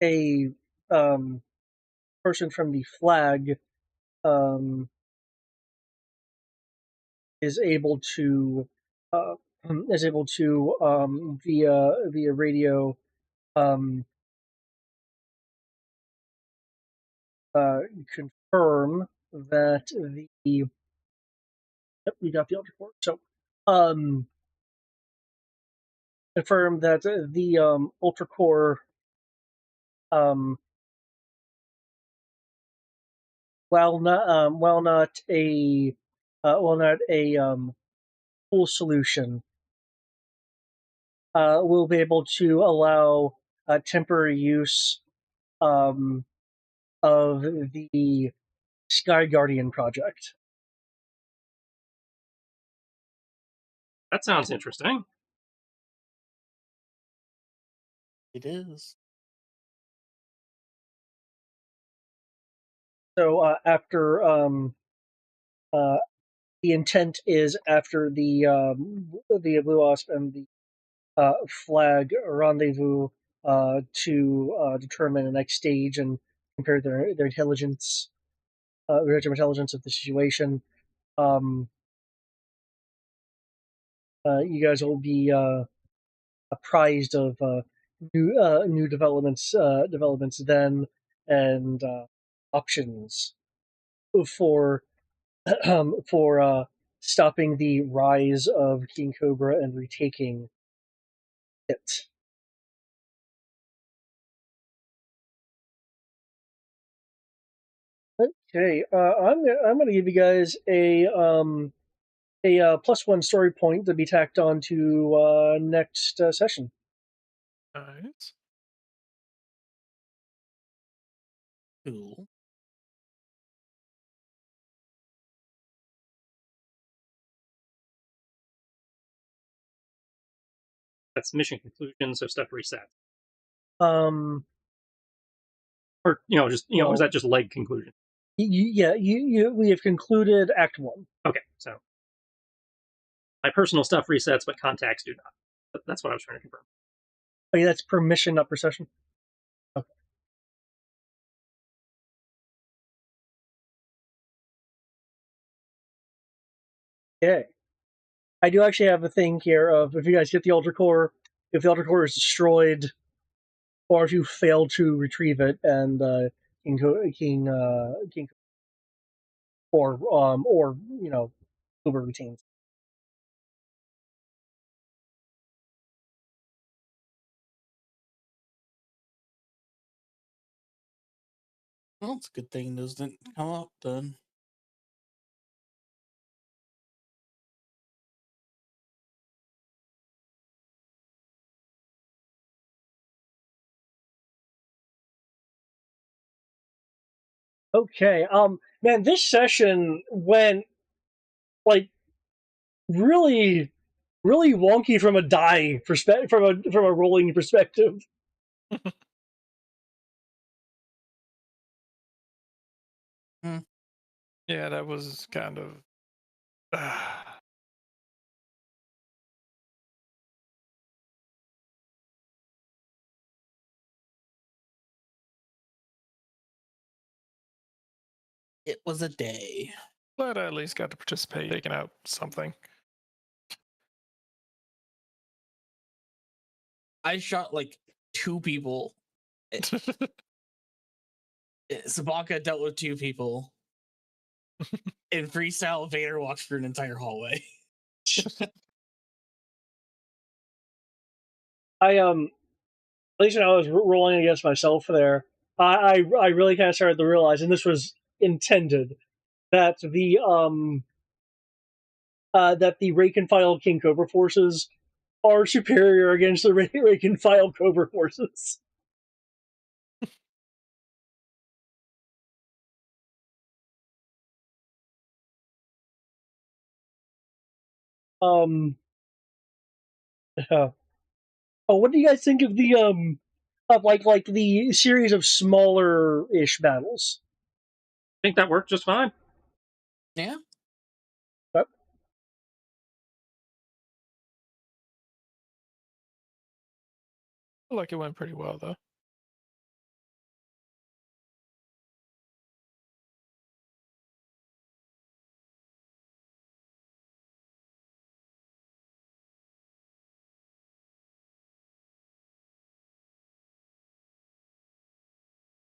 a person from the flag is able to via radio confirm that we got the Ultra Core. So confirm that the Ultra Core while not a not a full solution, we'll be able to allow temporary use of the Sky Guardian project. That sounds interesting. It is. So after the intent is after the Blue Wasp and the Flag rendezvous to determine the next stage and compare their intelligence, relative intelligence of the situation. You guys will be apprised of new developments then, and options for for stopping the rise of King Cobra and retaking it. Okay, I'm gonna give you guys a +1 story point to be tacked on to next session. Nice. Cool. That's mission conclusion, so stuff reset. Um, Or just Well- is that just leg conclusion? we have concluded Act 1. Okay, so my personal stuff resets, but contacts do not. But that's what I was trying to confirm. Oh, yeah, that's per mission, not per session. Okay. Okay. I do actually have a thing here of if you guys get the Ultra Core, if the Ultra Core is destroyed, or if you fail to retrieve it, and King or Uber retains. Well, it's a good thing those didn't come up then. Okay. Man, this session went like really, really wonky from a die perspective, from a rolling perspective. Yeah, that was kind of. It was a day. But I at least got to participate, taking out something. I shot like 2 people. Sabaka dealt with 2 people. In freestyle, Vader walks through an entire hallway. At least when I was rolling against myself there, I really kind of started to realize, and this was intended, that the rank and file King Cobra forces are superior against the rank and file Cobra forces. Yeah. Oh, what do you guys think of the of like the series of smaller ish battles? I think that worked just fine. Yeah. Yep. I feel like it went pretty well, though.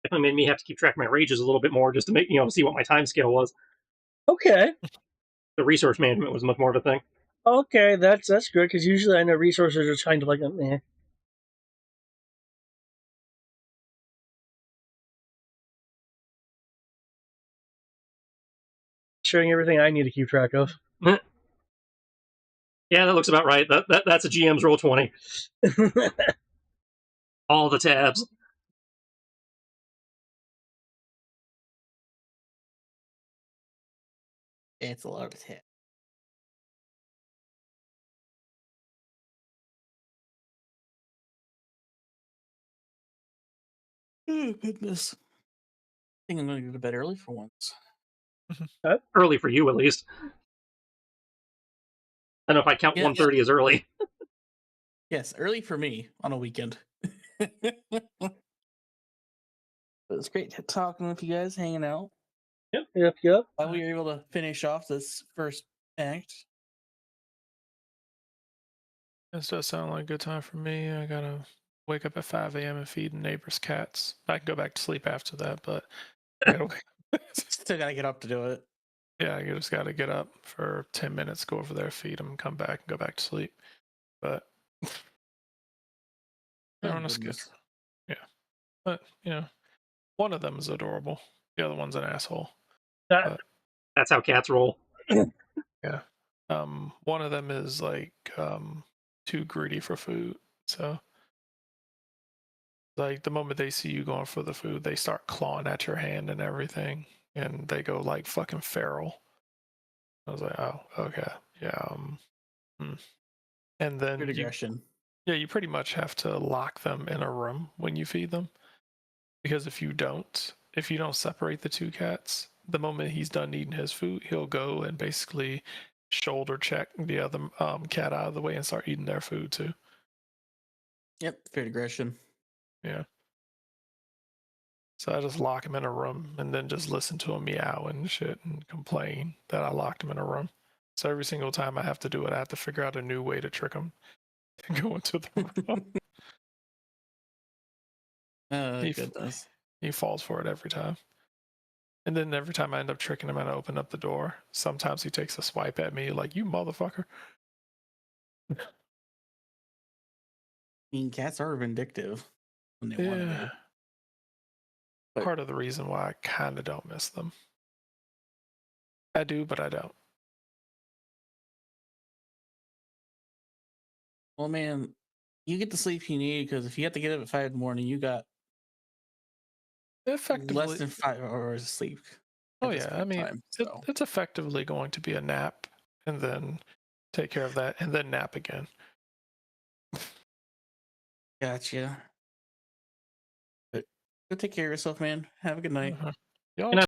Definitely made me have to keep track of my rages a little bit more just to make see what my time scale was. Okay. The resource management was much more of a thing. Okay, that's good because usually I know resources are kind of like eh. showing everything I need to keep track of. Yeah, that looks about right. That's a GM's roll 20. All the tabs. It's a lot of tab. Oh, goodness. I think I'm going to go to bed early for once. Early for you, at least. I don't know if I count 1:30 as early. Yes, early for me on a weekend. But it's great talking with you guys, hanging out. Yep. Glad we were able to finish off this first act. This does sound like a good time for me. I gotta wake up at 5 a.m. and feed the neighbor's cats. I can go back to sleep after that, but I gotta Still gotta get up to do it. yeah, I just gotta get up for 10 minutes, go over there, feed them, come back, and go back to sleep. But I don't know, it's good. Yeah, but one of them is adorable. The other one's an asshole. That's how cats roll. Yeah. One of them is like too greedy for food. So like the moment they see you going for the food, they start clawing at your hand and everything, and they go like fucking feral. I was like, oh, okay, yeah. And then Good aggression. you pretty much have to lock them in a room when you feed them, because if you don't separate the two cats, the moment he's done eating his food, he'll go and basically shoulder check the other cat out of the way and start eating their food too. Yep, fair aggression. Yeah. So I just lock him in a room and then just listen to him meow and shit and complain that I locked him in a room. So every single time I have to do it, I have to figure out a new way to trick him to go into the room. Goodness. He falls for it every time. And then every time I end up tricking him and I open up the door, sometimes he takes a swipe at me like, you motherfucker. I mean, cats are vindictive when they want to be. But part of the reason why I kind of don't miss them. I do, but I don't. well, man, you get the sleep you need, because if you have to get up at 5 in the morning, you got Effectively, less than 5 hours of sleep. Oh yeah, I mean, time, so. it's effectively going to be a nap, and then take care of that, and then nap again. Gotcha. But go take care of yourself, man. Have a good night. Y'all